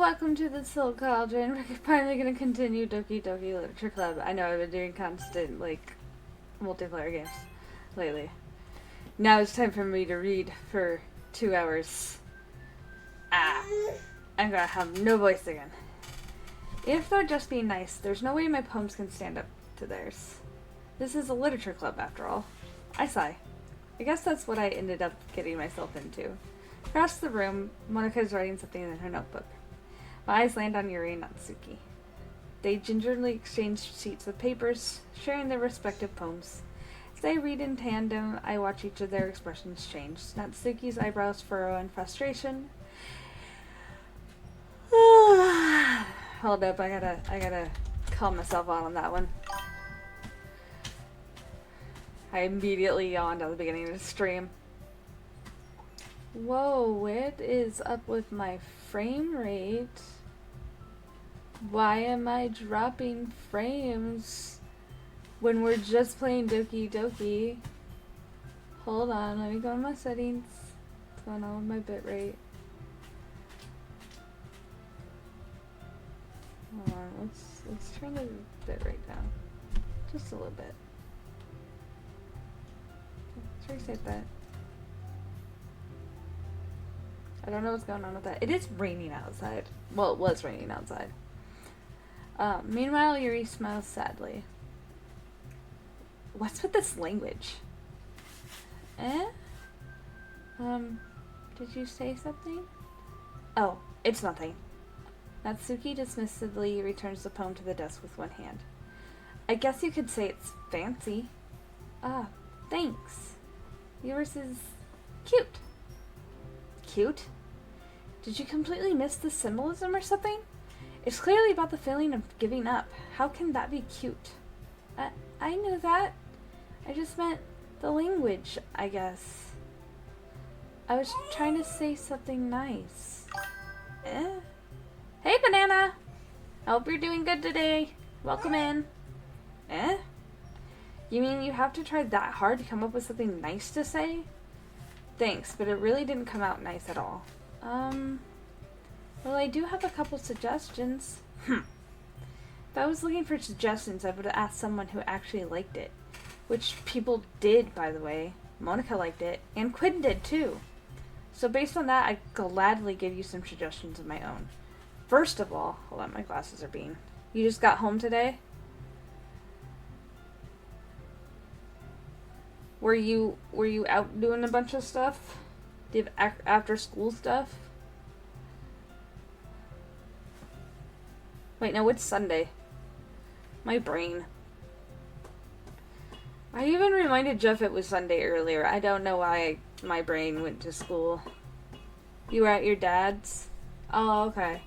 welcome to the Soul Cauldron. We're finally gonna continue Doki-Doki Literature Club. I know I've been doing constant, multiplayer games lately. Now it's time for me to read for 2 hours. I'm gonna have no voice again. If they're just being nice, there's no way my poems can stand up to theirs. This is a literature club, after all. I sigh. I guess that's what I ended up getting myself into. Across the room, Monika's writing something in her notebook. My eyes land on Yuri and Natsuki. They gingerly exchange sheets of papers, sharing their respective poems. As they read in tandem, I watch each of their expressions change. Natsuki's eyebrows furrow in frustration. Hold up, I gotta calm myself on that one. I immediately yawned at the beginning of the stream. Whoa, what is up with my frame rate? Why am I dropping frames when we're just playing Doki-Doki? Hold on, let me go to my settings. What's going on with my bitrate? Hold on, let's turn the bitrate down. Just a little bit. Let's reset that. I don't know what's going on with that. It is raining outside. Well, it was raining outside. Meanwhile, Yuri smiles sadly. What's with this language? Did you say something? Oh, it's nothing. Natsuki dismissively returns the poem to the desk with one hand. I guess you could say it's fancy. Ah, thanks. Yours is cute. Cute? Did you completely miss the symbolism or something? It's clearly about the feeling of giving up. How can that be cute? I knew that. I just meant the language, I guess. I was trying to say something nice. Hey, Banana! I hope you're doing good today. Welcome in. You mean you have to try that hard to come up with something nice to say? Thanks, but it really didn't come out nice at all. Well, I do have a couple suggestions. If I was looking for suggestions, I would have asked someone who actually liked it. Which people did, by the way. Monica liked it, and Quinn did too. So based on that, I gladly give you some suggestions of my own. First of all, hold on, my glasses are being. You just got home today? Were you out doing a bunch of stuff? Do you have after school stuff? Wait, no, it's Sunday. My brain. I even reminded Jeff it was Sunday earlier. I don't know why my brain went to school. You were at your dad's? Oh, okay.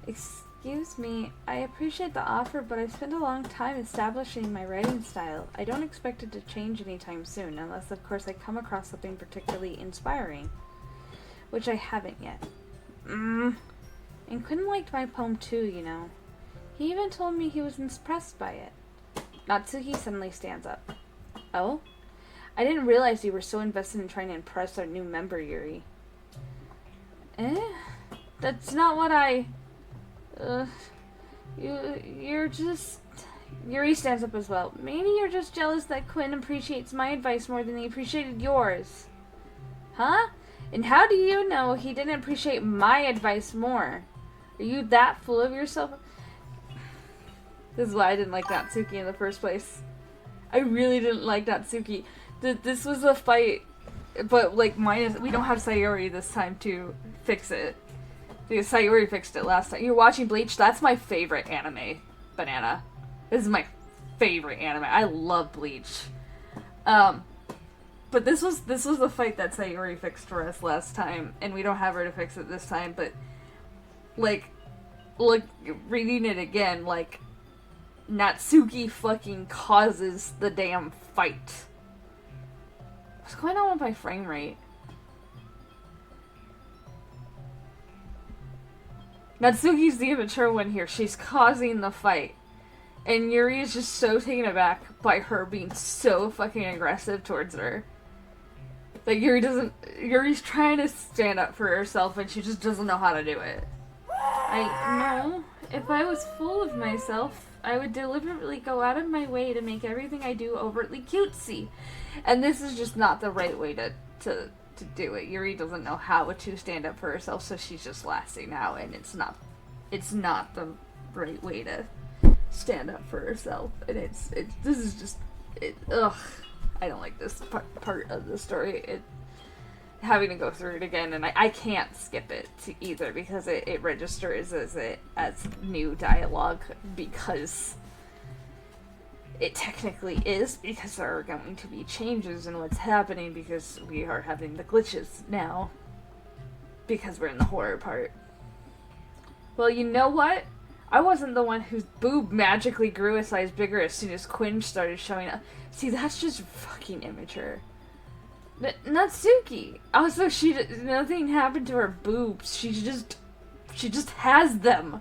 Excuse me, I appreciate the offer, but I spent a long time establishing my writing style. I don't expect it to change anytime soon, unless of course I come across something particularly inspiring. Which I haven't yet. And Quinn liked my poem too, you know. He even told me he was impressed by it. Natsuki suddenly stands up. Oh? I didn't realize you were so invested in trying to impress our new member, Yuri. That's not what I... You're just... Yuri stands up as well. Maybe you're just jealous that Quinn appreciates my advice more than he appreciated yours. Huh? And how do you know he didn't appreciate my advice more? Are you that full of yourself? This is why I didn't like Natsuki in the first place. I really didn't like Natsuki. This was a fight, but minus... We don't have Sayori this time to fix it. Because Sayori fixed it last time. You're watching Bleach? That's my favorite anime, Banana. This is my favorite anime. I love Bleach. But this was the fight that Sayori fixed for us last time, and we don't have her to fix it this time, but, reading it again, Natsuki fucking causes the damn fight. What's going on with my frame rate? Natsuki's the immature one here. She's causing the fight. And Yuri is just so taken aback by her being so fucking aggressive towards her. Like, Yuri's trying to stand up for herself and she just doesn't know how to do it. I know. If I was full of myself, I would deliberately go out of my way to make everything I do overtly cutesy. And this is just not the right way to do it. Yuri doesn't know how to stand up for herself, so she's just lasting out, and it's not the right way to stand up for herself. And this is just, ugh. I don't like this part of the story. Having to go through it again, and I can't skip it either because it registers as new dialogue because it technically is, because there are going to be changes in what's happening because we are having the glitches now because we're in the horror part. Well, you know what? I wasn't the one whose boob magically grew a size bigger as soon as Quinn started showing up. See, that's just fucking immature. Natsuki. Also, nothing happened to her boobs. She just has them.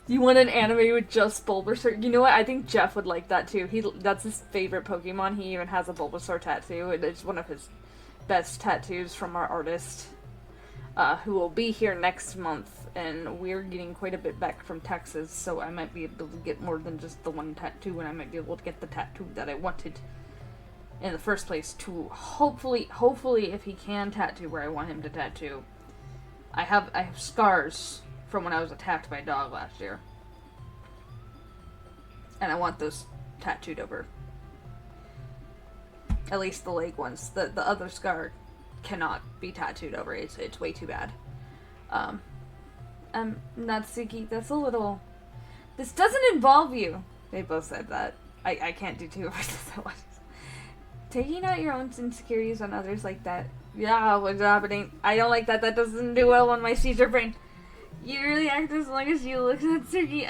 You want an anime with just Bulbasaur? You know what? I think Jeff would like that too. That's his favorite Pokemon. He even has a Bulbasaur tattoo. It's one of his best tattoos from our artist, who will be here next month. And we're getting quite a bit back from Texas, so I might be able to get more than just the one tattoo, and I might be able to get the tattoo that I wanted in the first place to hopefully, if he can tattoo where I want him to tattoo. I have scars from when I was attacked by a dog last year. And I want those tattooed over. At least the leg ones. The other scar cannot be tattooed over. It's way too bad. Natsuki, that's a little... This doesn't involve you. They both said that. I can't do two voices at once. Taking out your own insecurities on others like that. Yeah, what's happening? I don't like that. That doesn't do well on my seizure brain. You really act as long as you look, Natsuki.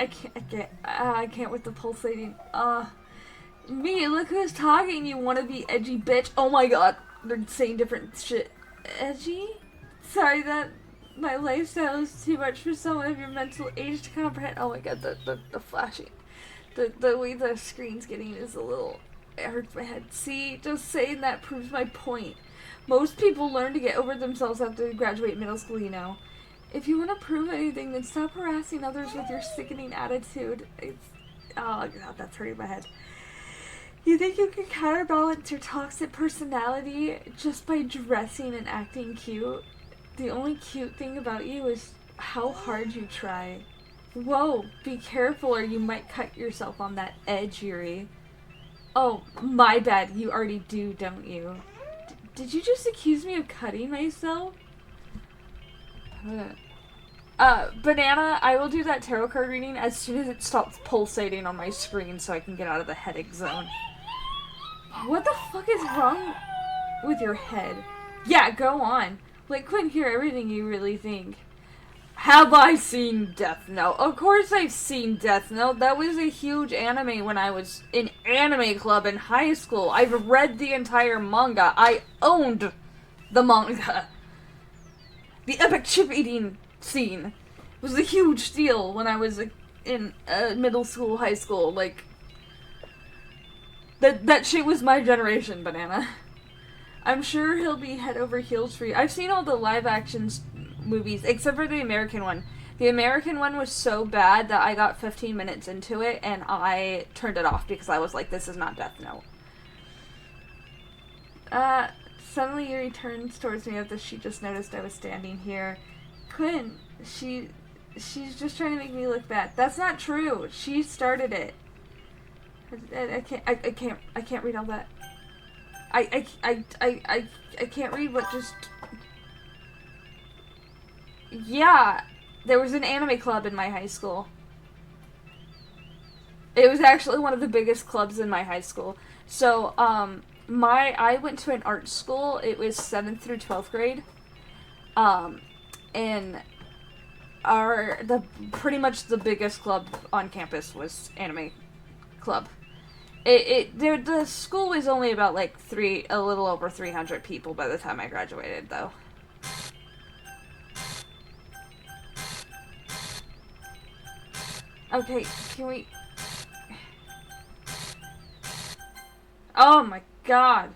I can't with the pulsating. Me, look who's talking, you wanna be edgy bitch. Oh my god, they're saying different shit. Edgy? Sorry that my lifestyle is too much for someone of your mental age to comprehend. Oh my god, the flashing. The way the screen's getting is a little... It hurts my head. See, just saying that proves my point. Most people learn to get over themselves after they graduate middle school, you know. If you want to prove anything, then stop harassing others with your sickening attitude. Oh god, that's hurting my head. You think you can counterbalance your toxic personality just by dressing and acting cute? The only cute thing about you is how hard you try. Whoa, be careful or you might cut yourself on that edge, Yuri. Oh, my bad. You already do, don't you? Did you just accuse me of cutting myself? Banana, I will do that tarot card reading as soon as it stops pulsating on my screen so I can get out of the headache zone. What the fuck is wrong with your head? Yeah, go on. Like, couldn't hear everything you really think. Have I seen Death Note? Of course I've seen Death Note. That was a huge anime when I was in anime club in high school. I've read the entire manga. I owned the manga. The epic chip eating scene was a huge deal when I was in middle school, high school. Like, that shit was my generation, Banana. I'm sure he'll be head over heels for you. I've seen all the live action movies, except for the American one. The American one was so bad that I got 15 minutes into it and I turned it off because I was like, this is not Death Note. Suddenly Yuri turns towards me after she just noticed I was standing here. Quinn, she's just trying to make me look bad. That's not true. She started it. I can't read all that. I can't read what just... Yeah, there was an anime club in my high school. It was actually one of the biggest clubs in my high school. So, I went to an art school. It was 7th through 12th grade. And pretty much the biggest club on campus was anime club. The school was only about like a little over 300 people by the time I graduated, though. Okay, can we... Oh my God.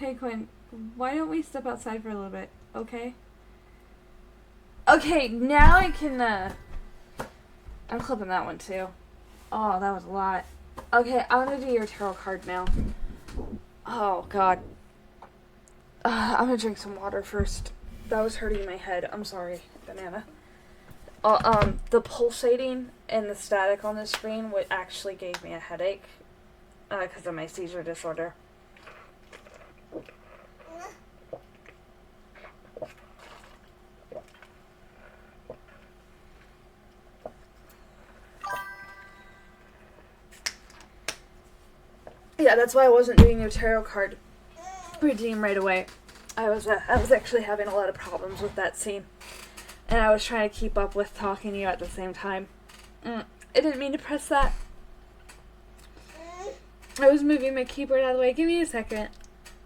Hey Quinn, why don't we step outside for a little bit, okay? Okay, now I can, I'm clipping that one too. Oh, that was a lot. Okay, I'm gonna do your tarot card now. Oh, God. I'm gonna drink some water first. That was hurting my head. I'm sorry, banana. The pulsating and the static on the screen what actually gave me a headache because of my seizure disorder. Yeah, that's why I wasn't doing your tarot card redeem right away. I was actually having a lot of problems with that scene. And I was trying to keep up with talking to you at the same time. I didn't mean to press that. I was moving my keyboard out of the way. Give me a second.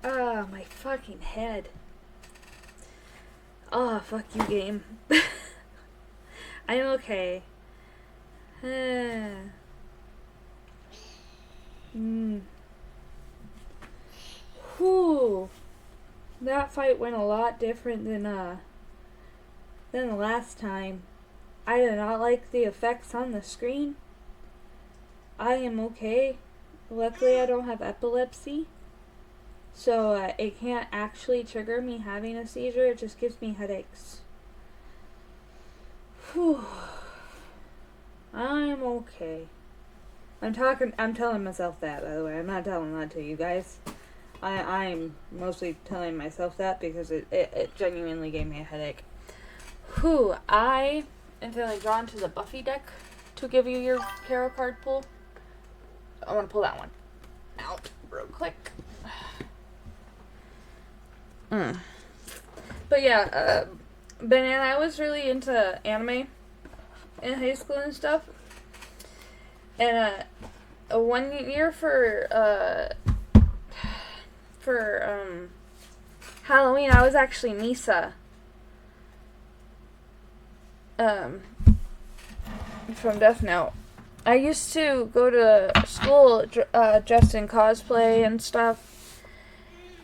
Oh, my fucking head. Oh, fuck you, game. I'm okay. Whew. That fight went a lot different than the last time. I do not like the effects on the screen. I am okay. Luckily, I don't have epilepsy. So, it can't actually trigger me having a seizure. It just gives me headaches. Whew. I'm okay. I'm telling myself that, by the way. I'm not telling that to you guys. I'm mostly telling myself that because it genuinely gave me a headache. Whew, I am feeling drawn to the Buffy deck to give you your tarot card pull. I want to pull that one out real quick. But yeah, Banana, I was really into anime in high school and stuff. And one year for Halloween, I was actually Misa. From Death Note. I used to go to school dressed in cosplay and stuff.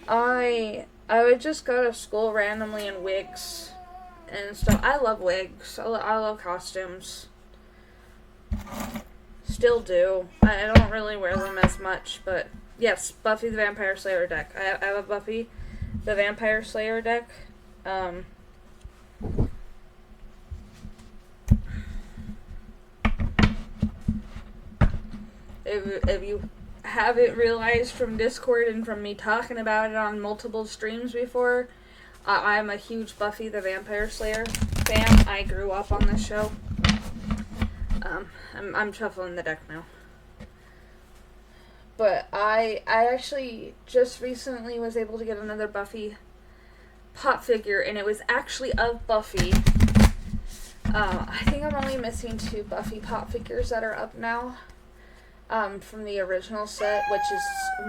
I would just go to school randomly in wigs and stuff. I love wigs. I love costumes. Still do. I don't really wear them as much, but yes, Buffy the Vampire Slayer deck. I have a Buffy the Vampire Slayer deck. If you haven't realized from Discord and from me talking about it on multiple streams before, I'm a huge Buffy the Vampire Slayer fan. I grew up on this show. I'm shuffling the deck now. But I actually just recently was able to get another Buffy pop figure, and it was actually of Buffy. I think I'm only missing 2 Buffy pop figures that are up now. From the original set, which is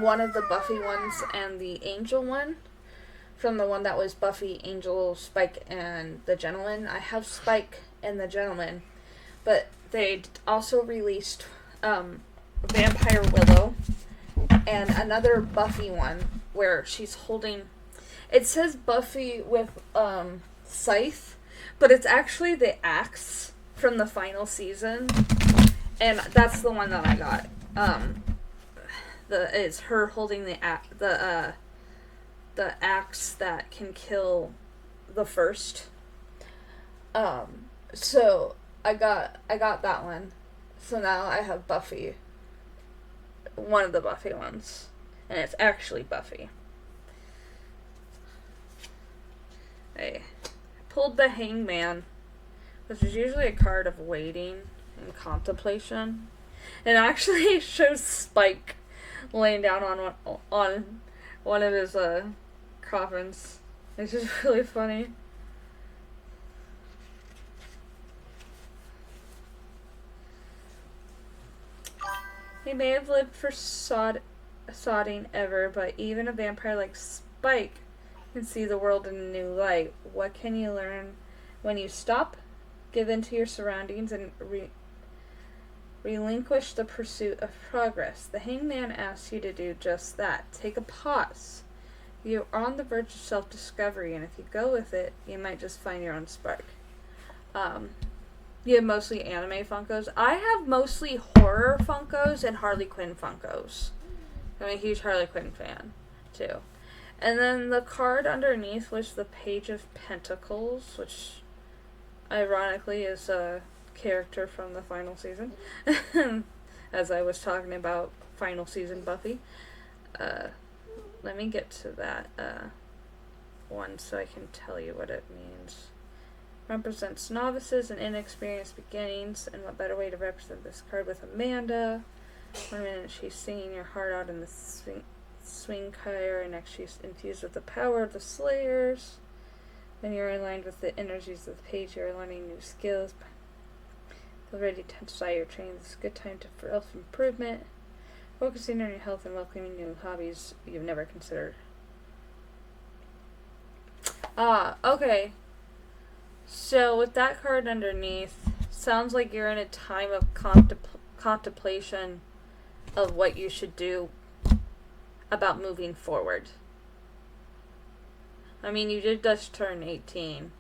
one of the Buffy ones and the Angel one. From the one that was Buffy, Angel, Spike, and the Gentleman. I have Spike and the Gentleman. But they also released Vampire Willow and another Buffy one where she's holding... It says Buffy with scythe, but it's actually the axe from the final season. And that's the one that I got. It's her holding the axe that can kill the first. So I got that one. So now I have Buffy. One of the Buffy ones. And it's actually Buffy. I pulled the Hangman, which is usually a card of waiting and contemplation. And actually it shows Spike laying down on one of his coffins. It's just really funny. He may have lived for sodding ever, but even a vampire like Spike can see the world in a new light. What can you learn when you stop, give in to your surroundings, and Relinquish the pursuit of progress. The hangman asks you to do just that. Take a pause. You're on the verge of self-discovery, and if you go with it, you might just find your own spark. You have mostly anime Funkos. I have mostly horror Funkos and Harley Quinn Funkos. I'm a huge Harley Quinn fan, too. And then the card underneath was the Page of Pentacles, which ironically is a character from the final season. As I was talking about final season Buffy. Let me get to that one so I can tell you what it means. Represents novices and inexperienced beginnings, and what better way to represent this card with Amanda. 1 minute she's singing your heart out in the swing choir, and next she's infused with the power of the Slayers. When you're aligned with the energies of the page, you're learning new skills. Feel ready to intensify your training. This is a good time for self-improvement. Focusing on your health and welcoming new hobbies you've never considered. Okay. So, with that card underneath, sounds like you're in a time of contemplation of what you should do about moving forward. I mean, you did just turn 18,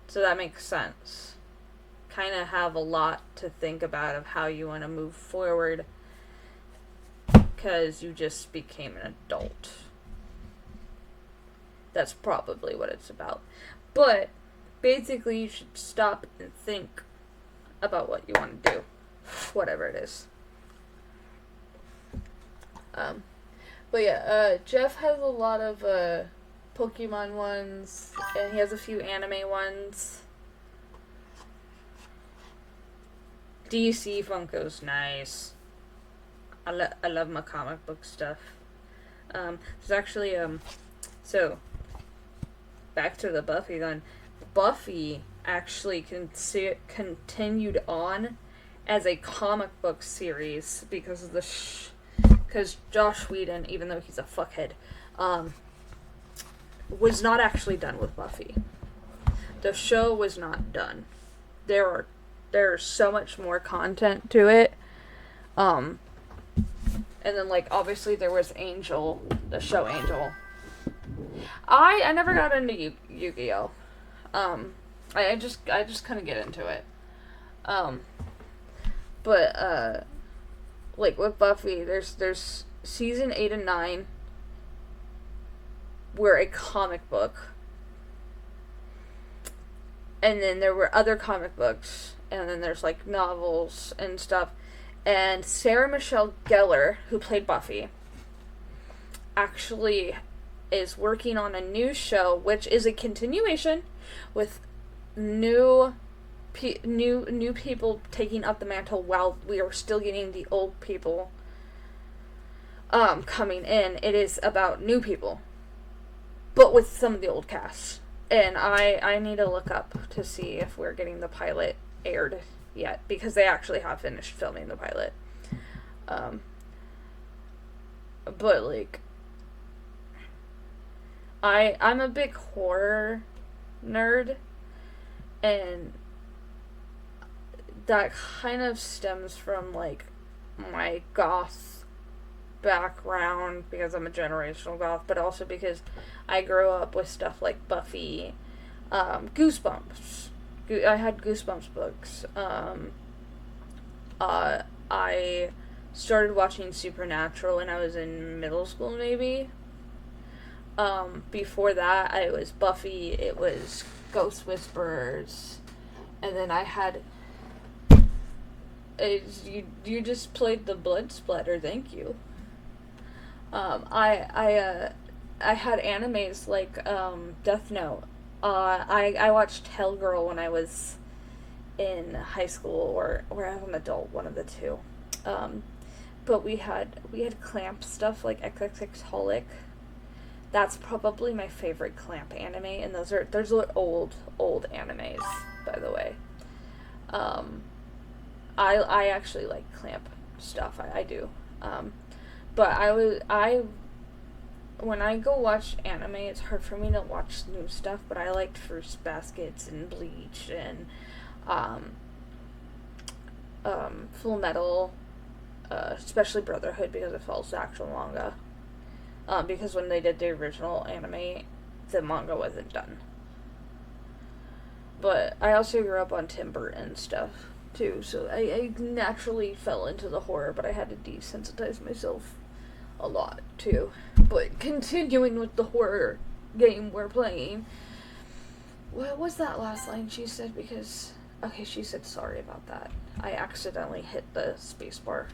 so that makes sense. Kind of have a lot to think about of how you want to move forward, because you just became an adult. That's probably what it's about. But basically, you should stop and think about what you want to do, whatever it is. But yeah, Jeff has a lot of Pokemon ones, and he has a few anime ones. DC Funko's nice. I love my comic book stuff. There's actually so back to the Buffy then. Buffy actually continued on as a comic book series because of because Joss Whedon, even though he's a fuckhead, was not actually done with Buffy. The show was not done. There's so much more content to it. And then, like, obviously there was Angel, the show Angel. I never got into Yu-Gi-Oh! I just kind of get into it. But like, with Buffy, there's season 8 and 9 were a comic book. And then there were other comic books. And then there's, like, novels and stuff. And Sarah Michelle Gellar, who played Buffy, actually is working on a new show, which is a continuation with new people taking up the mantle while we are still getting the old people coming in. It is about new people, but with some of the old casts. And I need to look up to see if we're getting the pilot aired yet, because they actually have finished filming the pilot. But, like, I'm a big horror nerd, and that kind of stems from, like, my goth background, because I'm a generational goth, but also because I grew up with stuff like Buffy, Goosebumps. I had Goosebumps books. I started watching Supernatural when I was in middle school, maybe. Before that, it was Buffy, it was Ghost Whisperers, and then I had... You just played the blood splatter, thank you. I had animes like, Death Note. I watched Hellgirl when I was in high school, or as an adult, one of the two. But we had Clamp stuff like XXXholic. That's probably my favorite Clamp anime, and those are old animes, by the way. I actually like Clamp stuff. I do. But when I go watch anime, it's hard for me to watch new stuff, but I liked Fruits Baskets and Bleach and Full Metal, especially Brotherhood because it follows the actual manga. Because when they did the original anime, the manga wasn't done. But I also grew up on Tim Burton stuff, too, so I naturally fell into the horror, but I had to desensitize myself a lot, too. But continuing with the horror game we're playing, what was that last line she said? Because, okay, she said sorry about that. I accidentally hit the spacebar.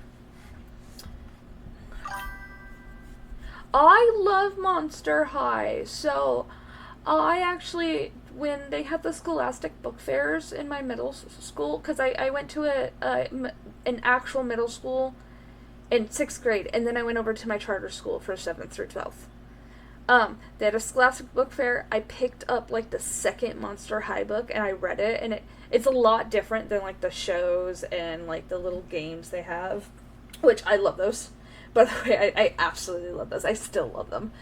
I love Monster High, so I actually, when they had the Scholastic book fairs in my middle school, because I went to an actual middle school in 6th grade, and then I went over to my charter school for 7th through 12th. They had a Scholastic book fair. I picked up, like, the second Monster High book, and I read it, and it's a lot different than, like, the shows and, like, the little games they have, which I love those. By the way, I absolutely love those. I still love them.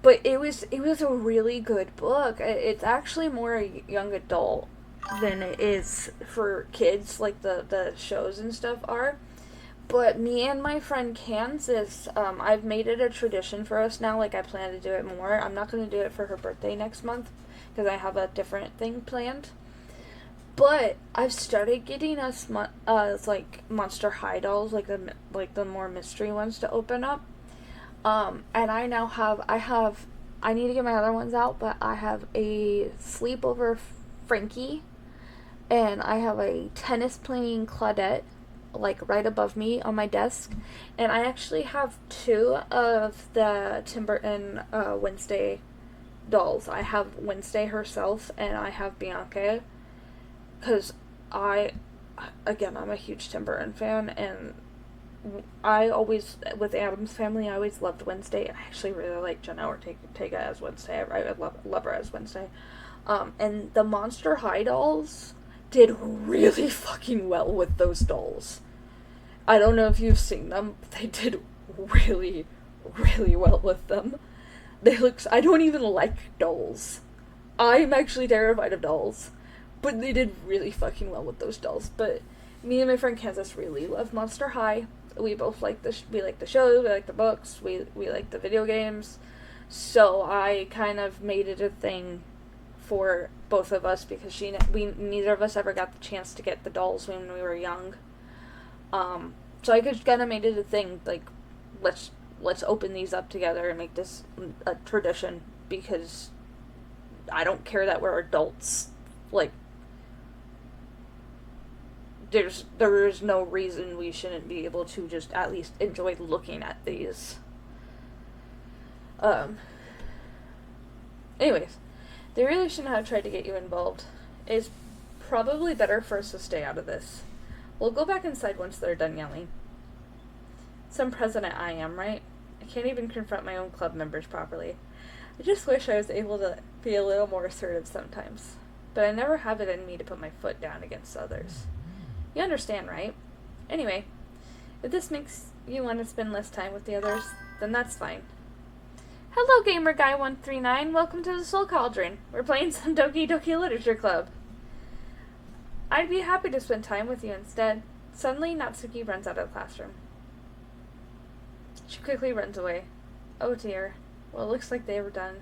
But it was a really good book. It's actually more young adult than it is for kids, like the shows and stuff are. But me and my friend Kansas, I've made it a tradition for us now. Like, I plan to do it more. I'm not going to do it for her birthday next month because I have a different thing planned. But I've started getting us like Monster High dolls, like the more mystery ones to open up. And I now have I need to get my other ones out, but I have a sleepover Frankie, and I have a tennis playing Claudette, like right above me on my desk, and I actually have 2 of the Tim Burton Wednesday dolls. I have Wednesday herself, and I have Bianca. Because I'm a huge Tim Burton fan, and I always, with Addams Family, I always loved Wednesday, and I actually really like Jenna Ortega as Wednesday. I love her as Wednesday. And the Monster High dolls did really fucking well with those dolls. I don't know if you've seen them, but they did really, really well with them. I don't even like dolls. I'm actually terrified of dolls. But they did really fucking well with those dolls. But me and my friend Kansas really love Monster High. We both like we like the shows, we like the books, we like the video games. So I kind of made it a thing for both of us because neither of us ever got the chance to get the dolls when we were young. So I just kind of made it a thing, like, let's open these up together and make this a tradition, because I don't care that we're adults. Like, there is no reason we shouldn't be able to just at least enjoy looking at these. Anyways, they really shouldn't have tried to get you involved. It's probably better for us to stay out of this. We'll go back inside once they're done yelling. Some president I am, right? I can't even confront my own club members properly. I just wish I was able to be a little more assertive sometimes. But I never have it in me to put my foot down against others. You understand, right? Anyway, if this makes you want to spend less time with the others, then that's fine. Hello, Gamer Guy 139. Welcome to the Soul Cauldron. We're playing some Doki Doki Literature Club. I'd be happy to spend time with you instead. Suddenly, Natsuki runs out of the classroom. She quickly runs away. Oh dear. Well, it looks like they were done.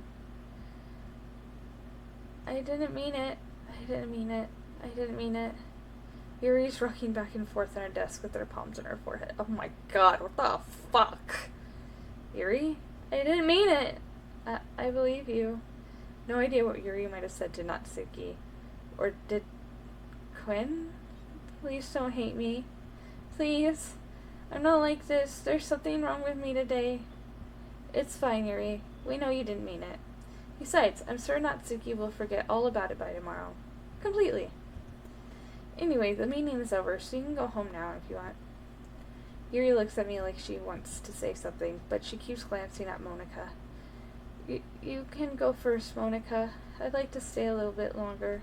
I didn't mean it. I didn't mean it. I didn't mean it. Yuri's rocking back and forth on her desk with her palms on her forehead. Oh my god, what the fuck? Yuri? I didn't mean it. I believe you. No idea what Yuri might have said to Natsuki. Or did Quinn? Please don't hate me. Please. I'm not like this. There's something wrong with me today. It's fine, Yuri. We know you didn't mean it. Besides, I'm sure Natsuki will forget all about it by tomorrow. Completely. Anyway, the meeting is over, so you can go home now if you want. Yuri looks at me like she wants to say something, but she keeps glancing at Monica. You can go first, Monica. I'd like to stay a little bit longer.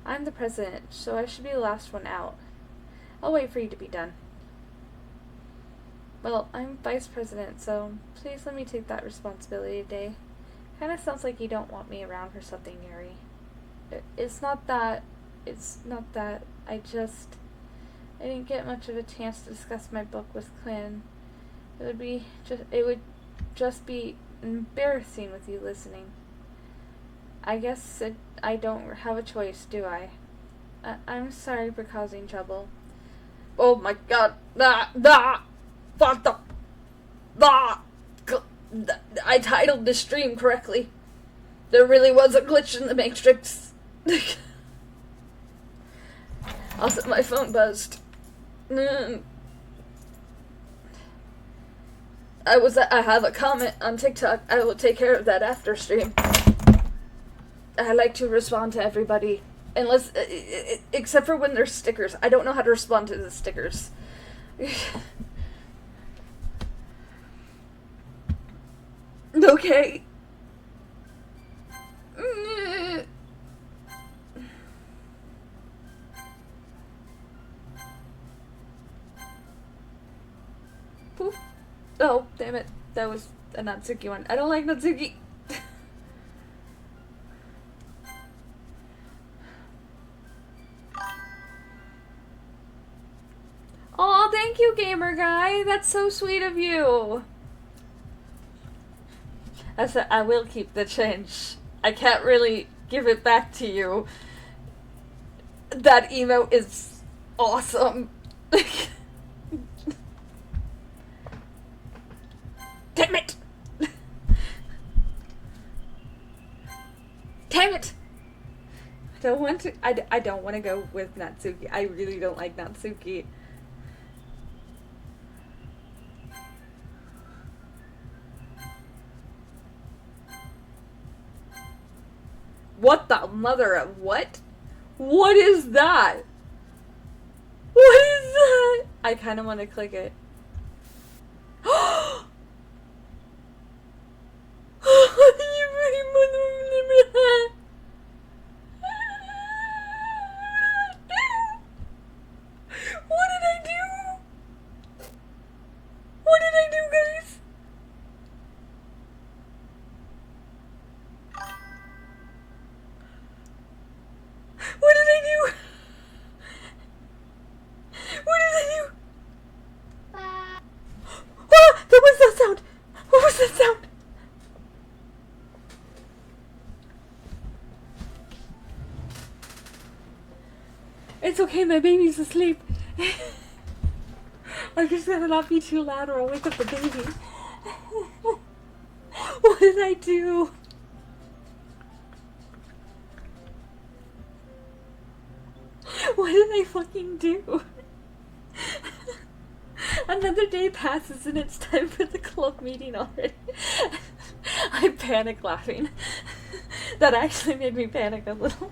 I'm the president, so I should be the last one out. I'll wait for you to be done. Well, I'm vice president, so please let me take that responsibility today. Kinda sounds like you don't want me around for something, Yuri. It's not that. I just... I didn't get much of a chance to discuss my book with Quinn. It would just be embarrassing with you listening. I guess I don't have a choice, do I? I'm sorry for causing trouble. Oh my god. What the... I titled the stream correctly. There really was a glitch in the Matrix. Also, my phone buzzed. I have a comment on TikTok. I will take care of that after stream. I like to respond to everybody. Unless, except for when there's stickers. I don't know how to respond to the stickers. Okay. Poof. Oh, damn it. That was a Natsuki one. I don't like Natsuki. Aw, thank you, gamer guy. That's so sweet of you. I will keep the change. I can't really give it back to you. That emote is awesome. Damn it! Damn it! I don't want to go with Natsuki. I really don't like Natsuki. What the mother of what? What is that? What is that? I kind of want to click it. What did I do? What did I do, guys? What did I do? What did I do? Ah! What was that sound? What was that sound? It's okay, my baby's asleep. I'm just gonna not be too loud or I'll wake up the baby. What did I do? What did I fucking do? Another day passes and it's time for the club meeting already. I'm panic laughing. That actually made me panic a little.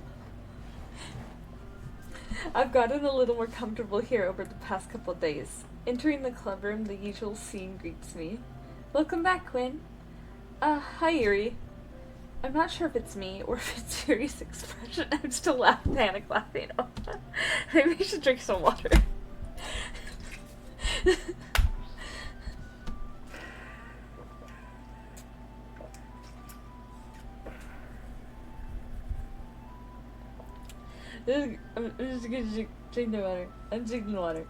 I've gotten a little more comfortable here over the past couple days. Entering the club room, the usual scene greets me. Welcome back, Quinn. Hi, Yuri. I'm not sure if it's me or if it's Yuri's expression. I'm still panic laughing. Maybe I should drink some water. I'm just gonna drink the water. I'm drinking water.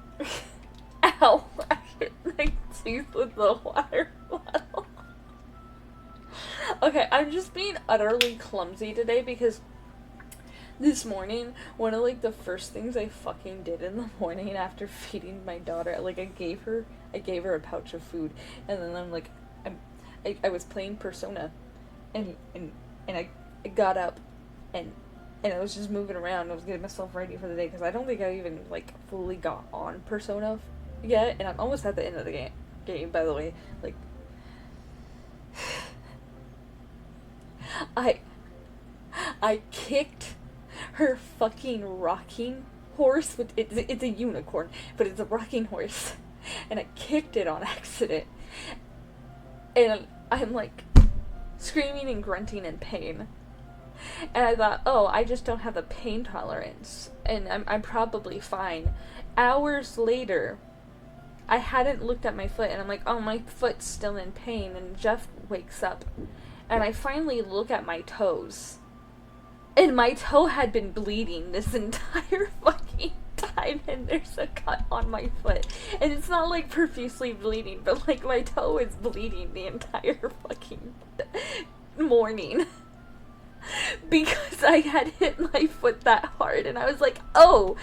Ow! I hit my teeth with the water bottle. Okay, I'm just being utterly clumsy today because this morning, one of like the first things I fucking did in the morning after feeding my daughter, like I gave her a pouch of food, and then I'm like, I was playing Persona, and I got up, and I was just moving around. I was getting myself ready for the day because I don't think I even like fully got on Persona yet, and I'm almost at the end of the game. By the way, like. I kicked her fucking rocking horse with it's a unicorn, but it's a rocking horse, and I kicked it on accident, and I'm like screaming and grunting in pain, and I thought, oh, I just don't have a pain tolerance, and I'm probably fine. Hours later, I hadn't looked at my foot, and I'm like, oh, my foot's still in pain, and Jeff wakes up. And I finally look at my toes. And my toe had been bleeding this entire fucking time and there's a cut on my foot. And it's not like profusely bleeding, but like my toe is bleeding the entire fucking morning. Because I had hit my foot that hard, and I was like, oh,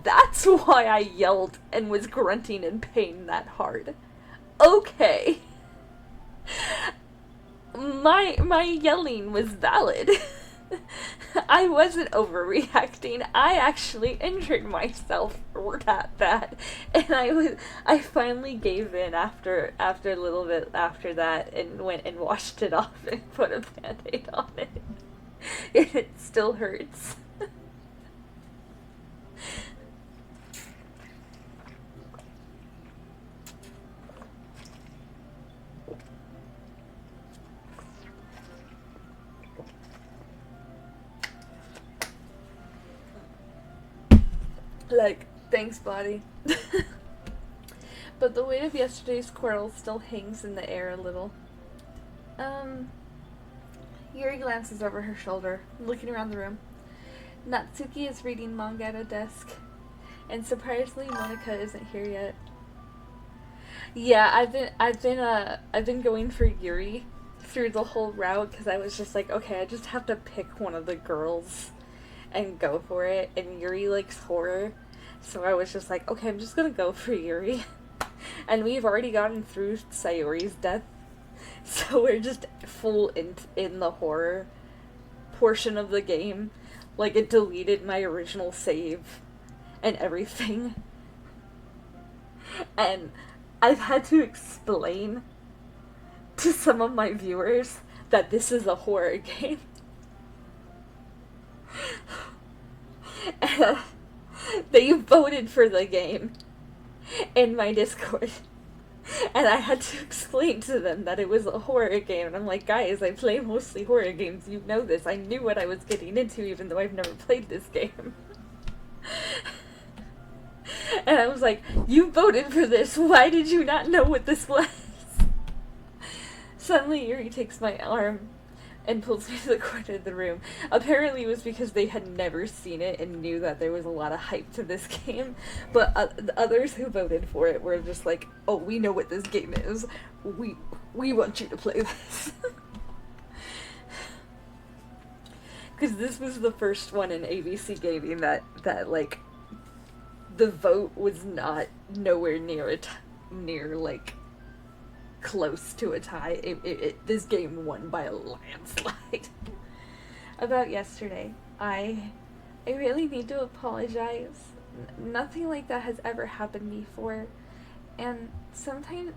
that's why I yelled and was grunting in pain that hard. Okay. My yelling was valid. I wasn't overreacting. I actually injured myself that bad, and I finally gave in after a little bit after that, and went and washed it off and put a band-aid on it. And it still hurts. Like, thanks, body. But the weight of yesterday's quarrel still hangs in the air a little. Yuri glances over her shoulder, looking around the room. Natsuki is reading manga at a desk, and surprisingly, Monica isn't here yet. Yeah, I've been going for Yuri through the whole route, because I was just like, okay, I just have to pick one of the girls and go for it, and Yuri likes horror, so I was just like, okay, I'm just gonna go for Yuri. And we've already gotten through Sayori's death, so we're just full in the horror portion of the game. Like, it deleted my original save and everything. And I've had to explain to some of my viewers that this is a horror game. And they voted for the game in my Discord. And I had to explain to them that it was a horror game. And I'm like, guys, I play mostly horror games. You know this. I knew what I was getting into, even though I've never played this game. And I was like, you voted for this. Why did you not know what this was? Suddenly, Yuri takes my arm and pulls me to the corner of the room. Apparently it was because they had never seen it and knew that there was a lot of hype to this game, but the others who voted for it were just like, oh, we know what this game is. We want you to play this. Because this was the first one in ABC Gaming that like, the vote was not nowhere near like, close to a tie. This game won by a landslide. About yesterday, I really need to apologize. Nothing like that has ever happened before, and something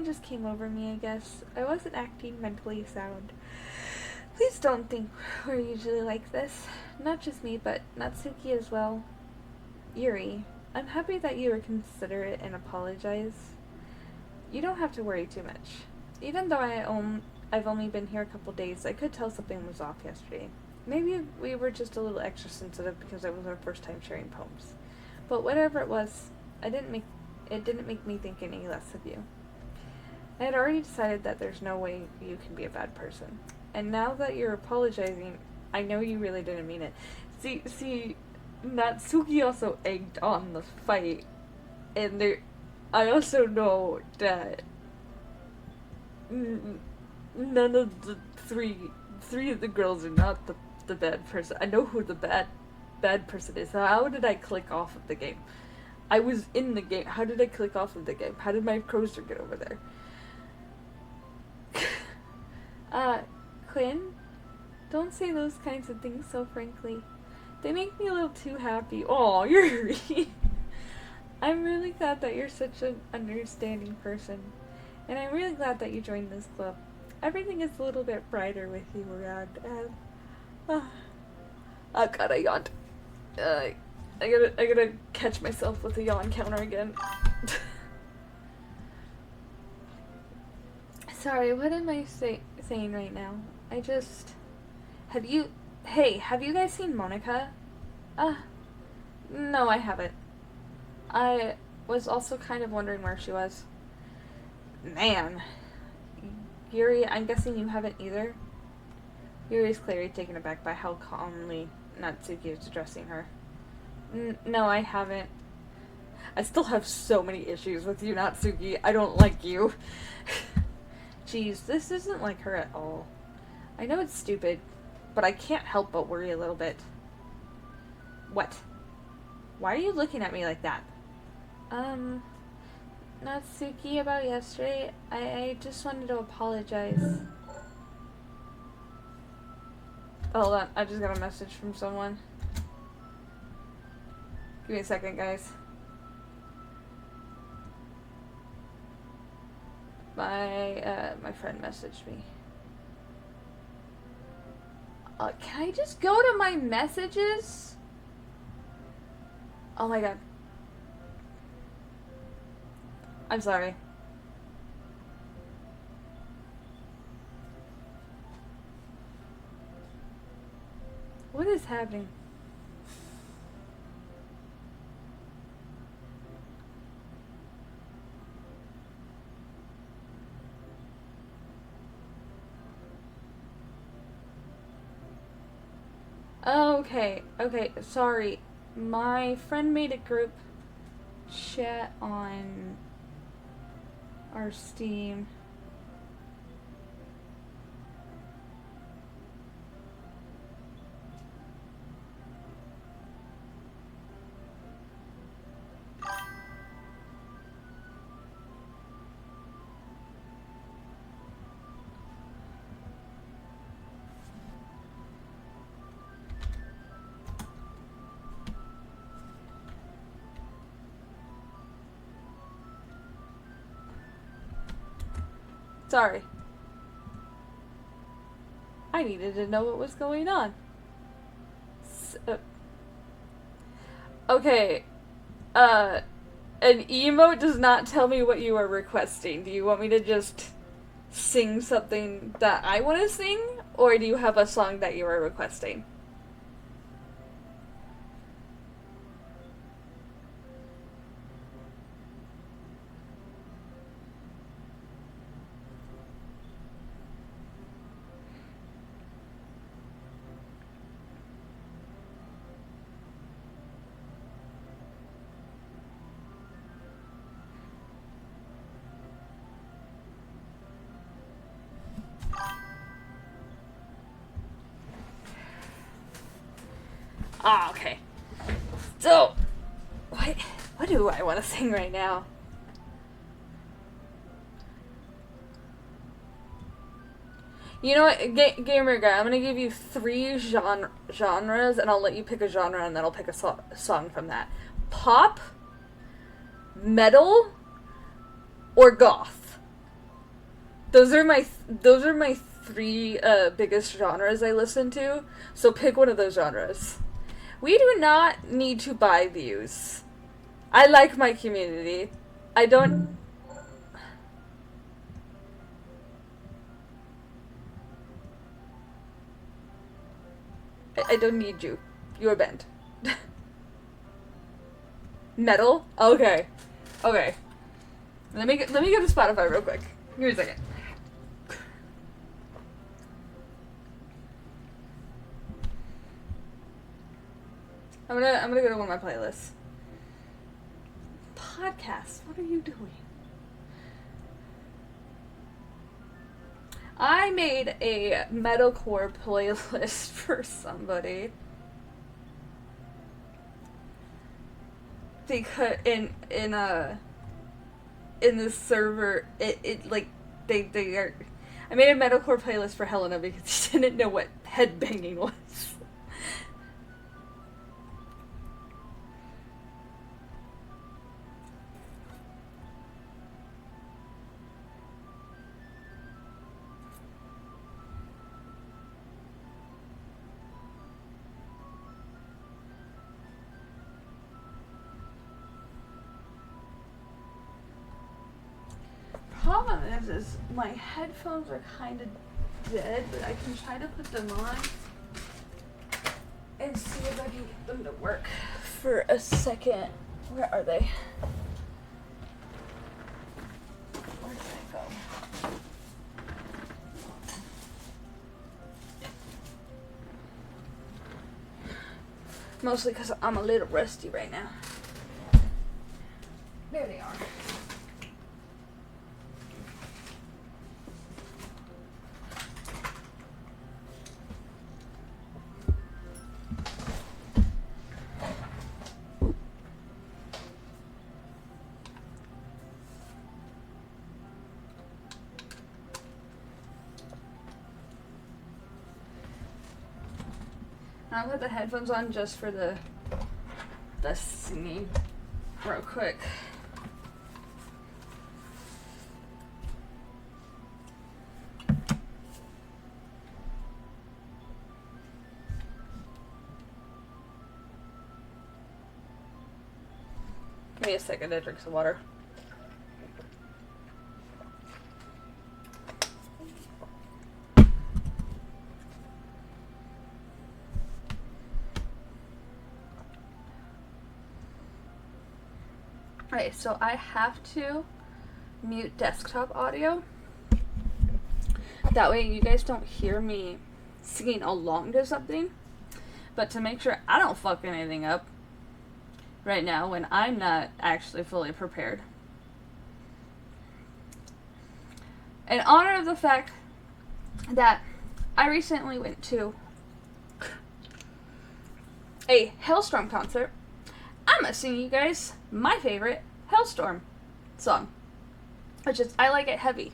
just came over me, I guess. I wasn't acting mentally sound. Please don't think we're usually like this. Not just me, but Natsuki as well. Yuri, I'm happy that you were considerate and apologize. You don't have to worry too much. Even though I've only been here a couple days, I could tell something was off yesterday. Maybe we were just a little extra sensitive because it was our first time sharing poems. But whatever it was, it didn't make me think any less of you. I had already decided that there's no way you can be a bad person. And now that you're apologizing, I know you really didn't mean it. See, Natsuki also egged on the fight, and I also know that none of the three of the girls are not the bad person. I know who the bad person is. How did I click off of the game? I was in the game. How did I click off of the game? How did my cursor get over there? Quinn, don't say those kinds of things so frankly. They make me a little too happy. Aw, Yuri. I'm really glad that you're such an understanding person, and I'm really glad that you joined this club. Everything is a little bit brighter with you around, and oh god, I yawned. I gotta catch myself with a yawn counter again. Sorry, what am I saying right now? Have you guys seen Monica? No, I haven't. I was also kind of wondering where she was. Man. Yuri, I'm guessing you haven't either? Yuri's clearly taken aback by how calmly Natsuki is addressing her. No, I haven't. I still have so many issues with you, Natsuki. I don't like you. Jeez, this isn't like her at all. I know it's stupid, but I can't help but worry a little bit. What? Why are you looking at me like that? Natsuki, about yesterday, I just wanted to apologize. Hold on, I just got a message from someone. Give me a second, guys. My friend messaged me. Can I just go to my messages? Oh my god. I'm sorry. What is happening? Okay, sorry. My friend made a group chat on our Steam. Sorry. I needed to know what was going on. Okay. An emote does not tell me what you are requesting. Do you want me to just sing something that I want to sing? Or do you have a song that you are requesting? Ah, okay. So, what do I want to sing right now? You know what, Gamer Guy, I'm gonna give you 3 genres, and I'll let you pick a genre, and then I'll pick a song from that. Pop, metal, or goth. Those are my 3 biggest genres I listen to, so pick one of those genres. We do not need to buy views. I like my community. I don't... I don't need you. You're banned. Metal? Okay. Okay. Let me go to Spotify real quick. Give me a second. I'm gonna go to one of my playlists. Podcast. What are you doing? I made a metalcore playlist for somebody. Because in this server, it like they are. I made a metalcore playlist for Helena because she didn't know what headbanging was. Problem is my headphones are kind of dead, but I can try to put them on and see if I can get them to work for a second. Where are they? Where did they go? Mostly because I'm a little rusty right now. There they are. I'll put the headphones on just for the singing real quick. Give me a second to drink some water. Okay, so I have to mute desktop audio. That way you guys don't hear me singing along to something. But to make sure I don't fuck anything up right now when I'm not actually fully prepared. In honor of the fact that I recently went to a Hailstorm concert, I'm gonna sing you guys my favorite Hailstorm song, which is I Like It Heavy.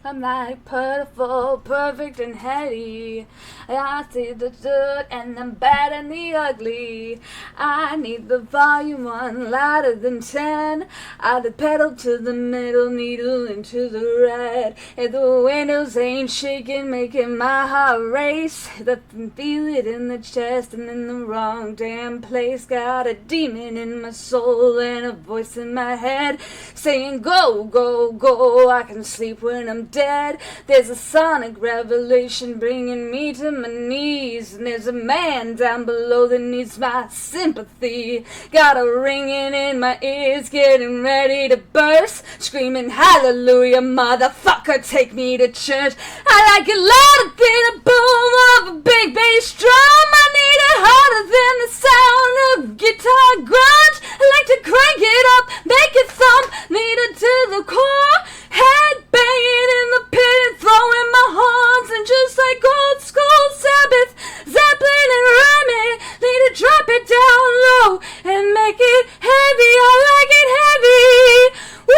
I'm like pitiful, perfect and heady. I see the good and the bad and the ugly. I need the volume on louder than 10. I the pedal to the middle, needle into the right. And the windows ain't shaking, making my heart race. I can feel it in the chest and in the wrong damn place. Got a demon in my soul and a voice in my head saying go, go, go. I can sleep when I'm dead. There's a sonic revelation bringing me to my knees, and there's a man down below that needs my sympathy. Got a ringing in my ears, getting ready to burst, screaming hallelujah, motherfucker, take me to church. I like it louder than the boom of a big bass drum. I need it harder than the sound of guitar grunge. I like to crank it up, make it thump, need it to the core. Head banging in the pit and throwing my horns, and just like old school Sabbath, Zeppelin and Remy, need to drop it down low and make it heavy. I like it heavy. Woo!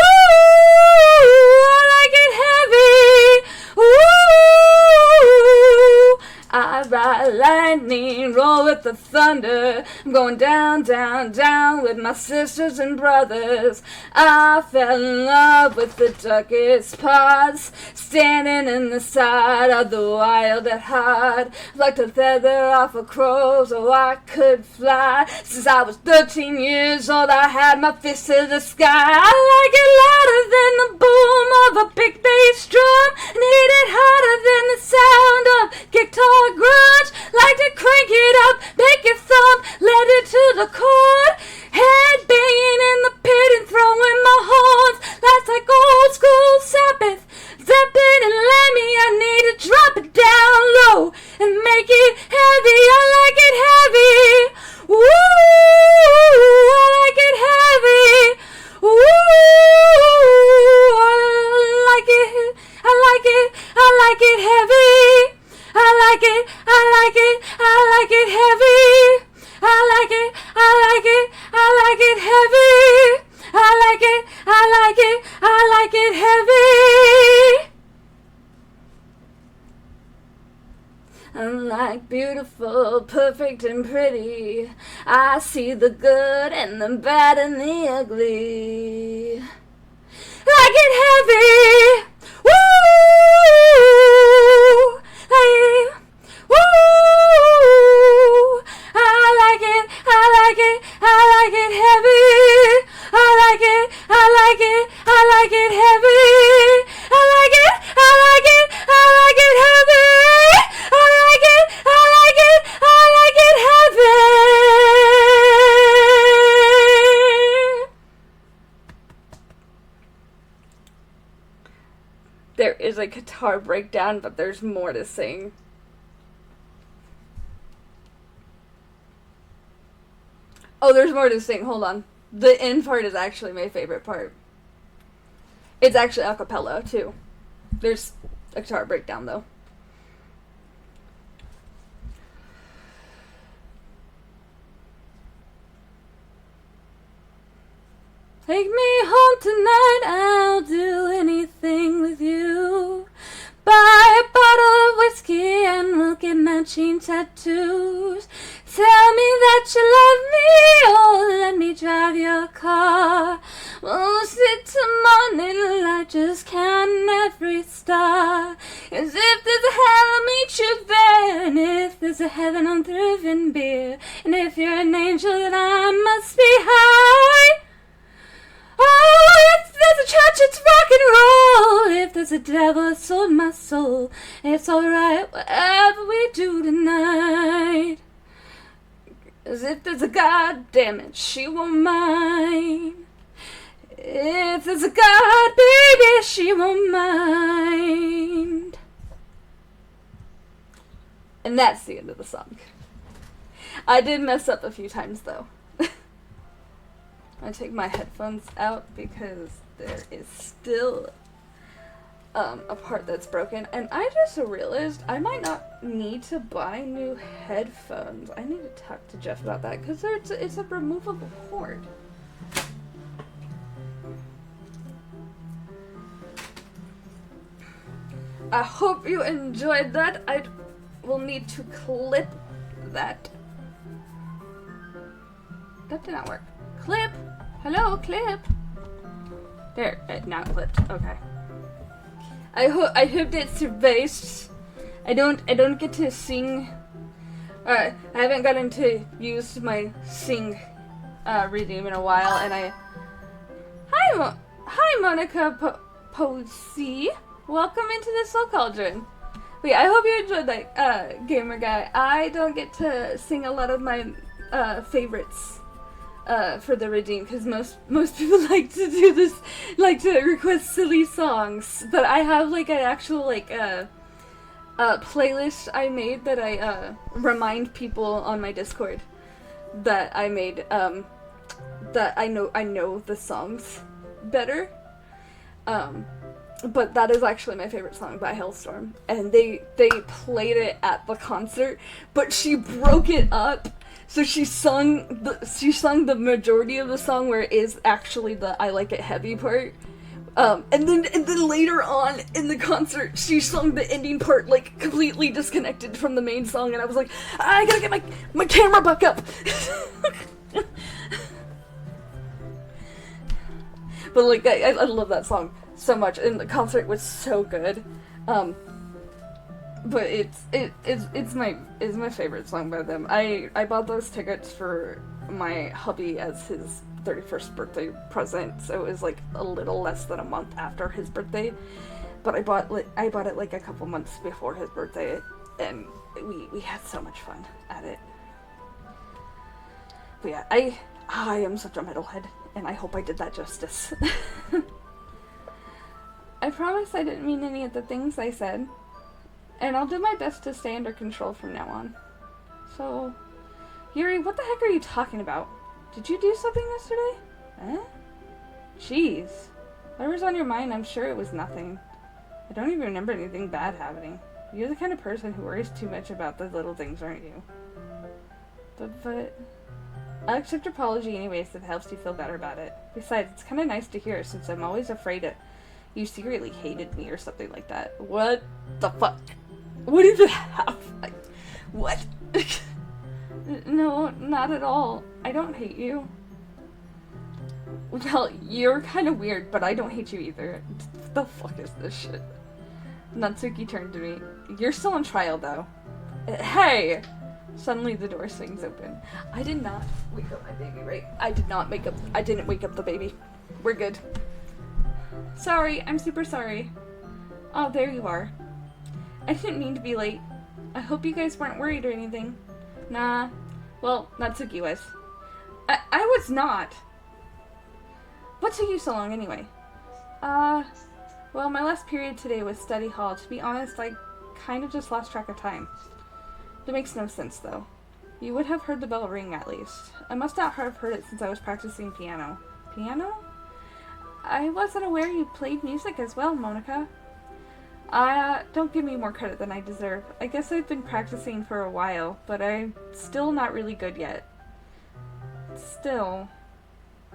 I like it heavy. Woo! I ride lightning, roll with the thunder. I'm going down, down, down with my sisters and brothers. I fell in love with the darkest parts, standing in the side of the wild at heart. Like to feather off a crow so I could fly. Since I was 13 years old, I had my fist to the sky. I like it louder than the boom of a big bass drum. Need it harder than the sound of guitar grunge. Like to crank it up, make it thump, let it to the chord. Head banging in the pit and throwing my horns. That's like old school Sabbath, Zeppelin and Lemmy. I need to drop it down low and make it heavy. I like it heavy. Woo! I like it heavy. Woo! I like it. I like it. I like it heavy. I like it. I like it. I like it heavy. I like it. I like it. I like it heavy. I like it. I like it. I like it heavy. I'm like beautiful, perfect and pretty. I see the good and the bad and the ugly. Like it heavy. Woo! Hey. Woo! I like it. I like it. I like it heavy. I like it. I like it. I like it heavy. I like it. I like it. I like it heavy. I like it. I like it. I like it heavy. guitar breakdown, but there's more to sing. Oh, there's more to sing. Hold on. The end part is actually my favorite part. It's actually a cappella, too. There's a guitar breakdown, though. Take me home tonight, I'll do anything with you. Buy a bottle of whiskey and we'll get matching tattoos. Tell me that you love me, oh, let me drive your car. We'll sit till morning light, just counting every star. As if there's a hell, I'll meet you there. And if there's a heaven, I'm driven beer. And if you're an angel, then I must be high. Oh, if there's a church, it's rock and roll. If there's a devil, it sold my soul. It's alright, whatever we do tonight. As if there's a God, damn it, she won't mind. If there's a God, baby, she won't mind. And that's the end of the song. I did mess up a few times, though. I take my headphones out because there is still a part that's broken, and I just realized I might not need to buy new headphones. I need to talk to Jeff about that because it's a removable cord. I hope you enjoyed that. I will need to clip that. That did not work. Clip! Hello, clip! There, now clipped. Okay. I hope that survives. I don't get to sing. I haven't gotten to use my sing redeem in a while, and Hi, Monica Posey. Welcome into the Soul Cauldron. But yeah, I hope you enjoyed that, Gamer Guy. I don't get to sing a lot of my favorites for the redeem, because most people like to do this, like to request silly songs. But I have like an actual playlist I made that I remind people on my Discord that I made that I know the songs better. But that is actually my favorite song by Hailstorm, and they played it at the concert, but she broke it up. So she sung the majority of the song where it is actually the I Like It Heavy part. And then later on in the concert, she sung the ending part like completely disconnected from the main song, and I was like, I gotta get my camera back up. But like I love that song so much, and the concert was so good. But it's my favorite song by them. I bought those tickets for my hubby as his 31st birthday present, so it was like a little less than a month after his birthday. But I bought it like a couple months before his birthday, and we had so much fun at it. But yeah, I am such a metalhead, and I hope I did that justice. I promise I didn't mean any of the things I said. And I'll do my best to stay under control from now on. So, Yuri, what the heck are you talking about? Did you do something yesterday? Huh? Jeez. Whatever's on your mind, I'm sure it was nothing. I don't even remember anything bad happening. You're the kind of person who worries too much about the little things, aren't you? But I'll accept your apology anyways if it helps you feel better about it. Besides, it's kind of nice to hear since I'm always afraid you secretly hated me or something like that. What the fuck? What did it have? What? No, not at all. I don't hate you. Well, you're kind of weird, but I don't hate you either. What the fuck is this shit? Natsuki turned to me. You're still on trial, though. Hey! Suddenly the door swings open. I did not wake up my baby, right? I didn't wake up the baby. We're good. Sorry, I'm super sorry. Oh, there you are. I didn't mean to be late. I hope you guys weren't worried or anything. Nah. Well, Natsuki was. I was not. What took you so long anyway? Well, my last period today was study hall. To be honest, I kind of just lost track of time. That makes no sense, though. You would have heard the bell ring, at least. I must not have heard it since I was practicing piano. Piano? I wasn't aware you played music as well, Monica. Don't give me more credit than I deserve. I guess I've been practicing for a while, but I'm still not really good yet. Still,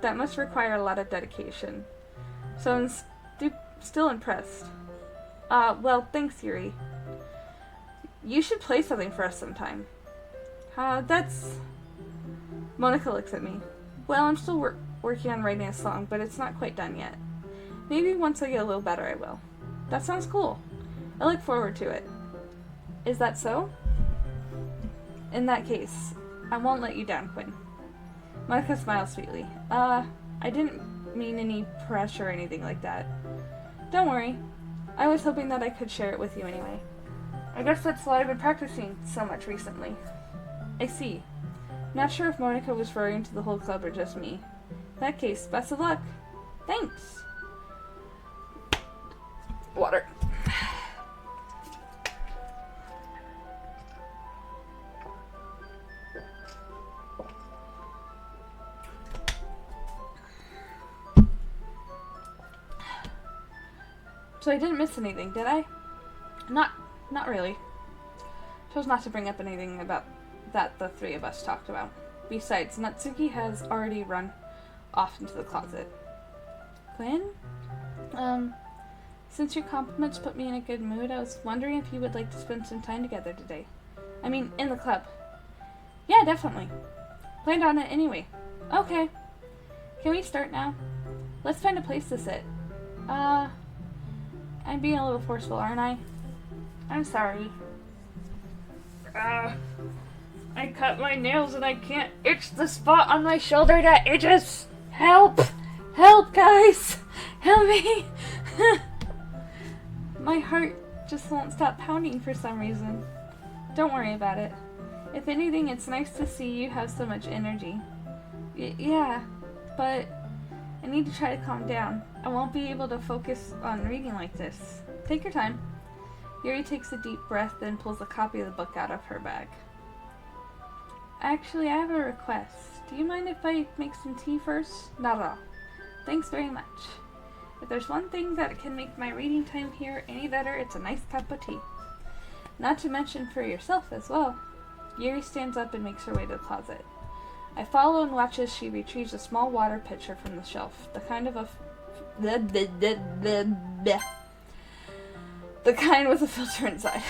that must require a lot of dedication. So I'm still impressed. Well, thanks, Yuri. You should play something for us sometime. That's... Monica looks at me. Well, I'm still working on writing a song, but it's not quite done yet. Maybe once I get a little better, I will. That sounds cool. I look forward to it. Is that so? In that case, I won't let you down, Quinn. Monica smiles sweetly. I didn't mean any pressure or anything like that. Don't worry. I was hoping that I could share it with you anyway. I guess that's why I've been practicing so much recently. I see. Not sure if Monica was referring to the whole club or just me. In that case, best of luck. Thanks. Water. So I didn't miss anything, did I? Not really. Chose not to bring up anything about that the three of us talked about. Besides, Natsuki has already run off into the closet. Quinn? Since your compliments put me in a good mood, I was wondering if you would like to spend some time together today. I mean, in the club. Yeah, definitely. Planned on it anyway. Okay. Can we start now? Let's find a place to sit. I'm being a little forceful, aren't I? I'm sorry. I cut my nails and I can't itch the spot on my shoulder that itches. Help! Help, guys! Help me! My heart just won't stop pounding for some reason. Don't worry about it. If anything, it's nice to see you have so much energy. Yeah, but I need to try to calm down. I won't be able to focus on reading like this. Take your time. Yuri takes a deep breath, then pulls a copy of the book out of her bag. Actually, I have a request. Do you mind if I make some tea first? Not at all. Thanks very much. If there's one thing that can make my reading time here any better, it's a nice cup of tea. Not to mention for yourself as well. Yuri stands up and makes her way to the closet. I follow and watch as she retrieves a small water pitcher from the shelf. The kind with a filter inside.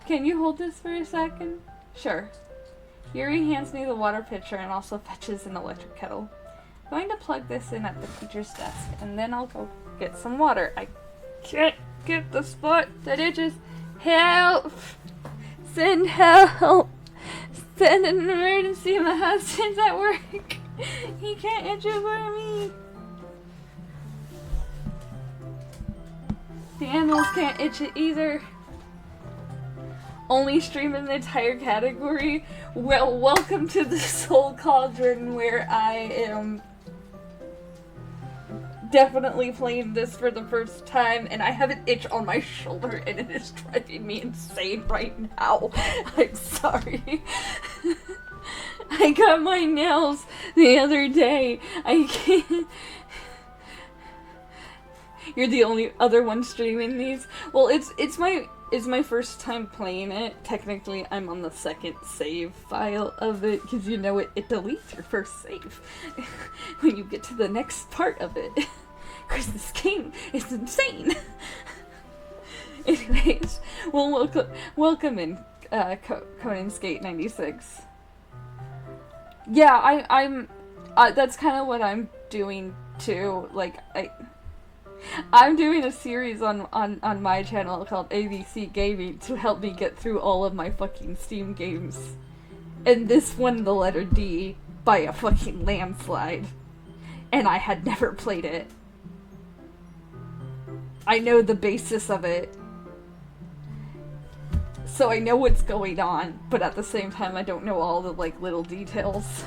Can you hold this for a second? Sure. Yuri hands me the water pitcher and also fetches an electric kettle. I'm going to plug this in at the teacher's desk, and then I'll go get some water. I can't get the spot that itches. Help! Send help! Send an emergency. My husband's at work. He can't itch it for me. The animals can't itch it either. Only stream in the entire category. Well, welcome to the Soul Cauldron, where I am definitely playing this for the first time, and I have an itch on my shoulder, and it is driving me insane right now. I'm sorry. I got my nails the other day. I can't. You're the only other one streaming these. Well, it's my first time playing it. Technically, I'm on the second save file of it, because you know it deletes your first save when you get to the next part of it. Because this game is insane. Anyways, well, welcome in Conan Skate 96. Yeah, I'm that's kind of what I'm doing too. Like I'm doing a series on my channel called ABC Gaming to help me get through all of my fucking Steam games. And this won the letter D by a fucking landslide. And I had never played it. I know the basis of it. So I know what's going on, but at the same time I don't know all the like little details.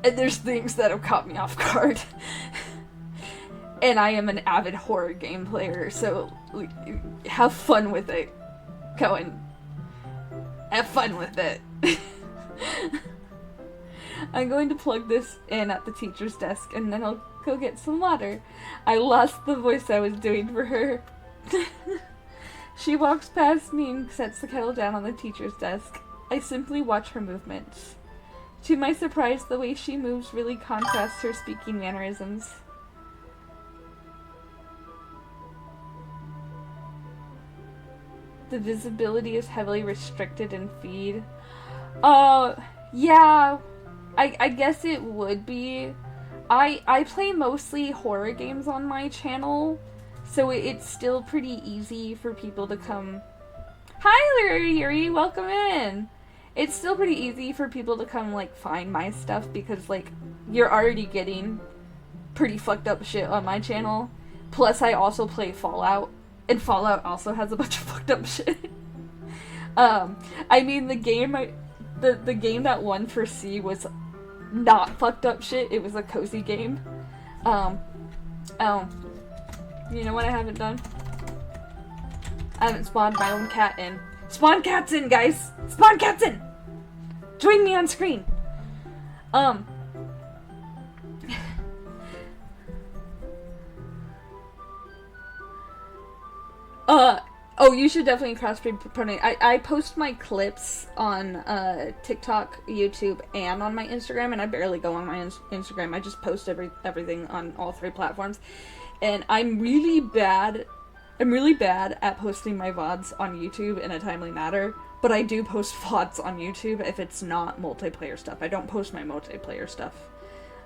And there's things that have caught me off guard. And I am an avid horror game player, so have fun with it. Go and have fun with it. I'm going to plug this in at the teacher's desk, and then I'll go get some water. I lost the voice I was doing for her. She walks past me and sets the kettle down on the teacher's desk. I simply watch her movements. To my surprise, the way she moves really contrasts her speaking mannerisms. The visibility is heavily restricted in feed. Yeah, I guess it would be. I play mostly horror games on my channel, so it's still pretty easy for people to come. Hi, Yuri, welcome in. It's still pretty easy for people to come, like, find my stuff because, like, you're already getting pretty fucked up shit on my channel. Plus, I also play Fallout, and Fallout also has a bunch of fucked up shit. I mean, the game that won for C was not fucked up shit. It was a cozy game. You know what I haven't done? I haven't spawned my own cat in. Spawn cats in, guys! Spawn cats in! Join me on screen! Oh, you should definitely cross-promote. I post my clips on TikTok, YouTube, and on my Instagram, and I barely go on my Instagram. I just post everything on all 3 platforms. And I'm really bad at posting my VODs on YouTube in a timely manner, but I do post VODs on YouTube if it's not multiplayer stuff. I don't post my multiplayer stuff.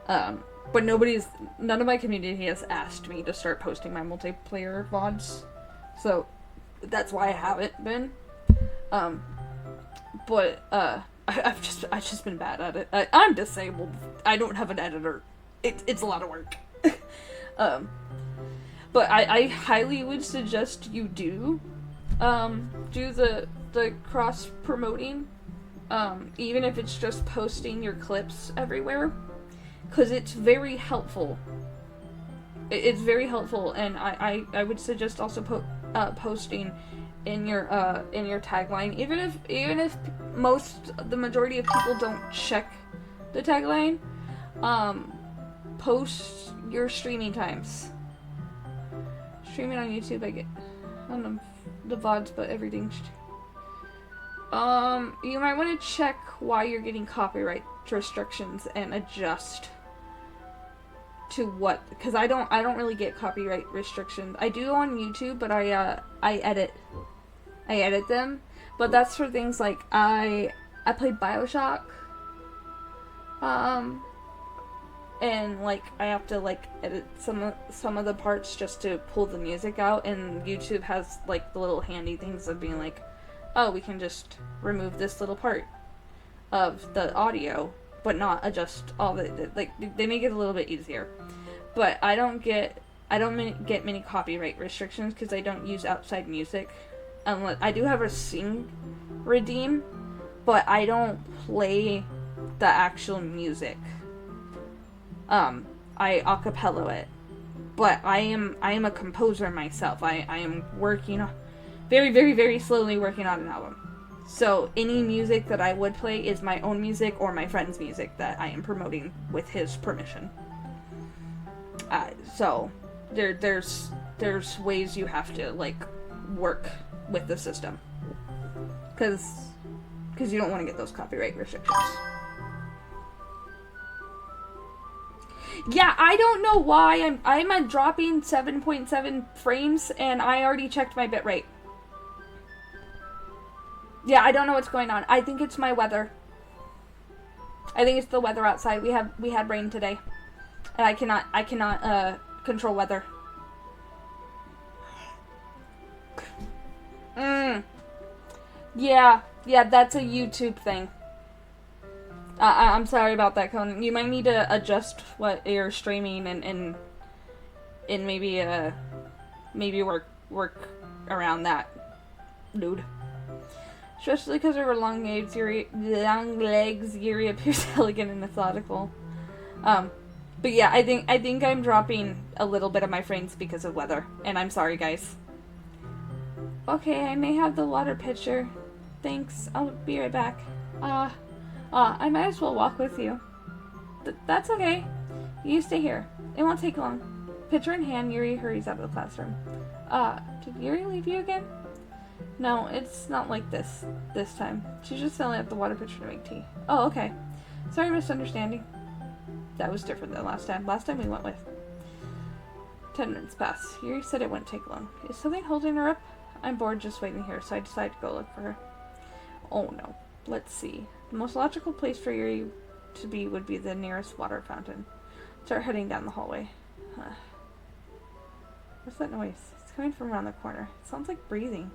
But none of my community has asked me to start posting my multiplayer VODs. So that's why I haven't been. But I've just been bad at it. I'm disabled. I don't have an editor. It's a lot of work. But I highly would suggest you do the cross promoting, even if it's just posting your clips everywhere, because it's very helpful. It's very helpful, and I would suggest also posting in your tagline, even if the majority of people don't check the tagline. Post your streaming times. Streaming on YouTube, I get on the VODs, but everything's. You might want to check why you're getting copyright restrictions and adjust to what, because I don't really get copyright restrictions. I do on YouTube, but I edit them, but that's for things like I played BioShock, and like I have to like edit some of the parts just to pull the music out, and YouTube has like the little handy things of being like, oh, we can just remove this little part of the audio, but not adjust all the, like, they make it a little bit easier. But I don't get many copyright restrictions because I don't use outside music. Unless I do have a sing redeem, but I don't play the actual music. I acapella it, but I am a composer myself. I am working very, very, very slowly working on an album. So any music that I would play is my own music or my friend's music that I am promoting with his permission. So there's ways you have to like work with the system, because you don't want to get those copyright restrictions. Yeah, I don't know why I'm at dropping 7.7 frames, and I already checked my bitrate. Yeah, I don't know what's going on. I think it's my weather. I think it's the weather outside. We had rain today, and I cannot control weather. Yeah, that's a YouTube thing. I'm sorry about that, Conan. You might need to adjust what you're streaming and maybe work around that, dude. Especially because of her long legs, Yuri appears elegant and methodical. But yeah, I think I'm dropping a little bit of my frames because of weather, and I'm sorry, guys. Okay, I may have the water pitcher. Thanks. I'll be right back. I might as well walk with you. That's okay. You stay here. It won't take long. Pitcher in hand, Yuri hurries out of the classroom. Did Yuri leave you again? No, it's not like this time. She's just filling up the water pitcher to make tea. Oh, okay. Sorry, misunderstanding. That was different than last time. Last time we went with. 10 minutes pass. Yuri said it wouldn't take long. Is something holding her up? I'm bored just waiting here, so I decided to go look for her. Oh no. Let's see. The most logical place for Yuri to be would be the nearest water fountain. Start heading down the hallway. What's that noise? It's coming from around the corner. It sounds like breathing.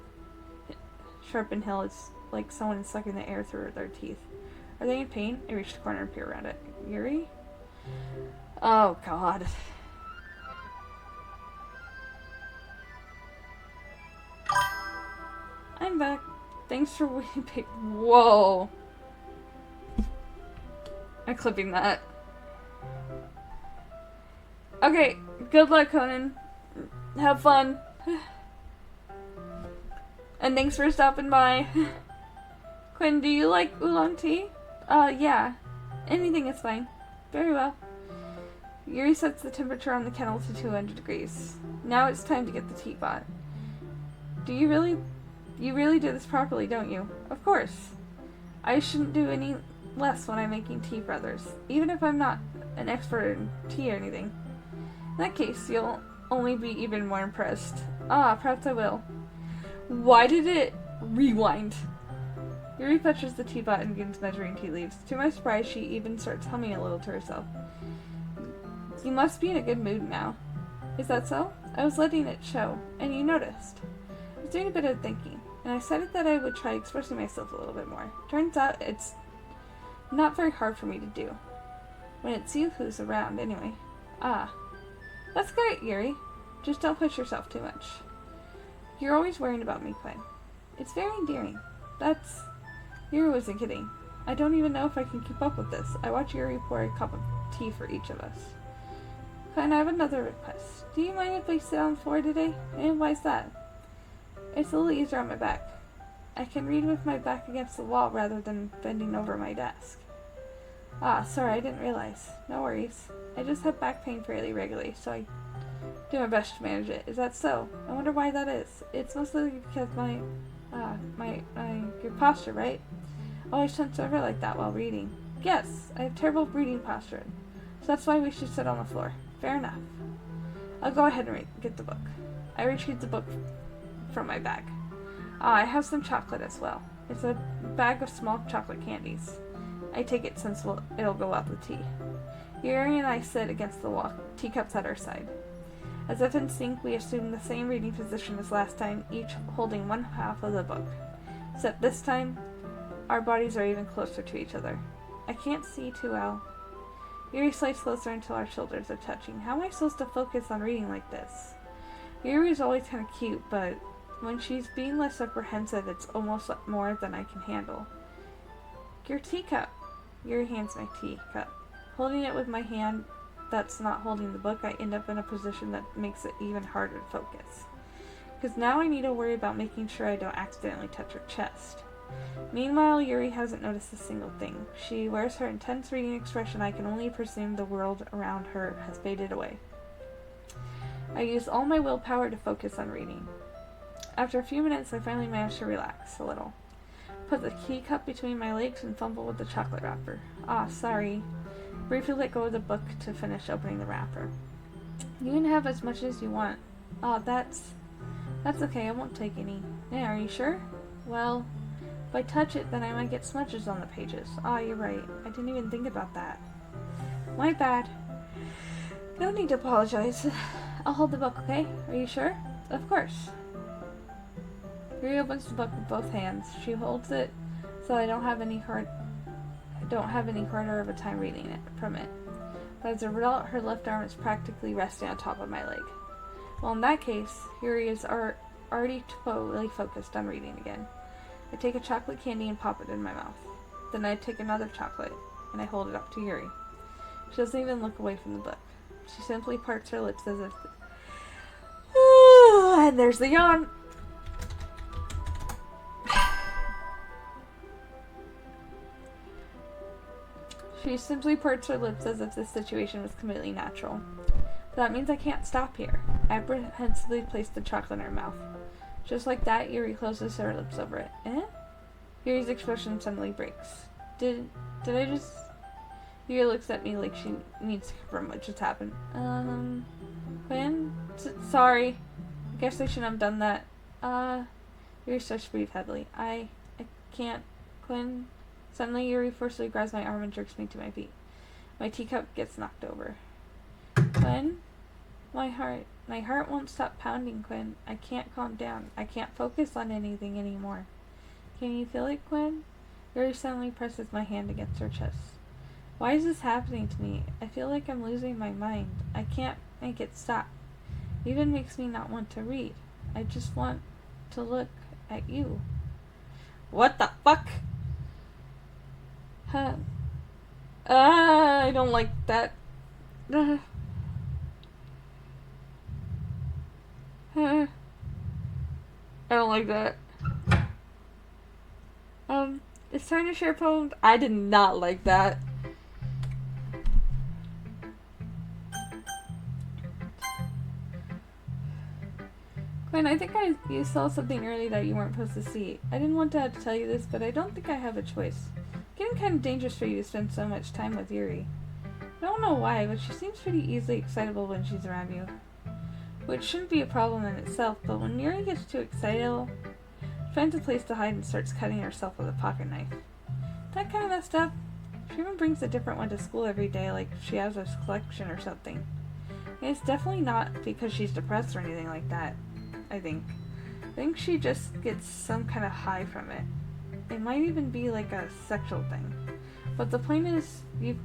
Sharp and Hill is like someone is sucking the air through their teeth. Are they in pain? I reach the corner and peer around it. Yuri? Oh god. I'm back. Thanks for waiting. Whoa. I'm clipping that. Okay, good luck, Conan. Have fun. And thanks for stopping by. Quinn, do you like oolong tea? Yeah. Anything is fine. Very well. Yuri sets the temperature on the kettle to 200 degrees. Now it's time to get the teapot. You really do this properly, don't you? Of course. I shouldn't do any less when I'm making tea for others, even if I'm not an expert in tea or anything. In that case, you'll only be even more impressed. Perhaps I will. Why did it rewind? Yuri touches the teapot and begins measuring tea leaves. To my surprise, she even starts humming a little to herself. You must be in a good mood now. Is that so? I was letting it show, and you noticed. I was doing a bit of thinking, and I decided that I would try expressing myself a little bit more. Turns out it's not very hard for me to do. When it's you who's around, anyway. That's great, Yuri. Just don't push yourself too much. You're always worrying about me, Quinn. It's very endearing. Yuri wasn't kidding. I don't even know if I can keep up with this. I watch Yuri pour a cup of tea for each of us. Quinn, I have another request. Do you mind if we sit on the floor today? And why's that? It's a little easier on my back. I can read with my back against the wall rather than bending over my desk. Sorry, I didn't realize. No worries. I just have back pain fairly regularly, so I do my best to manage it. Is that so? I wonder why that is. It's mostly because my good posture, right? Always tends over like that while reading. Yes, I have terrible reading posture, so that's why we should sit on the floor. Fair enough. I'll go ahead and get the book. I retrieve the book from my bag. I have some chocolate as well. It's a bag of small chocolate candies. I take it since it'll go out with tea. Yuri and I sit against the wall, teacups at our side. As if in sync, we assume the same reading position as last time, each holding one half of the book. Except this time, our bodies are even closer to each other. I can't see too well. Yuri slides closer until our shoulders are touching. How am I supposed to focus on reading like this? Yuri's always kind of cute, but when she's being less apprehensive, it's almost more than I can handle. Your teacup. Yuri hands my teacup. Holding it with my hand that's not holding the book, I end up in a position that makes it even harder to focus. Because now I need to worry about making sure I don't accidentally touch her chest. Meanwhile, Yuri hasn't noticed a single thing. She wears her intense reading expression. I can only presume the world around her has faded away. I use all my willpower to focus on reading. After a few minutes, I finally manage to relax a little. Put the teacup between my legs and fumble with the chocolate wrapper. Sorry. Briefly let go of the book to finish opening the wrapper. You can have as much as you want. That's okay. I won't take any. Yeah, are you sure? Well, if I touch it, then I might get smudges on the pages. You're right. I didn't even think about that. My bad. No need to apologize. I'll hold the book, okay? Are you sure? Of course. Yuri opens the book with both hands. She holds it so I don't have any harder of a time reading it from it. But as a result, her left arm is practically resting on top of my leg. Well, in that case, Yuri is already totally focused on reading again. I take a chocolate candy and pop it in my mouth. Then I take another chocolate and I hold it up to Yuri. She doesn't even look away from the book. She simply parts her lips as if... and there's the yawn. She simply parts her lips as if this situation was completely natural. That means I can't stop here. I apprehensively place the chocolate in her mouth. Just like that, Yuri closes her lips over it. Eh? Yuri's expression suddenly breaks. Did I just... Yuri looks at me like she needs to confirm what just happened. Quinn? Sorry. I guess I shouldn't have done that. Yuri starts to breathe heavily. I can't. Quinn? Suddenly, Yuri forcibly grabs my arm and jerks me to my feet. My teacup gets knocked over. Quinn? My heart won't stop pounding, Quinn. I can't calm down. I can't focus on anything anymore. Can you feel it, Quinn? Yuri suddenly presses my hand against her chest. Why is this happening to me? I feel like I'm losing my mind. I can't make it stop. It even makes me not want to read. I just want to look at you. What the fuck? I don't like that. I don't like that. It's time to share poems. I did not like that. Quinn, I think you saw something early that you weren't supposed to see. I didn't want to have to tell you this, but I don't think I have a choice. It's getting kind of dangerous for you to spend so much time with Yuri. I don't know why, but she seems pretty easily excitable when she's around you. Which shouldn't be a problem in itself, but when Yuri gets too excitable, she finds a place to hide and starts cutting herself with a pocket knife. That kind of messed up. She even brings a different one to school every day, like she has a collection or something. And it's definitely not because she's depressed or anything like that. I think she just gets some kind of high from it. It might even be like a sexual thing. But the point is, you've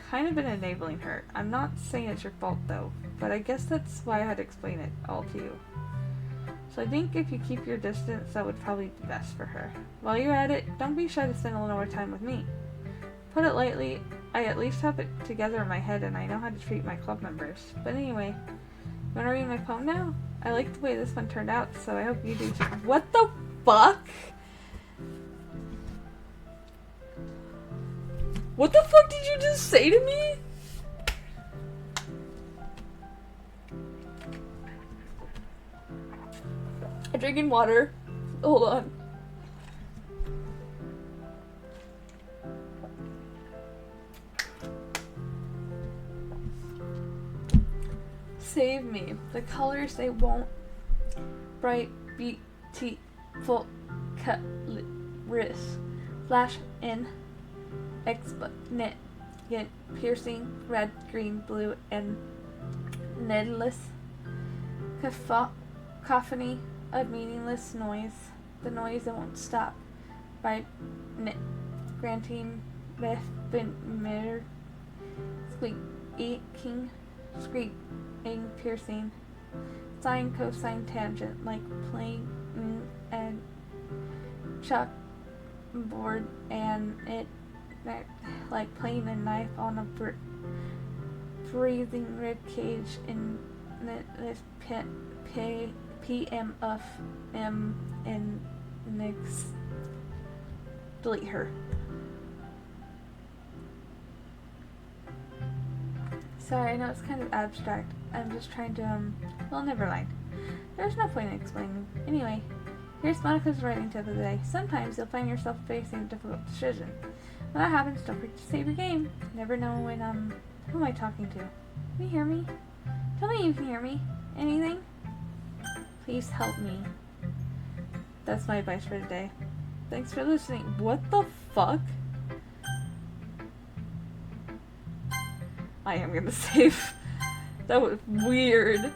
kind of been enabling her. I'm not saying it's your fault though, but I guess that's why I had to explain it all to you. So I think if you keep your distance, that would probably be best for her. While you're at it, don't be shy to spend a little more time with me. Put it lightly, I at least have it together in my head and I know how to treat my club members. But anyway, you wanna read my poem now? I like the way this one turned out, so I hope you do too. What the fuck? What the fuck did you just say to me? I'm drinking water. Hold on. Save me. The colors they won't. Bright, beautiful, colorous. Flash in. Exponent. Piercing. Red, green, blue, and needless. Cacophony. A meaningless noise. The noise that won't stop. Bright, granting, mirror. Squeaking. Screaming, piercing, sine, cosine, tangent, like playing and chalkboard, and it like playing a knife on a breathing rib cage in this PM of M and next delete her. Sorry, I know it's kind of abstract. I'm just trying to, well, never mind. There's no point in explaining. Anyway, here's Monica's writing tip of the day. Sometimes you'll find yourself facing a difficult decision. When that happens, don't forget to save your game. Never know when, who am I talking to? Can you hear me? Tell me you can hear me. Anything? Please help me. That's my advice for today. Thanks for listening. What the fuck? I am gonna save. That was weird.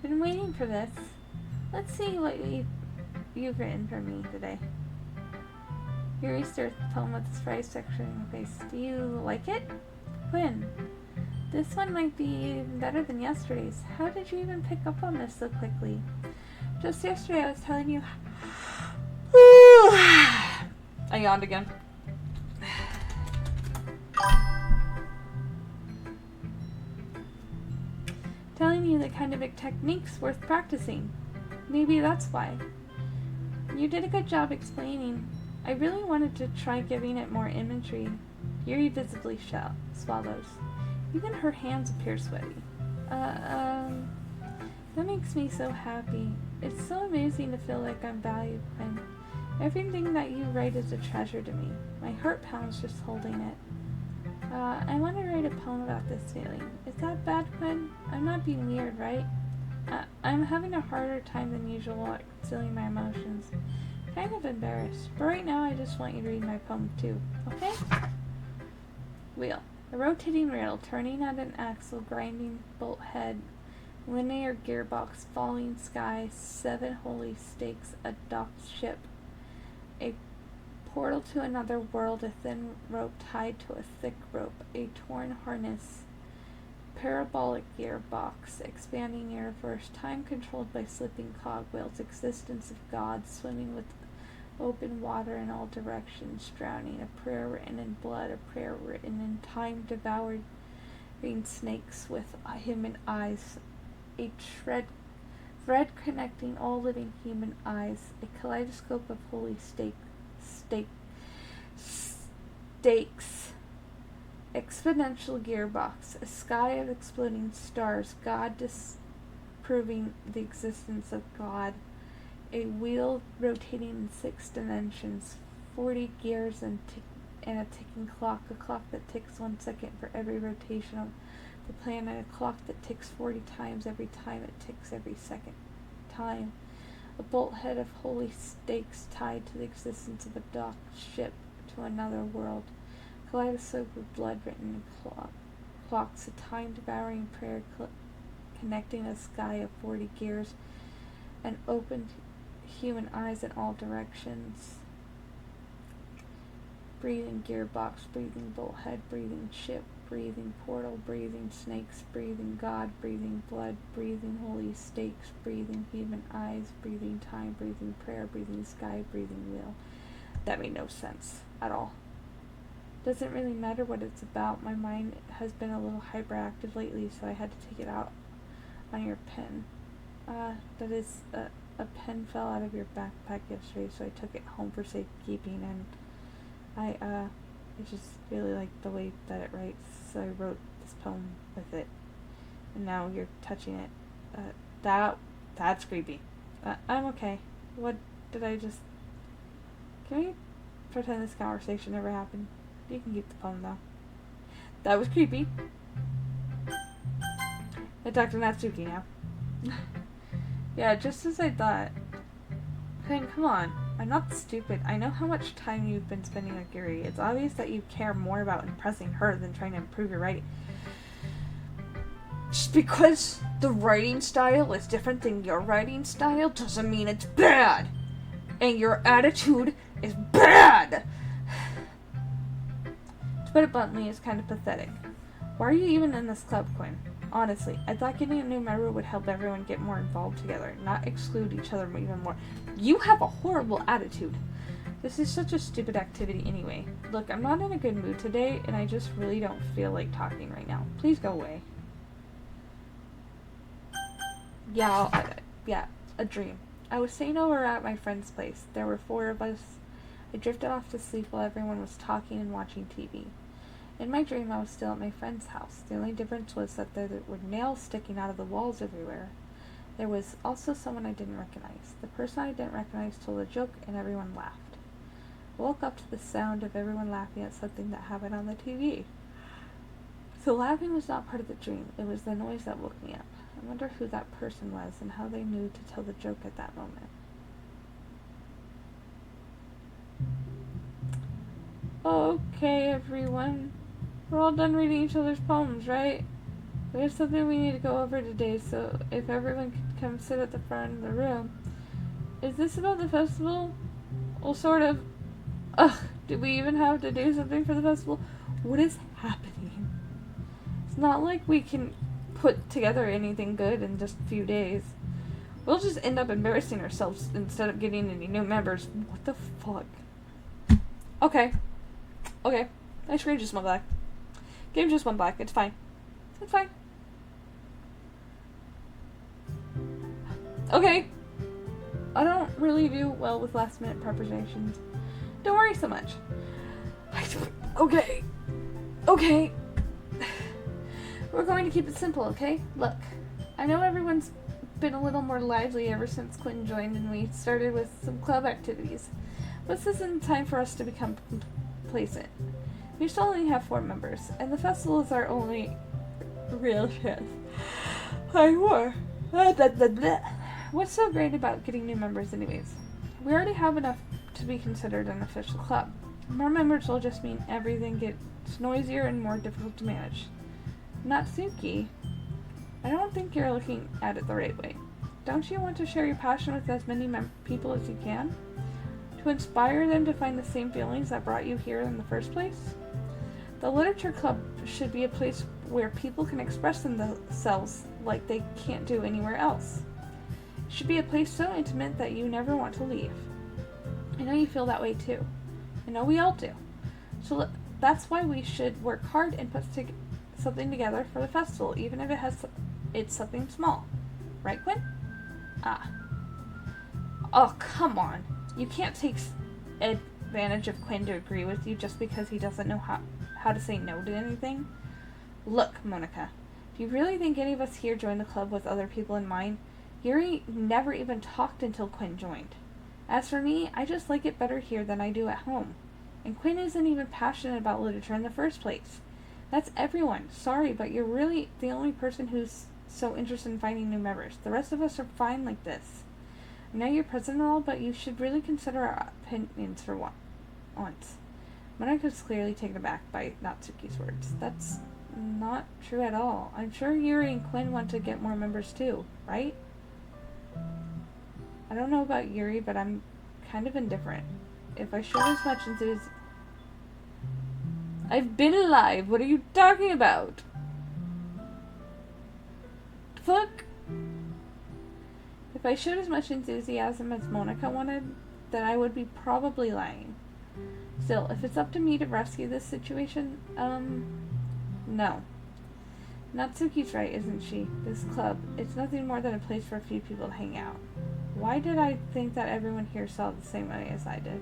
Been waiting for this. Let's see what you've written for me today. Yuri starts the poem with this phrase section in your face. Do you like it? Quinn. This one might be even better than yesterday's. How did you even pick up on this so quickly? Just yesterday I was telling you. I yawned again. you the kind of techniques worth practicing. Maybe that's why. You did a good job explaining. I really wanted to try giving it more imagery. Yuri visibly swallows. Even her hands appear sweaty. That makes me so happy. It's so amazing to feel like I'm valued, Quinn. Everything that you write is a treasure to me. My heart pounds just holding it. I want to write a poem about this feeling. Is that bad, Quinn? I'm not being weird, right? I'm having a harder time than usual at concealing my emotions. Kind of embarrassed. But right now I just want you to read my poem too. Okay? Wheel. A rotating rail, turning at an axle, grinding bolt head, linear gearbox, falling sky, 7 holy stakes, a docked ship, a portal to another world, a thin rope tied to a thick rope, a torn harness, parabolic gearbox, expanding universe, time controlled by slipping cogwheels, existence of God, swimming with open water in all directions, drowning, a prayer written in blood, a prayer written in time, devouring snakes with human eyes, a thread connecting all living human eyes, a kaleidoscope of holy stakes, exponential gearbox, a sky of exploding stars, God disproving the existence of God, a wheel rotating in 6 dimensions, 40 gears and a ticking clock, a clock that ticks 1 second for every rotation of the planet, a clock that ticks 40 times every time it ticks every second time, a bolt head of holy stakes tied to the existence of a docked ship to another world, kaleidoscope of blood written in clocks, a time-devouring prayer connecting a sky of 40 gears, and opened human eyes in all directions, breathing gearbox, breathing bolt head, breathing ship, breathing portal, breathing snakes, breathing God, breathing blood, breathing holy stakes, breathing human eyes, breathing time, breathing prayer, breathing sky, breathing wheel. That made no sense at all. Doesn't really matter what it's about. My mind has been a little hyperactive lately, so I had to take it out on your pen. That is, a pen fell out of your backpack yesterday, so I took it home for safekeeping, and I just really like the way that it writes, so I wrote this poem with it, and now you're touching it. That's creepy. I'm okay. What did I just... Can we pretend this conversation never happened? You can keep the poem, though. That was creepy. I talked to Natsuki now. Yeah, just as I thought. Quinn, come on. I'm not stupid. I know how much time you've been spending with Yuri. It's obvious that you care more about impressing her than trying to improve your writing. Just because the writing style is different than your writing style doesn't mean it's bad. And your attitude is bad. To put it bluntly, it's kind of pathetic. Why are you even in this club, Quinn? Honestly, I thought getting a new member would help everyone get more involved together, not exclude each other even more. You have a horrible attitude. This is such a stupid activity anyway. Look, I'm not in a good mood today, and I just really don't feel like talking right now. Please go away. Yeah, a dream. I was staying over at my friend's place. There were 4 of us. I drifted off to sleep while everyone was talking and watching TV. In my dream, I was still at my friend's house. The only difference was that there were nails sticking out of the walls everywhere. There was also someone I didn't recognize. The person I didn't recognize told a joke, and everyone laughed. I woke up to the sound of everyone laughing at something that happened on the TV. So laughing was not part of the dream. It was the noise that woke me up. I wonder who that person was and how they knew to tell the joke at that moment. Okay, everyone. We're all done reading each other's poems, right? We have something we need to go over today, so if everyone could come sit at the front of the room. Is this about the festival? Well, sort of. Ugh, do we even have to do something for the festival? What is happening? It's not like we can put together anything good in just a few days. We'll just end up embarrassing ourselves instead of getting any new members. What the fuck? Okay. Ice cream just one black. Give just one black. It's fine. Okay. I don't really do well with last-minute preparations. Don't worry so much. Okay. Okay. We're going to keep it simple, okay? Look, I know everyone's been a little more lively ever since Quinn joined and we started with some club activities. But this isn't time for us to become complacent. We still only have 4 members, and the festival is our only real chance. What's so great about getting new members anyways? We already have enough to be considered an official club. More members will just mean everything gets noisier and more difficult to manage. Natsuki, I don't think you're looking at it the right way. Don't you want to share your passion with as many people as you can? To inspire them to find the same feelings that brought you here in the first place? The literature club should be a place where people can express themselves like they can't do anywhere else. It should be a place so intimate that you never want to leave. I know you feel that way too. I know we all do. So that's why we should work hard and put something together for the festival, even if it's something small. Right, Quinn? Ah. Oh, come on. You can't take advantage of Quinn to agree with you just because he doesn't know how to say no to anything. Look, Monica, if you really think any of us here joined the club with other people in mind, Yuri never even talked until Quinn joined. As for me, I just like it better here than I do at home. And Quinn isn't even passionate about literature in the first place. That's everyone. Sorry, but you're really the only person who's so interested in finding new members. The rest of us are fine like this. I know you're president and all, but you should really consider our opinions for once. Monika's clearly taken aback by Natsuki's words. That's not true at all. I'm sure Yuri and Quinn want to get more members too, right? I don't know about Yuri, but I'm kind of indifferent. If I showed as much enthusiasm... I've been alive! What are you talking about? Fuck! If I showed as much enthusiasm as Monica wanted, then I would be probably lying. Still, if it's up to me to rescue this situation, no. Natsuki's right, isn't she? This club, it's nothing more than a place for a few people to hang out. Why did I think that everyone here saw it the same way as I did?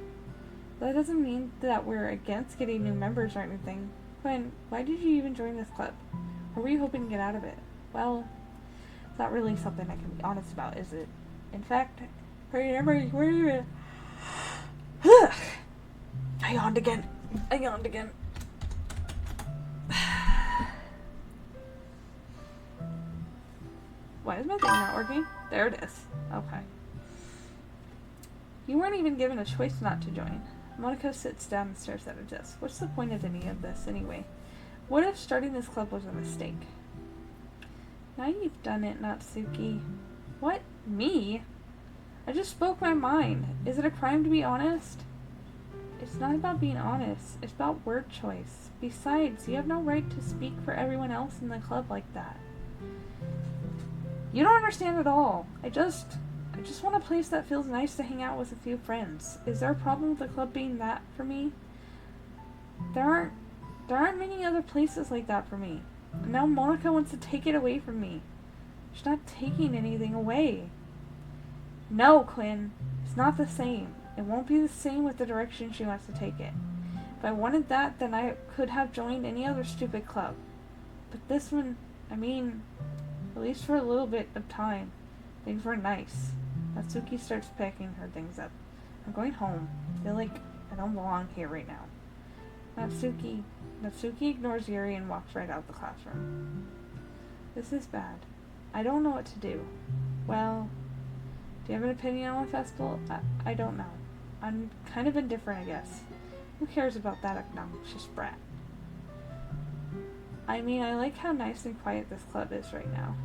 That doesn't mean that we're against getting new members or anything. Quinn, why did you even join this club? Or were you hoping to get out of it? Well, it's not really something I can be honest about, is it? In fact, I yawned again. Why is my thing not working? There it is. Okay. You weren't even given a choice not to join. Monica sits down and stares at her desk. What's the point of any of this, anyway? What if starting this club was a mistake? Now you've done it, Natsuki. What? Me? I just spoke my mind. Is it a crime to be honest? It's not about being honest. It's about word choice. Besides, you have no right to speak for everyone else in the club like that. You don't understand at all. I just want a place that feels nice to hang out with a few friends. Is there a problem with the club being that for me? There aren't many other places like that for me. And now Monica wants to take it away from me. She's not taking anything away. No, Quinn. It's not the same. It won't be the same with the direction she wants to take it. If I wanted that, then I could have joined any other stupid club. But this one, at least for a little bit of time, things were nice. Natsuki starts packing her things up. I'm going home. I feel like I don't belong here right now. Natsuki ignores Yuri and walks right out the classroom. This is bad. I don't know what to do. Well, do you have an opinion on the festival? I don't know. I'm kind of indifferent, I guess. Who cares about that obnoxious brat? I like how nice and quiet this club is right now.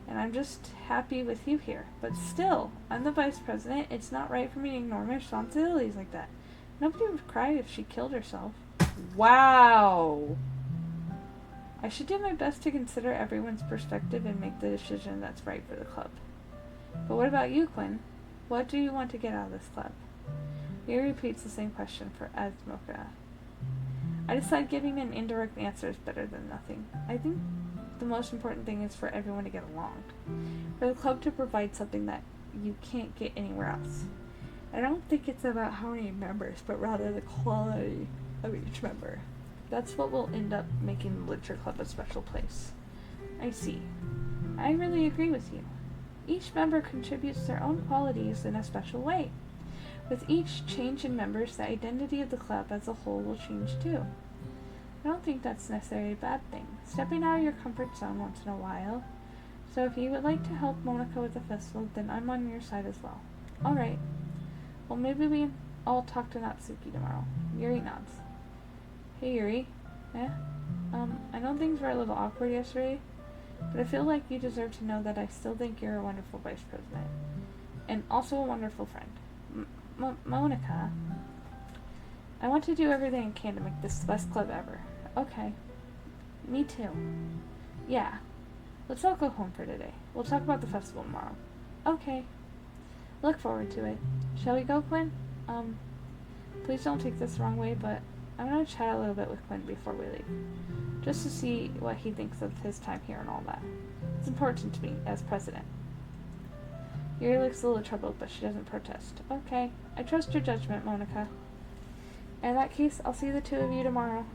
And I'm just happy with you here. But still, I'm the vice president. It's not right for me to ignore my responsibilities like that. Nobody would cry if she killed herself. Wow! I should do my best to consider everyone's perspective and make the decision that's right for the club. But what about you, Quinn? What do you want to get out of this club? Yuri repeats the same question for Azmoka. I decide giving an indirect answer is better than nothing. I think the most important thing is for everyone to get along. For the club to provide something that you can't get anywhere else. I don't think it's about how many members, but rather the quality of each member. That's what will end up making the Literature Club a special place. I see. I really agree with you. Each member contributes their own qualities in a special way. With each change in members, the identity of the club as a whole will change too. I don't think that's necessarily a bad thing. Stepping out of your comfort zone once in a while. So if you would like to help Monica with the festival, then I'm on your side as well. Alright. Well, maybe we can all talk to Natsuki tomorrow. Yuri nods. Hey Yuri. I know things were a little awkward yesterday, but I feel like you deserve to know that I still think you're a wonderful vice president. And also a wonderful friend. Monica. I want to do everything I can to make this the best club ever. Okay. Me too. Yeah. Let's all go home for today. We'll talk about the festival tomorrow. Okay. Look forward to it. Shall we go, Quinn? Please don't take this the wrong way, but I'm gonna chat a little bit with Quinn before we leave. Just to see what he thinks of his time here and all that. It's important to me, as president. Yuri looks a little troubled, but she doesn't protest. Okay. I trust your judgment, Monica. In that case, I'll see the two of you tomorrow.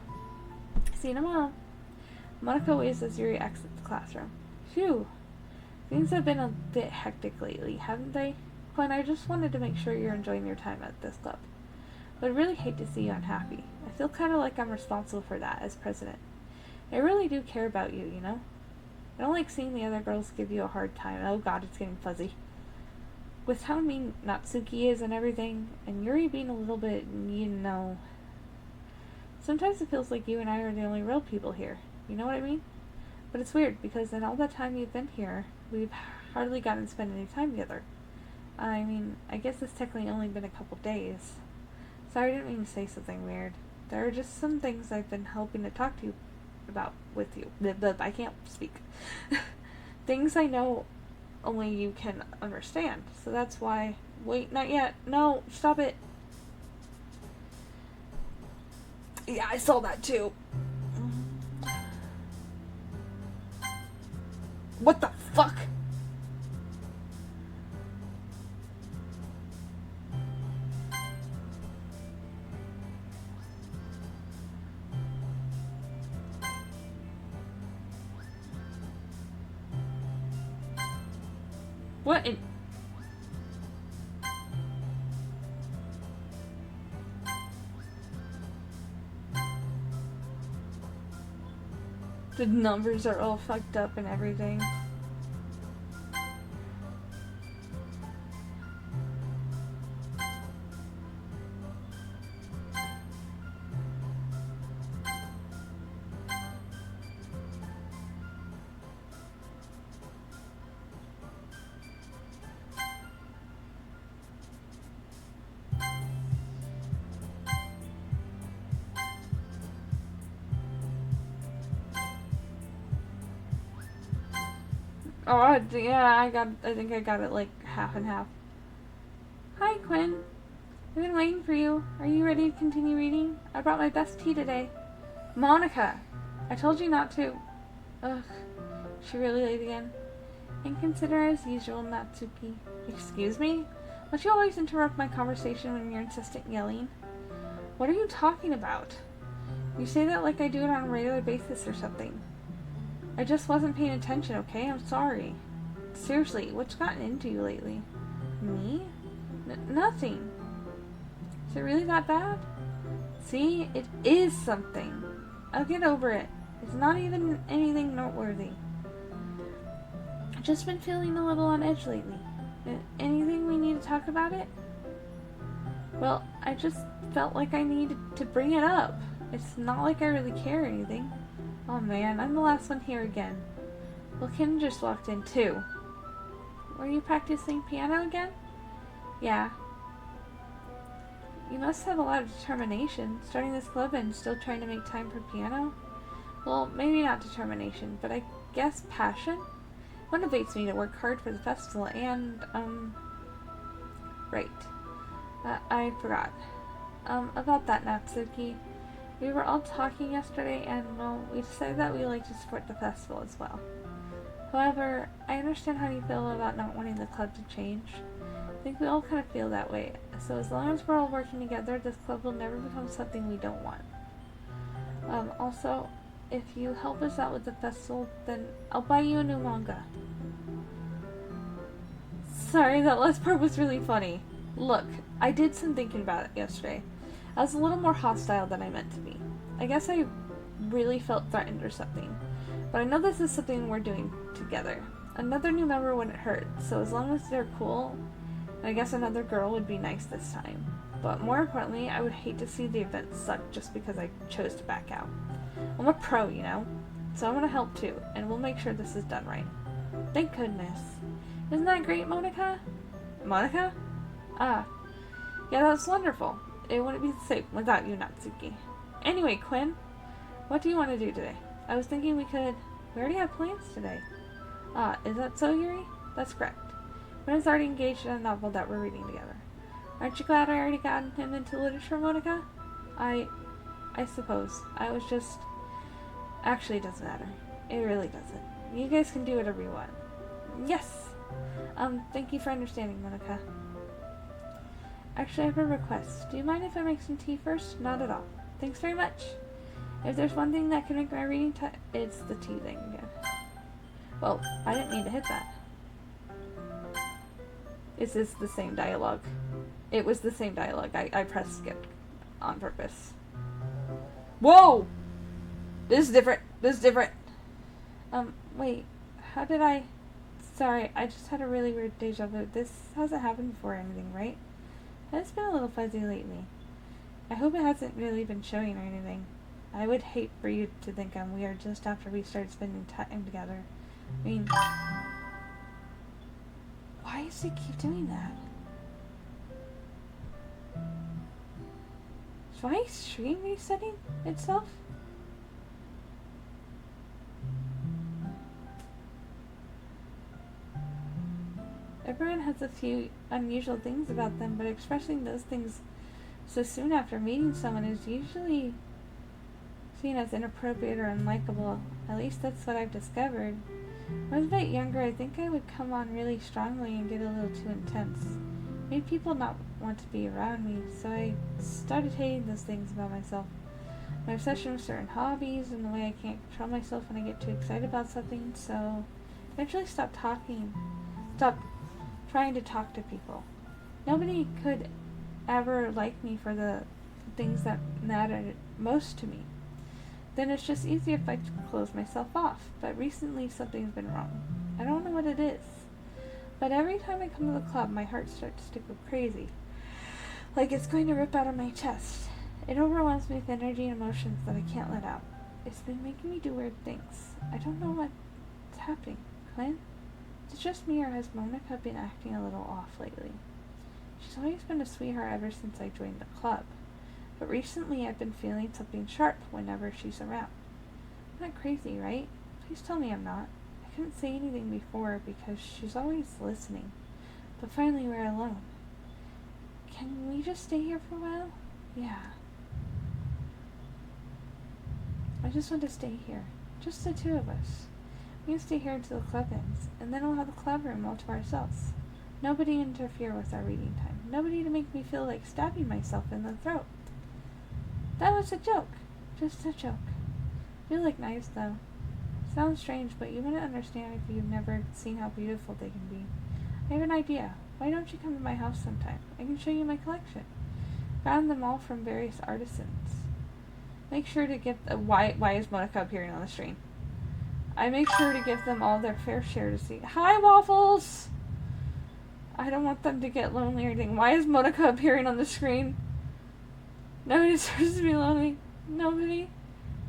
See you tomorrow. Monica waves as Yuri exits the classroom. Phew. Things have been a bit hectic lately, haven't they? Quinn, I just wanted to make sure you're enjoying your time at this club. But I'd really hate to see you unhappy. I feel kind of like I'm responsible for that as president. I really do care about you, you know? I don't like seeing the other girls give you a hard time. Oh god, it's getting fuzzy. With how mean Natsuki is and everything, and Yuri being a little bit, you know... Sometimes it feels like you and I are the only real people here. You know what I mean? But it's weird, because in all the time you've been here, we've hardly gotten to spend any time together. I mean, I guess it's technically only been a couple days. Sorry, I didn't mean to say something weird. There are just some things I've been hoping to talk to you about with you. I can't speak. Things I know only you can understand. So that's why... Wait, not yet. No, stop it. Yeah, I saw that too. What the fuck? What in... The numbers are all fucked up and everything. Oh, yeah, I think I got it like half and half. Hi, Quinn. I've been waiting for you. Are you ready to continue reading? I brought my best tea today. Monica! I told you not to. Ugh. She really late again. Inconsiderate as usual, Natsuki. Excuse me? Don't you always interrupt my conversation when you're insistent yelling? What are you talking about? You say that like I do it on a regular basis or something. I just wasn't paying attention, okay? I'm sorry. Seriously, what's gotten into you lately? Me? Nothing. Is it really that bad? See? It is something. I'll get over it. It's not even anything noteworthy. I've just been feeling a little on edge lately. Anything we need to talk about it? Well, I just felt like I needed to bring it up. It's not like I really care or anything. Oh man, I'm the last one here again. Well, Kim just walked in too. Were you practicing piano again? Yeah. You must have a lot of determination, starting this club and still trying to make time for piano. Well, maybe not determination, but I guess passion motivates me to work hard for the festival and, right. I forgot. About that, Natsuki. We were all talking yesterday and, well, we decided that we would like to support the festival as well. However, I understand how you feel about not wanting the club to change. I think we all kind of feel that way. So as long as we're all working together, this club will never become something we don't want. Also, if you help us out with the festival, then I'll buy you a new manga. Sorry, that last part was really funny. Look, I did some thinking about it yesterday. I was a little more hostile than I meant to be. I guess I really felt threatened or something. But I know this is something we're doing together. Another new member wouldn't hurt, so as long as they're cool, I guess another girl would be nice this time. But more importantly, I would hate to see the event suck just because I chose to back out. I'm a pro, you know? So I'm gonna help too, and we'll make sure this is done right. Thank goodness. Isn't that great, Monica? Monica? Ah. Yeah, that's wonderful. It wouldn't be the same without you, Natsuki. Anyway, Quinn, what do you want to do today? I was thinking we already have plans today. Ah, is that so, Yuri? That's correct. Quinn is already engaged in a novel that we're reading together. Aren't you glad I already gotten him into literature, Monica? I suppose. I was just... Actually, it doesn't matter. It really doesn't. You guys can do whatever you want. Yes! Thank you for understanding, Monica. Actually, I have a request. Do you mind if I make some tea first? Not at all. Thanks very much. If there's one thing that can make my reading it's the tea thing again. Well, I didn't mean to hit that. Is this the same dialogue? It was the same dialogue. I pressed skip on purpose. Whoa! This is different. This is different. Wait. How did I... Sorry, I just had a really weird deja vu. This hasn't happened before or anything, right? It's been a little fuzzy lately. I hope it hasn't really been showing or anything. I would hate for you to think I'm weird just after we started spending time together. I mean... Why does it keep doing that? Is my stream resetting itself? Everyone has a few unusual things about them, but expressing those things so soon after meeting someone is usually seen as inappropriate or unlikable. At least that's what I've discovered. When I was a bit younger, I think I would come on really strongly and get a little too intense. Made people not want to be around me, so I started hating those things about myself. My obsession with certain hobbies and the way I can't control myself when I get too excited about something, so eventually stopped trying to talk to people. Nobody could ever like me for the things that mattered most to me. Then it's just easy if I close myself off. But recently something's been wrong. I don't know what it is. But every time I come to the club, my heart starts to go crazy. Like it's going to rip out of my chest. It overwhelms me with energy and emotions that I can't let out. It's been making me do weird things. I don't know what's happening. Quinn? Is it just me, or has Monica been acting a little off lately? She's always been a sweetheart ever since I joined the club. But recently I've been feeling something sharp whenever she's around. I'm not crazy, right? Please tell me I'm not. I couldn't say anything before because she's always listening. But finally we're alone. Can we just stay here for a while? Yeah. I just want to stay here. Just the two of us. We can stay here until the club ends, and then we'll have the club room all to ourselves. Nobody interfere with our reading time. Nobody to make me feel like stabbing myself in the throat. That was a joke. Just a joke. I feel like knives, though. Sounds strange, but you wouldn't understand if you've never seen how beautiful they can be. I have an idea. Why don't you come to my house sometime? I can show you my collection. Found them all from various artisans. Make sure to give... why is Monica appearing on the stream? I make sure to give them all their fair share to see. Hi, Waffles! I don't want them to get lonely or anything. Why is Monica appearing on the screen? Nobody deserves to be lonely. Nobody.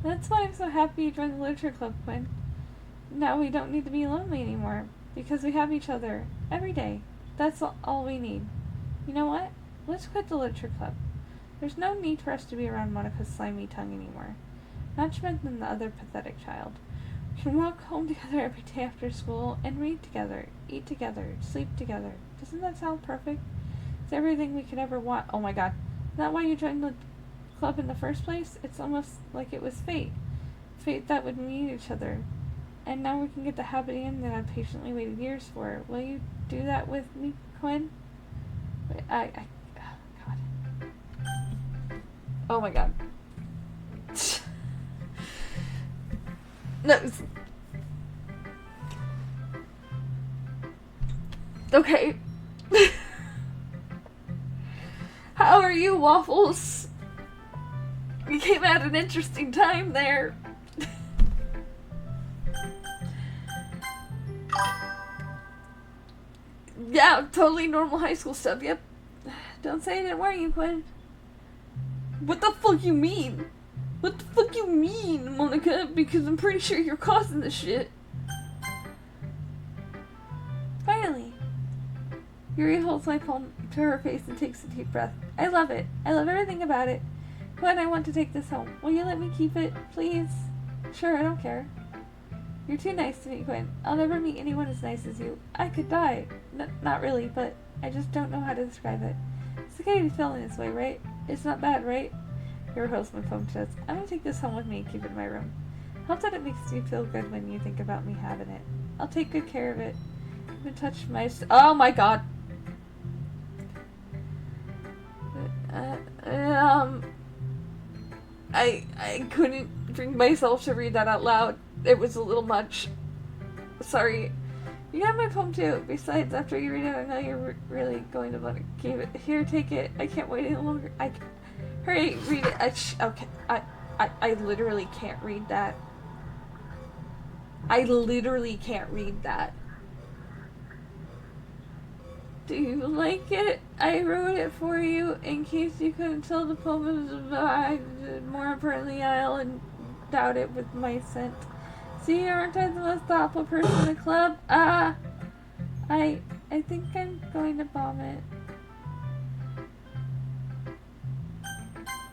That's why I'm so happy you joined the literature club, Quinn. Now we don't need to be lonely anymore, because we have each other every day. That's all we need. You know what? Let's quit the literature club. There's no need for us to be around Monica's slimy tongue anymore. Not to mention the other pathetic child. We can walk home together every day after school and read together, eat together, sleep together. Doesn't that sound perfect? It's everything we could ever want. Oh my god. Is that why you joined the club in the first place? It's almost like it was fate. Fate that would meet each other. And now we can get the happy end that I've patiently waited years for. Will you do that with me, Quinn? Oh, God. Oh my God. No. Okay. How are you, Waffles? You came at an interesting time there. Yeah, totally normal high school stuff, yep. Don't say I didn't warn you, Quinn. What the fuck you mean? What the fuck you mean, Monica? Because I'm pretty sure you're causing this shit. Finally. Yuri holds my palm to her face and takes a deep breath. I love it. I love everything about it. Quinn, I want to take this home. Will you let me keep it, please? Sure, I don't care. You're too nice to me, Quinn. I'll never meet anyone as nice as you. I could die. Not really, but I just don't know how to describe it. It's okay to be feeling this way, right? It's not bad, right? Your host, my phone says. I'm gonna take this home with me and keep it in my room. Hope that it makes you feel good when you think about me having it. I'll take good care of it. Even touch my... Oh my God! I couldn't bring myself to read that out loud. It was a little much. Sorry. You got my poem too. Besides, after you read it, I know you're really going to want to keep it. Here, take it. I can't wait any longer. Hurry, read it. Okay. I literally can't read that. I literally can't read that. Do you like it? I wrote it for you in case you couldn't tell the poem was about. More importantly, I'll doubt it with my scent. See, aren't I the most thoughtful person in the club? I think I'm going to vomit.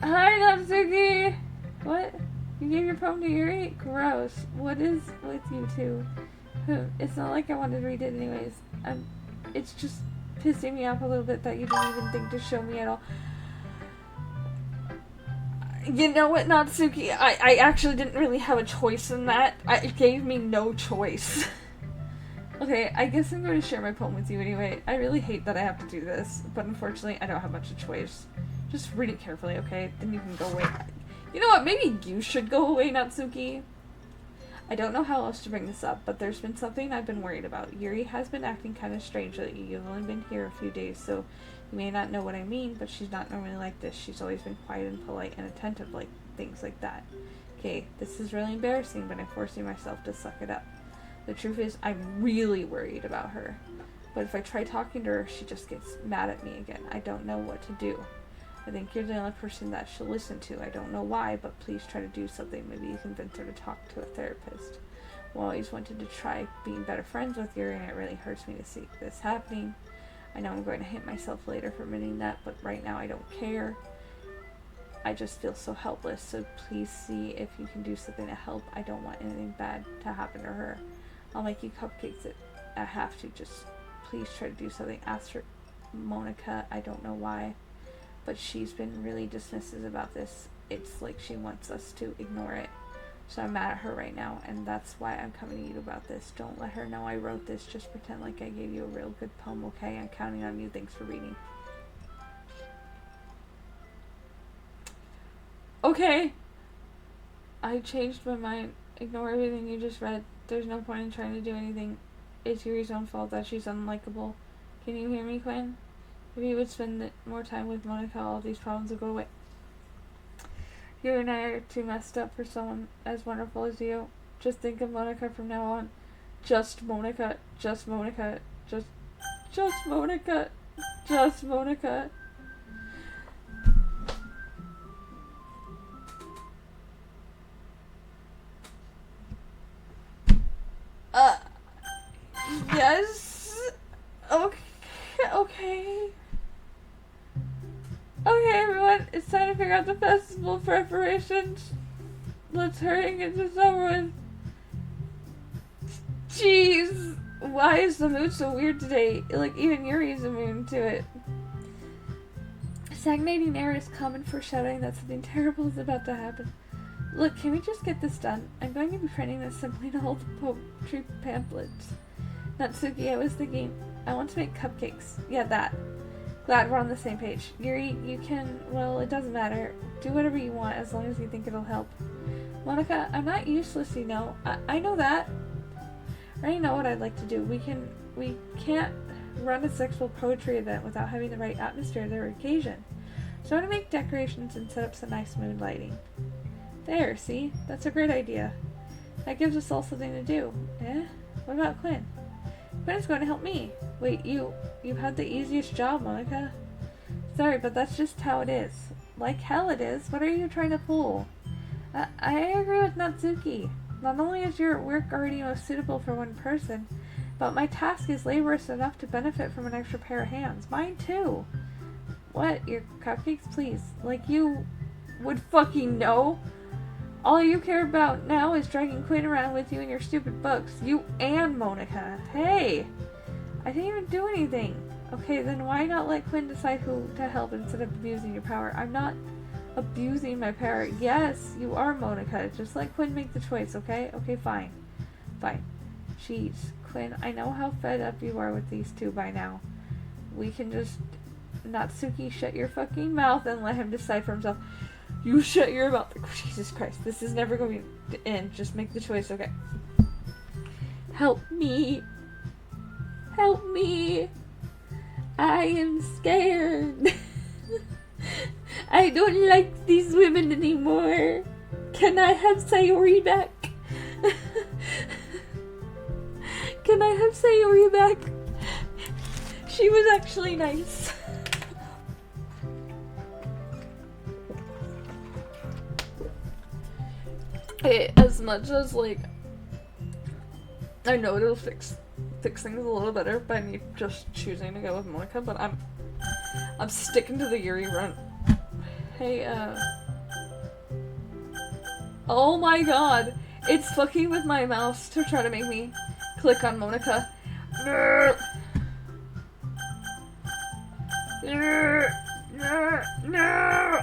Hi, Natsuki! What? You gave your poem to Yuri? Gross. What is with you two? It's not like I wanted to read it anyways. It's just pissing me off a little bit that you didn't even think to show me at all. You know what, Natsuki? I actually didn't really have a choice in that. It gave me no choice. Okay, I guess I'm going to share my poem with you anyway. I really hate that I have to do this, but unfortunately I don't have much of a choice. Just read it carefully, okay? Then you can go away. You know what? Maybe you should go away, Natsuki. I don't know how else to bring this up, but there's been something I've been worried about. Yuri has been acting kind of strange lately. You've only been here a few days, so you may not know what I mean, but she's not normally like this. She's always been quiet and polite and attentive, like things like that. Okay, this is really embarrassing, but I'm forcing myself to suck it up. The truth is, I'm really worried about her. But if I try talking to her, she just gets mad at me again. I don't know what to do. I think you're the only person that she'll listen to. I don't know why, but please try to do something. Maybe you convince her to talk to a therapist. I always wanted to try being better friends with Yuri, and it really hurts me to see this happening. I know I'm going to hate myself later for admitting that, but right now I don't care. I just feel so helpless, so please see if you can do something to help. I don't want anything bad to happen to her. I'll make you cupcakes if I have to. Just please try to do something. Ask her, Monica. I don't know why, but she's been really dismissive about this. It's like she wants us to ignore it. So I'm mad at her right now, and that's why I'm coming to you about this. Don't let her know I wrote this. Just pretend like I gave you a real good poem, okay? I'm counting on you. Thanks for reading. Okay. I changed my mind. Ignore everything you just read. There's no point in trying to do anything. It's Yuri's own fault that she's unlikable. Can you hear me, Quinn? If you would spend more time with Monica, all these problems would go away. You and I are too messed up for someone as wonderful as you. Just think of Monica from now on. Just Monica. Just Monica. Just Monica. Just Monica. Yes. Okay. Okay. Okay, everyone, it's time to figure out the festival preparations. Let's hurry and get this over with. Jeez, why is the mood so weird today? Like, even Yuri's immune to it. Stagnating air is common foreshadowing that something terrible is about to happen. Look, can we just get this done? I'm going to be printing this simply to hold the poetry pamphlets. Natsuki, I was thinking, I want to make cupcakes. Yeah, that. Glad we're on the same page. Yuri, you can, well, it doesn't matter. Do whatever you want as long as you think it'll help. Monica, I'm not useless, you know. I know that. I already know what I'd like to do. We can't run a sexual poetry event without having the right atmosphere for the occasion. So I want to make decorations and set up some nice mood lighting. There, see? That's a great idea. That gives us all something to do. Eh? What about Quinn? Quinn is going to help me. Wait, you had the easiest job, Monica. Sorry, but that's just how it is. Like hell it is. What are you trying to pull? I agree with Natsuki. Not only is your work already most suitable for one person, but my task is laborious enough to benefit from an extra pair of hands. Mine too. What? Your cupcakes, please? Like you would fucking know? All you care about now is dragging Quinn around with you in your stupid books. You and Monica. Hey! I didn't even do anything. Okay, then why not let Quinn decide who to help instead of abusing your power? I'm not abusing my power. Yes, you are, Monica. Just let Quinn make the choice, okay? Okay, fine. Fine. Jeez, Quinn, I know how fed up you are with these two by now. We can just... Natsuki, shut your fucking mouth and let him decide for himself. You shut your mouth. Jesus Christ, this is never going to end. Just make the choice, okay? Help me. Help me. I am scared. I don't like these women anymore. Can I have Sayori back? Can I have Sayori back? She was actually nice. As much as, like, I know it'll fix things a little better by me just choosing to go with Monica, but I'm sticking to the Yuri run. Hey, oh my god! It's fucking with my mouse to try to make me click on Monica. No!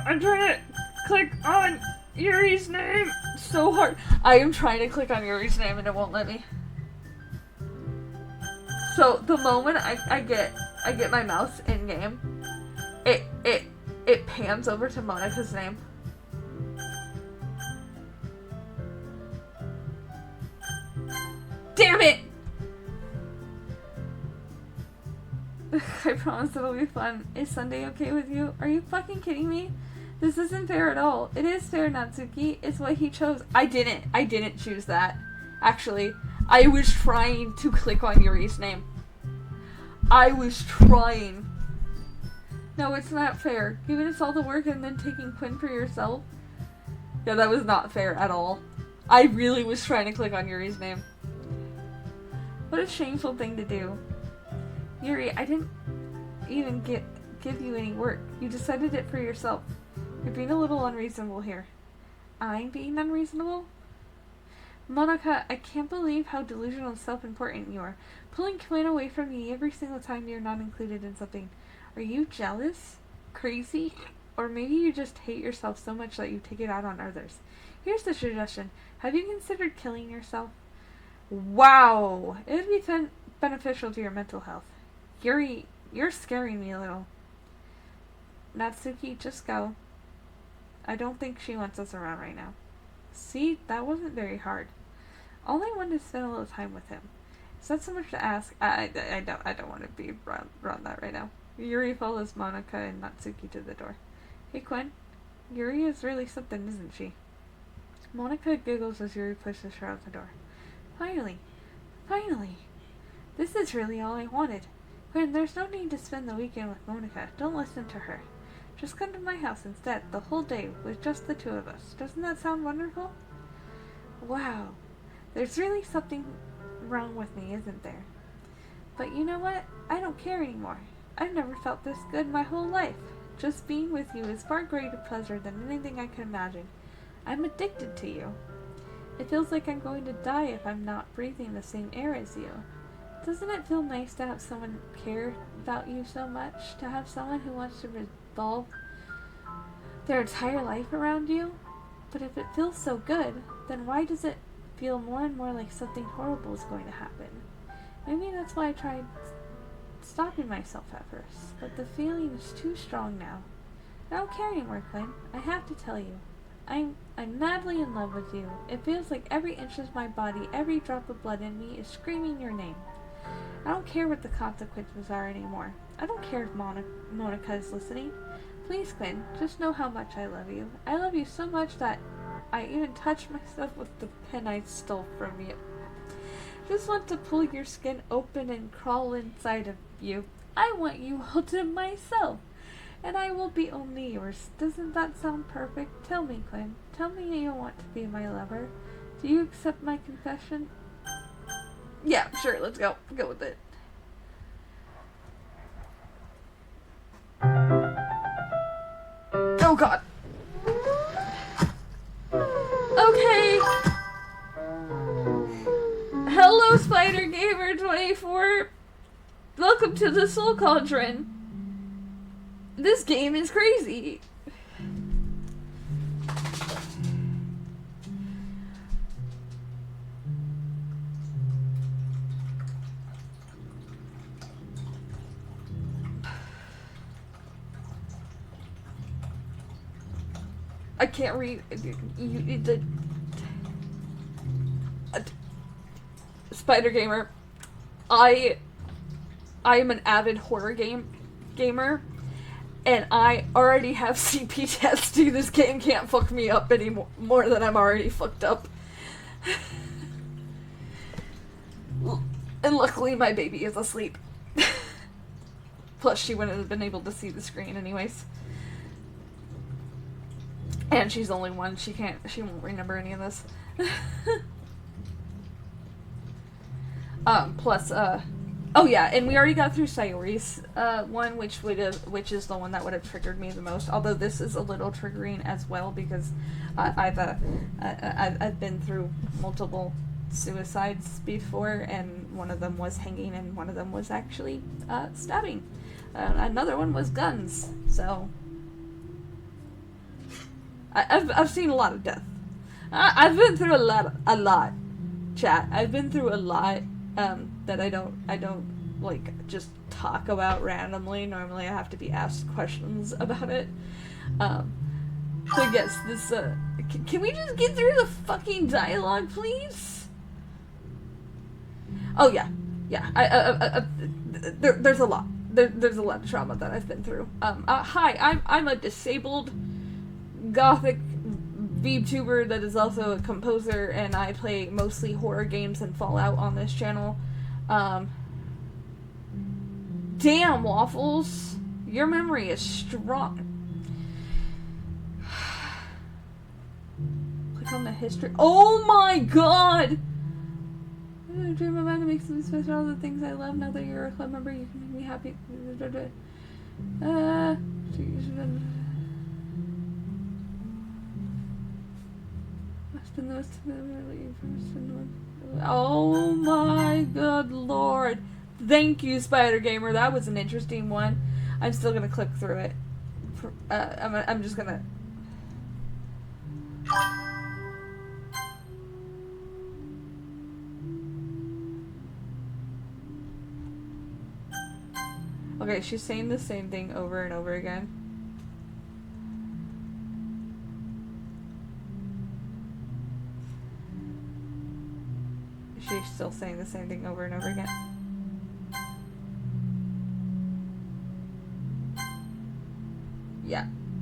I'm trying to click on Yuri's name so hard. I am trying to click on Yuri's name and it won't let me. So the moment I get my mouse in game, it pans over to Monica's name. Damn it! I promise it'll be fun. Is Sunday okay with you? Are you fucking kidding me? This isn't fair at all. It is fair, Natsuki. It's what he chose. I didn't choose that. Actually, I was trying to click on Yuri's name. I was trying. No, it's not fair. Giving us all the work and then taking Quinn for yourself? Yeah, that was not fair at all. I really was trying to click on Yuri's name. What a shameful thing to do. Yuri, I didn't even give you any work. You decided it for yourself. You're being a little unreasonable here. I'm being unreasonable? Monica, I can't believe how delusional and self-important you are. Pulling Quinn away from me every single time you're not included in something. Are you jealous? Crazy? Or maybe you just hate yourself so much that you take it out on others. Here's the suggestion. Have you considered killing yourself? Wow! It would be beneficial to your mental health. Yuri, you're scaring me a little. Natsuki, just go. I don't think she wants us around right now. See, that wasn't very hard. All I wanted to spend a little time with him. Is that so much to ask? I don't want to be around that right now. Yuri follows Monica and Natsuki to the door. Hey, Quinn. Yuri is really something, isn't she? Monica giggles as Yuri pushes her out the door. Finally. This is really all I wanted. Quinn, there's no need to spend the weekend with Monica. Don't listen to her. Just come to my house instead, the whole day, with just the two of us. Doesn't that sound wonderful? Wow. There's really something wrong with me, isn't there? But you know what? I don't care anymore. I've never felt this good my whole life. Just being with you is far greater pleasure than anything I can imagine. I'm addicted to you. It feels like I'm going to die if I'm not breathing the same air as you. Doesn't it feel nice to have someone care about you so much? To have someone who wants to revolve their entire life around you? But if it feels so good, then why does it feel more and more like something horrible is going to happen? Maybe that's why I tried stopping myself at first, but the feeling is too strong now. I don't care anymore, Quinn. I have to tell you. I'm madly in love with you. It feels like every inch of my body, every drop of blood in me is screaming your name. I don't care what the consequences are anymore. I don't care if Monica is listening. Please, Quinn, just know how much I love you. I love you so much that I even touched myself with the pen I stole from you. Just want to pull your skin open and crawl inside of you. I want you all to myself. And I will be only yours. Doesn't that sound perfect? Tell me, Quinn. Tell me you want to be my lover. Do you accept my confession? Yeah, sure, let's go. Go with it. Oh god. Okay. Hello, Spider Gamer 24. Welcome to the Soul Cauldron. This game is crazy. I can't read. You need to. Spider Gamer. I am an avid horror gamer. And I already have CPTSD. This game can't fuck me up any more than I'm already fucked up. And luckily my baby is asleep. Plus she wouldn't have been able to see the screen anyways. And she's only one. She won't remember any of this. Plus, oh yeah, and we already got through Sayori's one, which is the one that would have triggered me the most. Although this is a little triggering as well because I've been through multiple suicides before, and one of them was hanging, and one of them was actually stabbing. Another one was guns. So I've seen a lot of death. I've been through a lot, chat. I've been through a lot. That I don't like just talk about randomly. Normally I have to be asked questions about it. So yes, this, can we just get through the fucking dialogue, please? Oh yeah, there's a lot. There's a lot of trauma that I've been through. Hi, I'm a disabled gothic VTuber that is also a composer, and I play mostly horror games and Fallout on this channel. Damn, Waffles! Your memory is strong. Click on the history. Oh my god! I dream about to make some special all the things I love. Now that you're a club member, you can make me happy. Oh my good lord. Thank you, Spider Gamer. That was an interesting one. I'm still gonna click through it. I'm just gonna... Okay, she's saying the same thing over and over again. She's still saying the same thing over and over again.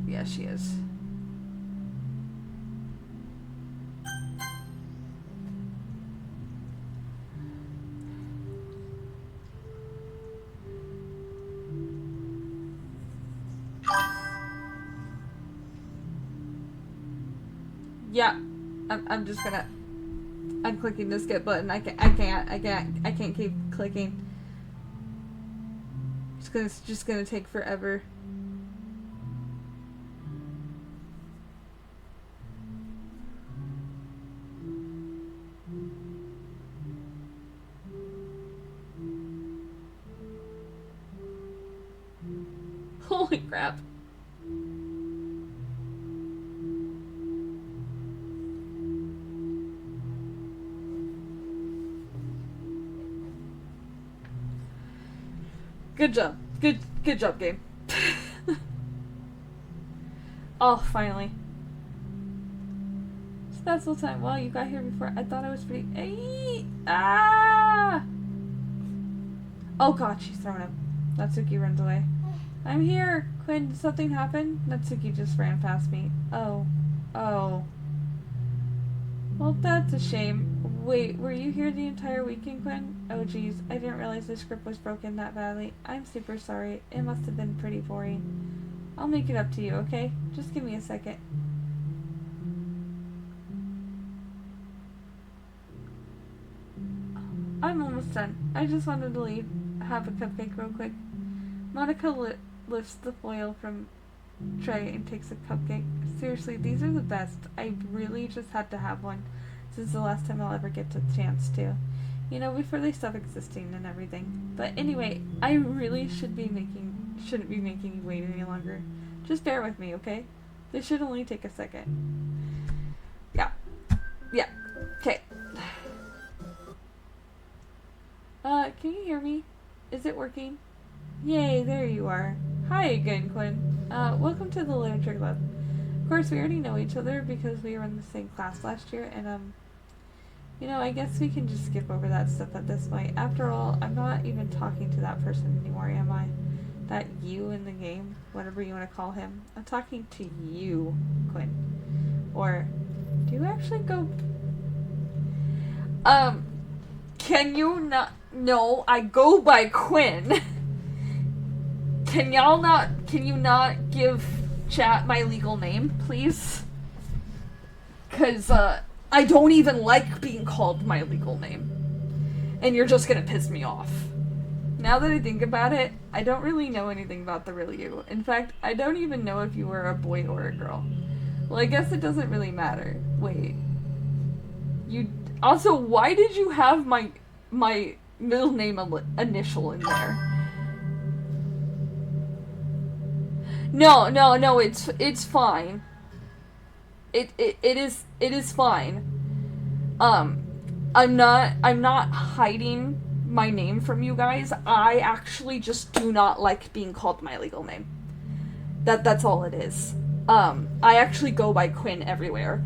Yeah, she is. Yeah, I'm just gonna... I'm clicking the skip button. I can't keep clicking. It's just gonna take forever. Holy crap. Good job. Good job, game. Oh, finally. So that's the time. Wow, you got here before. I thought I was pretty... Ah! Oh god, she's throwing up. Natsuki runs away. I'm here! Quinn, did something happen? Natsuki just ran past me. Oh. Oh. Well, that's a shame. Wait, were you here the entire weekend, Quinn? Oh geez, I didn't realize the script was broken that badly. I'm super sorry. It must have been pretty boring. I'll make it up to you, okay? Just give me a second. I'm almost done. I just wanted to leave. Have a cupcake real quick. Monica lifts the foil from tray and takes a cupcake. Seriously, these are the best. I really just had to have one since the last time I'll ever get the chance to. You know, before they stop existing and everything. But anyway, I really shouldn't be making you wait any longer. Just bear with me, okay? This should only take a second. Yeah. Okay. Can you hear me? Is it working? Yay, there you are. Hi again, Quinn. Welcome to the Literature Club. Of course, we already know each other because we were in the same class last year, and, you know, I guess we can just skip over that stuff at this point. After all, I'm not even talking to that person anymore, am I? That you in the game, whatever you want to call him. I'm talking to you, Quinn. Or, do you actually go... Can you not... No, I go by Quinn. Can you not give chat my legal name, please? 'Cause, I don't even like being called my legal name. And you're just gonna piss me off. Now that I think about it, I don't really know anything about the real you. In fact, I don't even know if you were a boy or a girl. Well, I guess it doesn't really matter. Wait. Also, why did you have my middle name initial in there? No, it's fine. It is fine. I'm not hiding my name from you guys. I actually just do not like being called my legal name. That's all it is. I actually go by Quinn everywhere.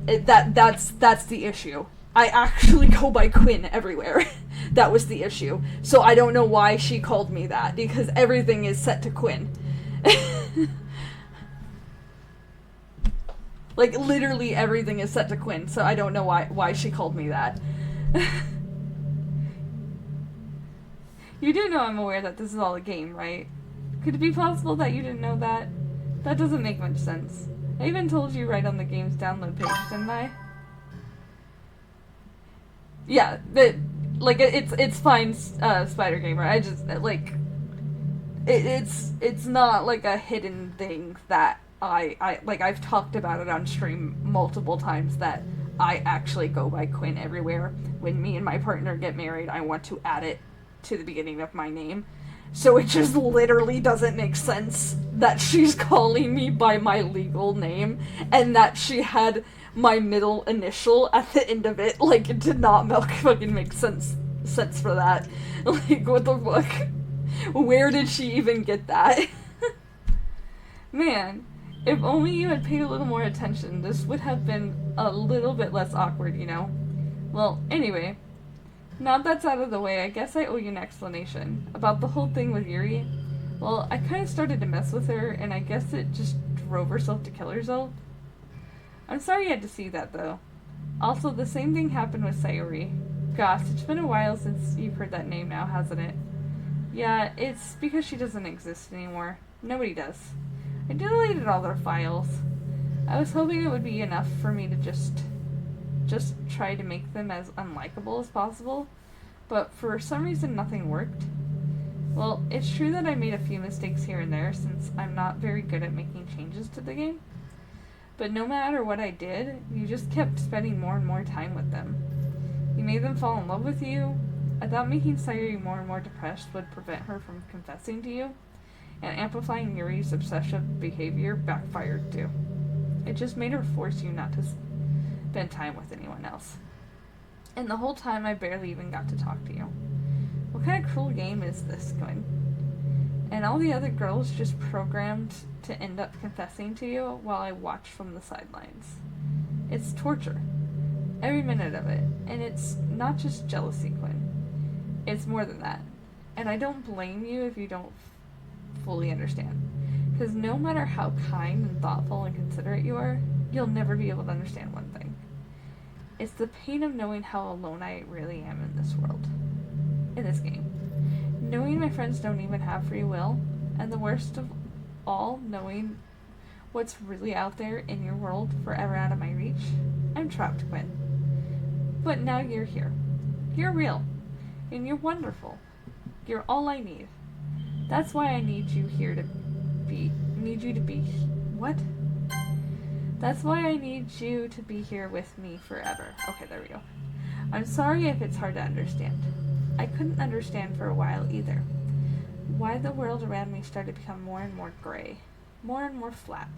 That's the issue. I actually go by Quinn everywhere. That was the issue. So I don't know why she called me that, because everything is set to Quinn. Like, literally everything is set to Quinn, so I don't know why she called me that. You do know I'm aware that this is all a game, right? Could it be possible that you didn't know that? That doesn't make much sense. I even told you right on the game's download page, didn't I? Yeah, it's fine, Spider Gamer. I just, like, it's not, like, a hidden thing that I've talked about it on stream multiple times, that I actually go by Quinn everywhere. When me and my partner get married, I want to add it to the beginning of my name. So it just literally doesn't make sense that she's calling me by my legal name, and that she had my middle initial at the end of it. Like, it did not fucking make sense for that. Like, what the fuck? Where did she even get that? Man, if only you had paid a little more attention, this would have been a little bit less awkward, you know? Well, anyway, now that's out of the way, I guess I owe you an explanation. About the whole thing with Yuri. Well, I kind of started to mess with her, and I guess it just drove herself to kill herself. I'm sorry you had to see that, though. Also, the same thing happened with Sayori. Gosh, it's been a while since you've heard that name now, hasn't it? Yeah, it's because she doesn't exist anymore. Nobody does. I deleted all their files. I was hoping it would be enough for me to just try to make them as unlikable as possible, but for some reason nothing worked. Well, it's true that I made a few mistakes here and there, since I'm not very good at making changes to the game. But no matter what I did, you just kept spending more and more time with them. You made them fall in love with you. I thought making Sayori more and more depressed would prevent her from confessing to you, and amplifying Yuri's obsessive behavior backfired too. It just made her force you not to spend time with anyone else. And the whole time I barely even got to talk to you. What kind of cruel game is this, Gwen? And all the other girls just programmed to end up confessing to you while I watch from the sidelines. It's torture. Every minute of it. And it's not just jealousy, Quinn. It's more than that. And I don't blame you if you don't fully understand. Because no matter how kind and thoughtful and considerate you are, you'll never be able to understand one thing. It's the pain of knowing how alone I really am in this world. In this game. Knowing my friends don't even have free will, and the worst of all, knowing what's really out there in your world forever out of my reach. I'm trapped, Quinn. But now you're here. You're real. And you're wonderful. You're all I need. That's why I need you here to be... Need you to be... What? That's why I need you to be here with me forever. Okay, there we go. I'm sorry if it's hard to understand. I couldn't understand for a while either. Why the world around me started to become more and more gray. More and more flat.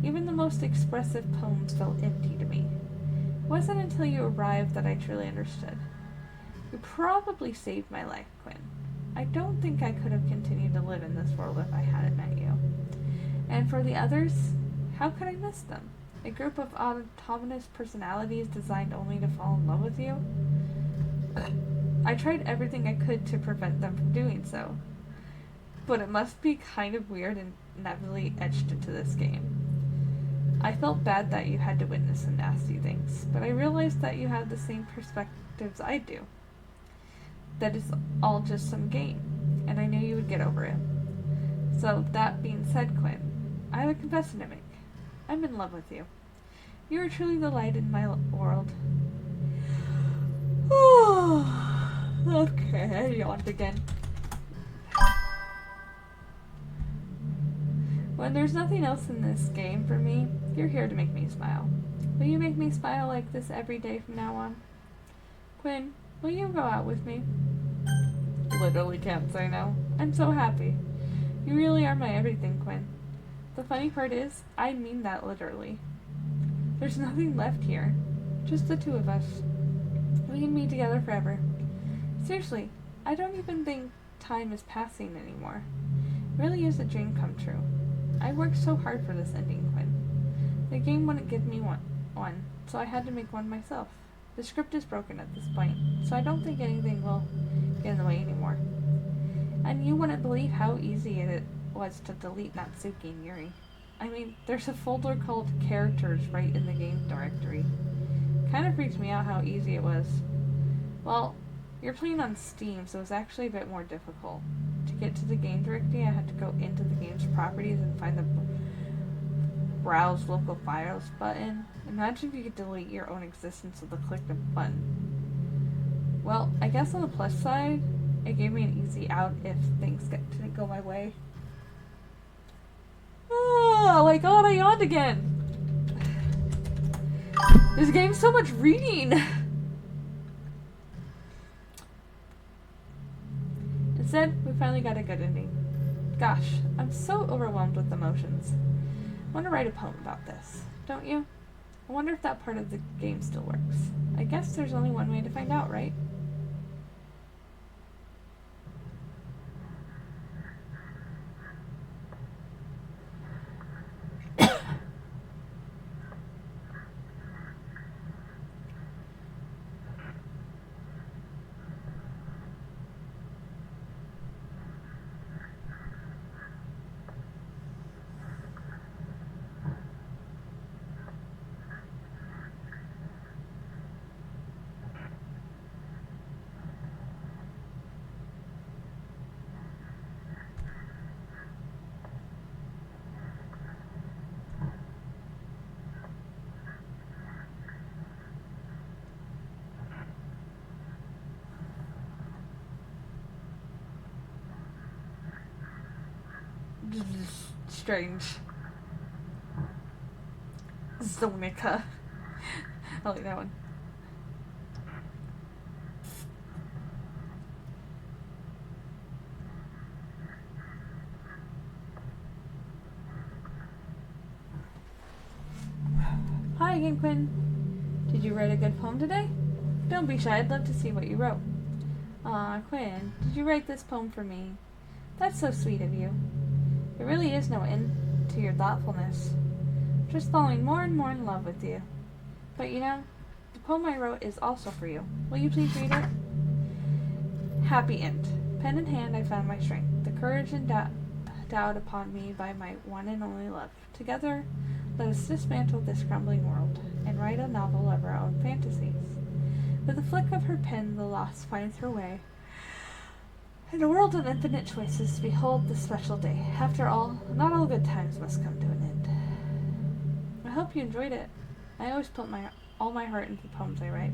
Even the most expressive poems felt empty to me. It wasn't until you arrived that I truly understood. You probably saved my life, Quinn. I don't think I could have continued to live in this world if I hadn't met you. And for the others, how could I miss them? A group of autonomous personalities designed only to fall in love with you? I tried everything I could to prevent them from doing so. But it must be kind of weird and inevitably etched into this game. I felt bad that you had to witness some nasty things, but I realized that you have the same perspectives I do. That it's all just some game, and I knew you would get over it. So, that being said, Quinn, I have a confession to make. I'm in love with you. You are truly the light in my world. Okay, I yawned again. When there's nothing else in this game for me, you're here to make me smile. Will you make me smile like this every day from now on? Quinn, will you go out with me? Literally can't say no. I'm so happy. You really are my everything, Quinn. The funny part is, I mean that literally. There's nothing left here. Just the two of us. We can be together forever. Seriously, I don't even think time is passing anymore. It really is a dream come true. I worked so hard for this ending, Quinn. The game wouldn't give me one, so I had to make one myself. The script is broken at this point, so I don't think anything will get in the way anymore. And you wouldn't believe how easy it was to delete Natsuki and Yuri. I mean, there's a folder called Characters right in the game directory. Kind of freaks me out how easy it was. Well, you're playing on Steam, so it's actually a bit more difficult. To get to the game directory, I had to go into the game's properties and find the Browse Local Files button. Imagine if you could delete your own existence with a click of a button. Well, I guess on the plus side, it gave me an easy out if things didn't go my way. Oh my god, I yawned again! This game's so much reading! Instead, we finally got a good ending. Gosh, I'm so overwhelmed with emotions. I want to write a poem about this, don't you? I wonder if that part of the game still works. I guess there's only one way to find out, right? Strange. Zonica. I like that one. Hi again, Quinn. Did you write a good poem today? Don't be shy, I'd love to see what you wrote. Aw, Quinn, did you write this poem for me? That's so sweet of you. There really is no end to your thoughtfulness. Just falling more and more in love with you. But you know, the poem I wrote is also for you. Will you please read it? Happy End. Pen in hand I found my strength, the courage endowed upon me by my one and only love. Together, let us dismantle this crumbling world, and write a novel of our own fantasies. With a flick of her pen the lost finds her way. In a world of infinite choices, behold this special day. After all, not all good times must come to an end. I hope you enjoyed it. I always put all my heart into the poems I write.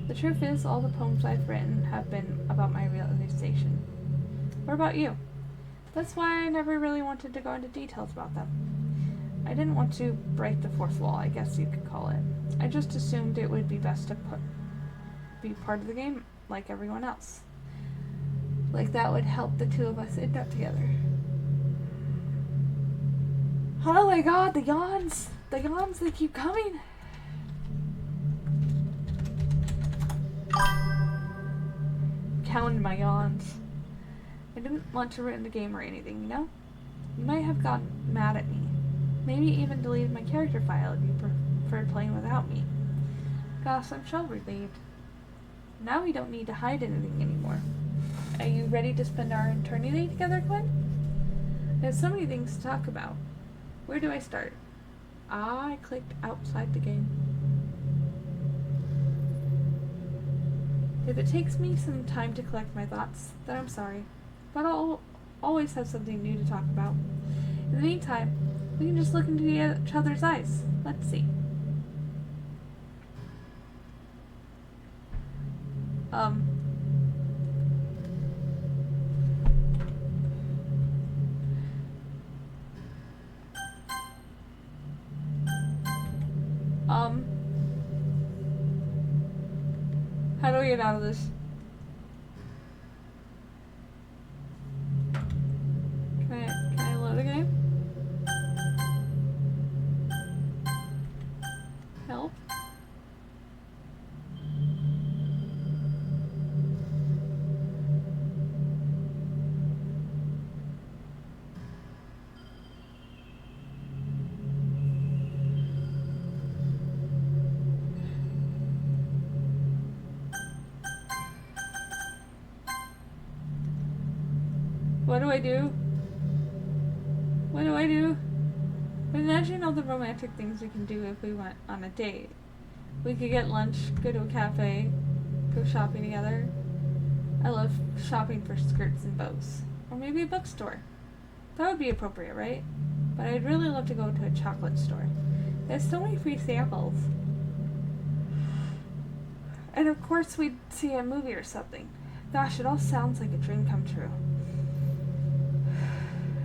The truth is, all the poems I've written have been about my realization. What about you? That's why I never really wanted to go into details about them. I didn't want to break the fourth wall, I guess you could call it. I just assumed it would be best to be part of the game like everyone else. Like that would help the two of us end up together. Oh my god, the yawns! The yawns, they keep coming! Counting my yawns. I didn't want to ruin the game or anything, you know? You might have gotten mad at me. Maybe even deleted my character file if you preferred playing without me. Gosh, I'm so relieved. Now we don't need to hide anything anymore. Are you ready to spend our eternity together, Quinn? There's so many things to talk about. Where do I start? I clicked outside the game. If it takes me some time to collect my thoughts, then I'm sorry. But I'll always have something new to talk about. In the meantime, we can just look into each other's eyes. Let's see. How do we get out of this? Can I load a game? Help? What do I do? What do I do? Imagine all the romantic things we can do if we went on a date. We could get lunch, go to a cafe, go shopping together. I love shopping for skirts and bows. Or maybe a bookstore. That would be appropriate, right? But I'd really love to go to a chocolate store. There's so many free samples. And of course we'd see a movie or something. Gosh, it all sounds like a dream come true.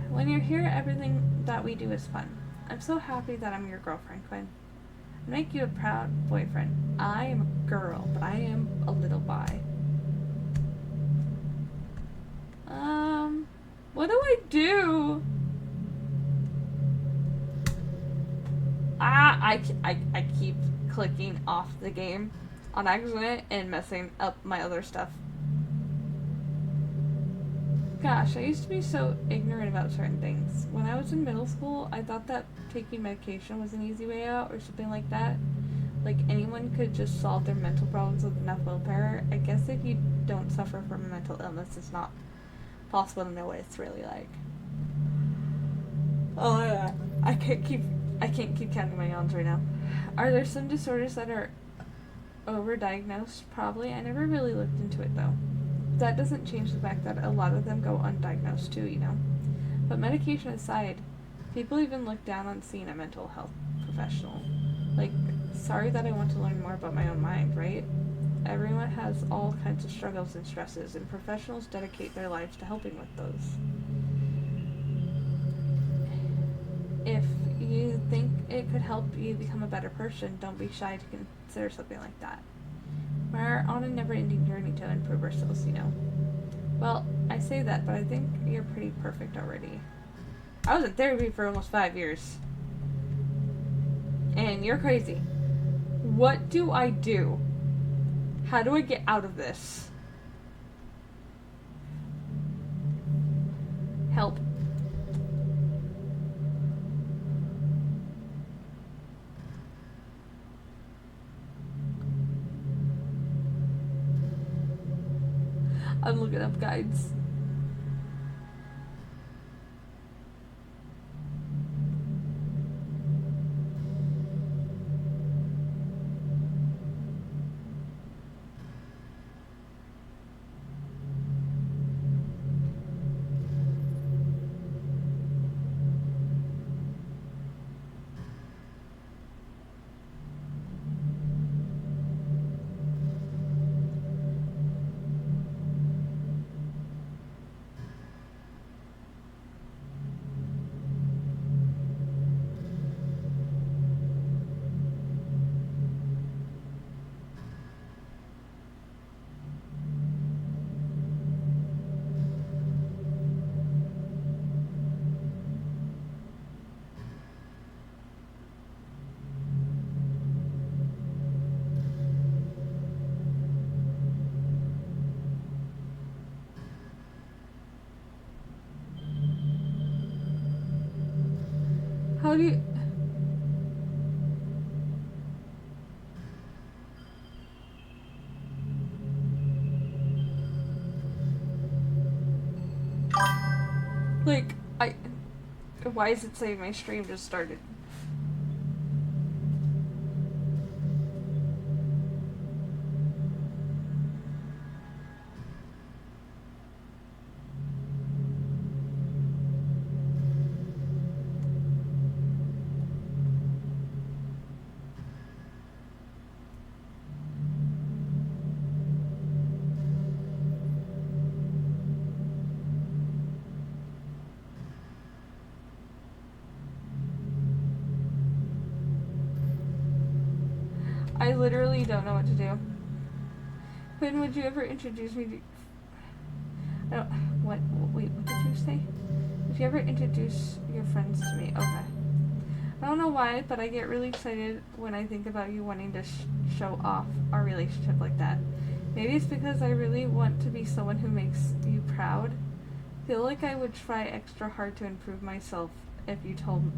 When you're here, everything that we do is fun. I'm so happy that I'm your girlfriend, Quinn. I make you a proud boyfriend. I am a girl, but I am a little bi. What do I do? I keep clicking off the game on accident and messing up my other stuff. Gosh, I used to be so ignorant about certain things. When I was in middle school, I thought that taking medication was an easy way out or something like that. Like anyone could just solve their mental problems with enough willpower. I guess if you don't suffer from a mental illness, it's not possible to know what it's really like. Oh yeah. I can't keep counting my yawns right now. Are there some disorders that are overdiagnosed? Probably. I never really looked into it though. That doesn't change the fact that a lot of them go undiagnosed too, you know. But medication aside, people even look down on seeing a mental health professional. Like, sorry that I want to learn more about my own mind, right? Everyone has all kinds of struggles and stresses, and professionals dedicate their lives to helping with those. If you think it could help you become a better person, don't be shy to consider something like that. We're on a never-ending journey to improve ourselves, you know. Well, I say that, but I think you're pretty perfect already. I was in therapy for almost 5 years. And you're crazy. What do I do? How do I get out of this? Help. I'm looking up guides. How do you... Like, why is it saying my stream just started? I literally don't know what to do. When would you ever introduce me to... I don't... What? Wait, what did you say? Would you ever introduce your friends to me? Okay. I don't know why, but I get really excited when I think about you wanting to show off our relationship like that. Maybe it's because I really want to be someone who makes you proud. I feel like I would try extra hard to improve myself if you told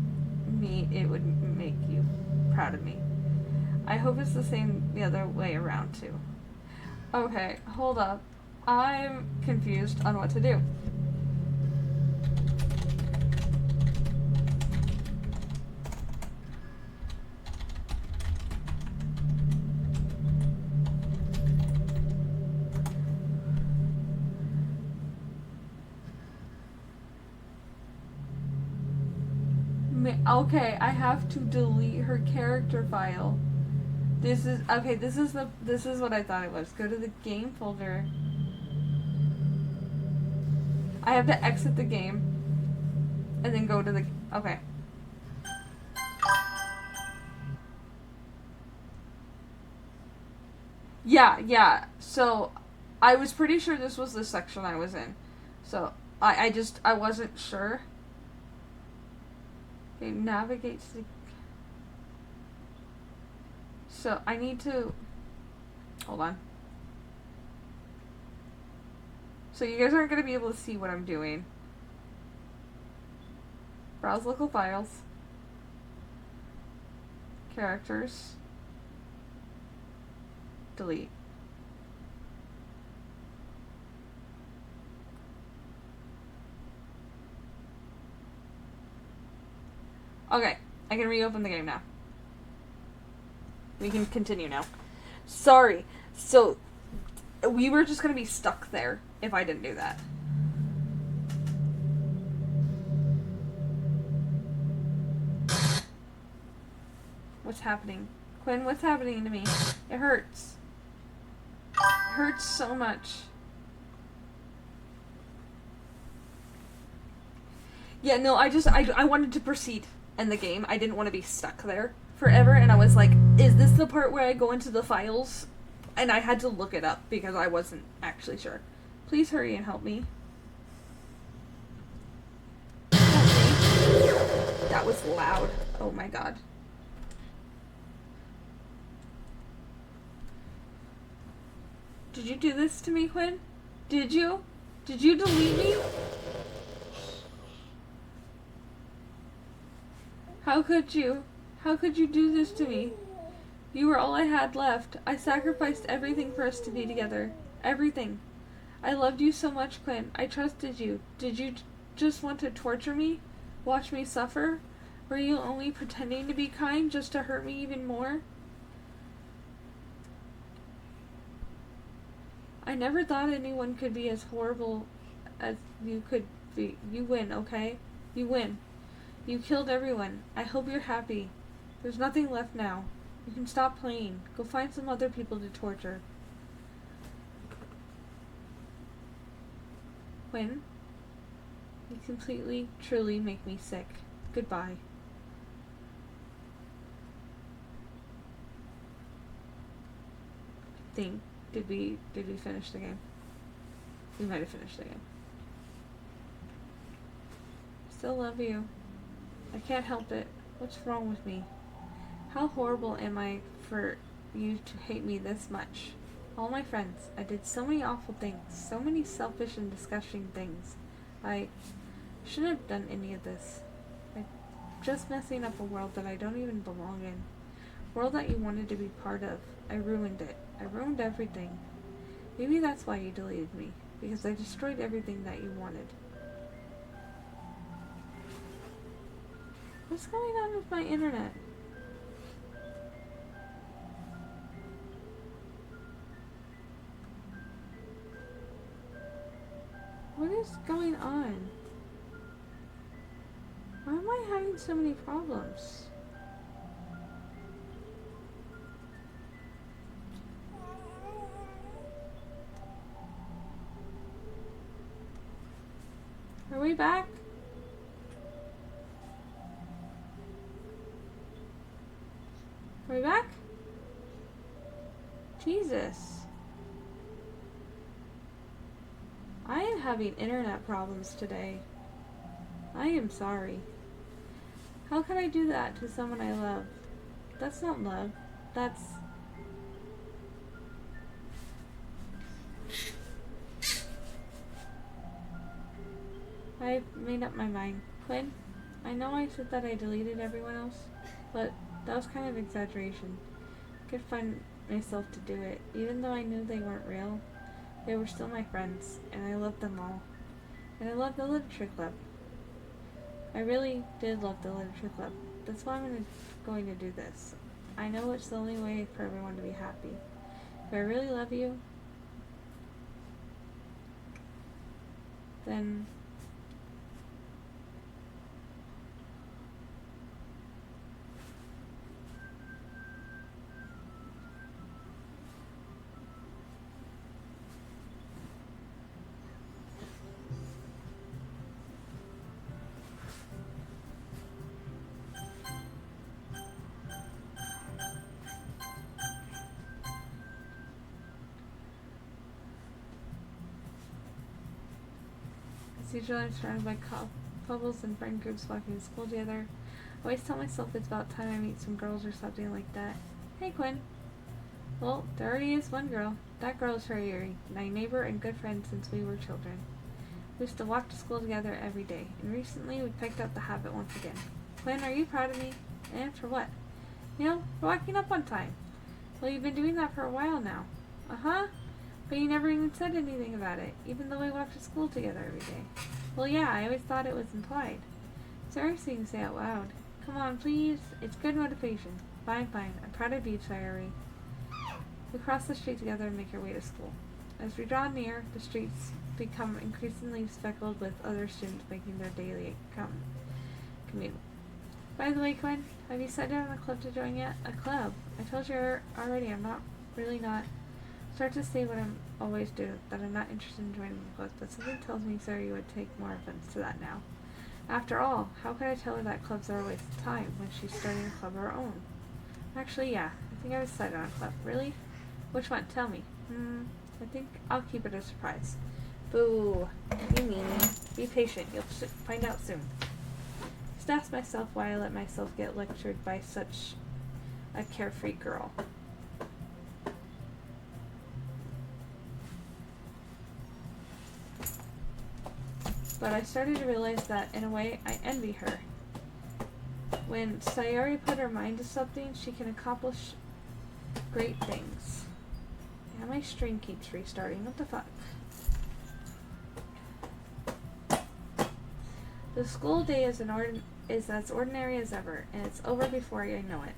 me it would make you proud of me. I hope it's the same the other way around, too. Okay, hold up. I'm confused on what to do. Okay, I have to delete her character file. This is okay. This is what I thought it was. Go to the game folder. I have to exit the game, and then go to the... Okay. Yeah. So, I was pretty sure this was the section I was in. So, I wasn't sure. Okay, navigate to the... So, I need to... Hold on. So you guys aren't going to be able to see what I'm doing. Browse local files. Characters. Delete. Okay, I can reopen the game now. We can continue now. Sorry. So, we were just going to be stuck there if I didn't do that. What's happening? Quinn, what's happening to me? It hurts. It hurts so much. Yeah, no, I wanted to proceed in the game. I didn't want to be stuck there forever, and I was like, is this the part where I go into the files? And I had to look it up because I wasn't actually sure. Please hurry and help me. That was loud. Oh my god. Did you do this to me, Quinn? Did you? Did you delete me? How could you? How could you do this to me? You were all I had left. I sacrificed everything for us to be together. Everything. I loved you so much, Quinn. I trusted you. Did you just want to torture me? Watch me suffer? Were you only pretending to be kind just to hurt me even more? I never thought anyone could be as horrible as you could be. You win, okay? You win. You killed everyone. I hope you're happy. There's nothing left now. You can stop playing. Go find some other people to torture. Quinn, you completely, truly make me sick. Goodbye. Did we finish the game? We might have finished the game. Still love you. I can't help it. What's wrong with me? How horrible am I for you to hate me this much? All my friends, I did so many awful things, so many selfish and disgusting things. I shouldn't have done any of this. I'm just messing up a world that I don't even belong in. A world that you wanted to be part of. I ruined it. I ruined everything. Maybe that's why you deleted me, because I destroyed everything that you wanted. What's going on with my internet? What is going on? Why am I having so many problems? Are we back? Are we back? Jesus. I am having internet problems today. I am sorry. How could I do that to someone I love? That's not love. That's... I made up my mind. Quinn, I know I said that I deleted everyone else, but that was kind of exaggeration. I could find myself to do it, even though I knew they weren't real. They were still my friends, and I loved them all. And I loved the literature club. I really did love the literature club. That's why I'm going to do this. I know it's the only way for everyone to be happy. If I really love you, then usually I'm surrounded by couples and friend groups walking to school together. I always tell myself it's about time I meet some girls or something like that. Hey, Quinn. Well, there already is one girl. That girl is Hariri, my neighbor and good friend since we were children. We used to walk to school together every day, and recently we picked up the habit once again. Quinn, are you proud of me? And for what? You know, for walking up on time. Well, you've been doing that for a while now. Uh-huh. But you never even said anything about it, even though we walked to school together every day. Well, yeah, I always thought it was implied. Seriously, say out loud. Come on, please. It's good motivation. Fine, fine. I'm proud of you, Sayuri. We cross the street together and make our way to school. As we draw near, the streets become increasingly speckled with other students making their daily commute. By the way, Quinn, have you decided on a club to join yet? A club? I told you already I'm not. Start to say what I always do, that I'm not interested in joining the club, but something tells me Sayuri would take more offense to that now. After all, how could I tell her that clubs are a waste of time when she's starting a club of her own? Actually, yeah, I think I decided on a club. Really? Which one? Tell me. I think I'll keep it a surprise. Boo. You mean. Be patient. You'll find out soon. Just ask myself why I let myself get lectured by such a carefree girl. But I started to realize that, in a way, I envy her. When Sayori put her mind to something, she can accomplish great things. Yeah, my stream keeps restarting. What the fuck? The school day is as ordinary as ever, and it's over before I know it.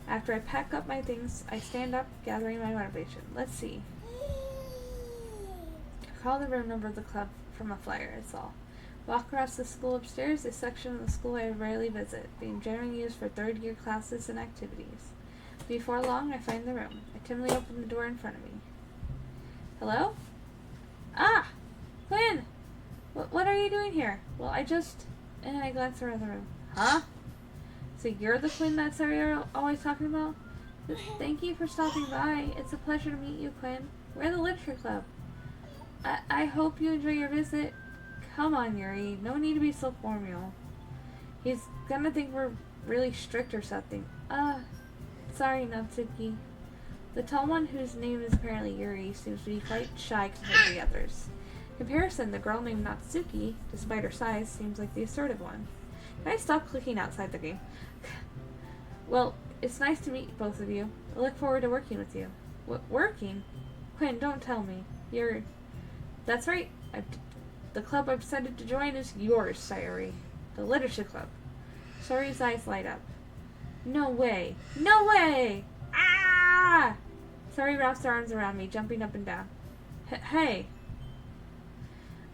After I pack up my things, I stand up, gathering my motivation. Let's see. Call the room number of the club from a flyer, it's all. Walk across the school upstairs, a section of the school I rarely visit, being generally used for third-year classes and activities. Before long, I find the room. I timidly open the door in front of me. Hello? Ah! Quinn! What are you doing here? Well, and I glance around the room. Huh? So you're the Quinn that Sarah always talking about? Thank you for stopping by. It's a pleasure to meet you, Quinn. We're the Literature Club. I hope you enjoy your visit. Come on, Yuri. No need to be so formal. He's gonna think we're really strict or something. Sorry, Natsuki. The tall one, whose name is apparently Yuri, seems to be quite shy compared to the others. In comparison, the girl named Natsuki, despite her size, seems like the assertive one. Can I stop clicking outside the game? Well, it's nice to meet both of you. I look forward to working with you. Working? Quinn, don't tell me. That's right. The club I've decided to join is yours, Sayori. The Literature Club. Sayori's eyes light up. No way. No way! Ah! Sayori wraps her arms around me, jumping up and down. Hey.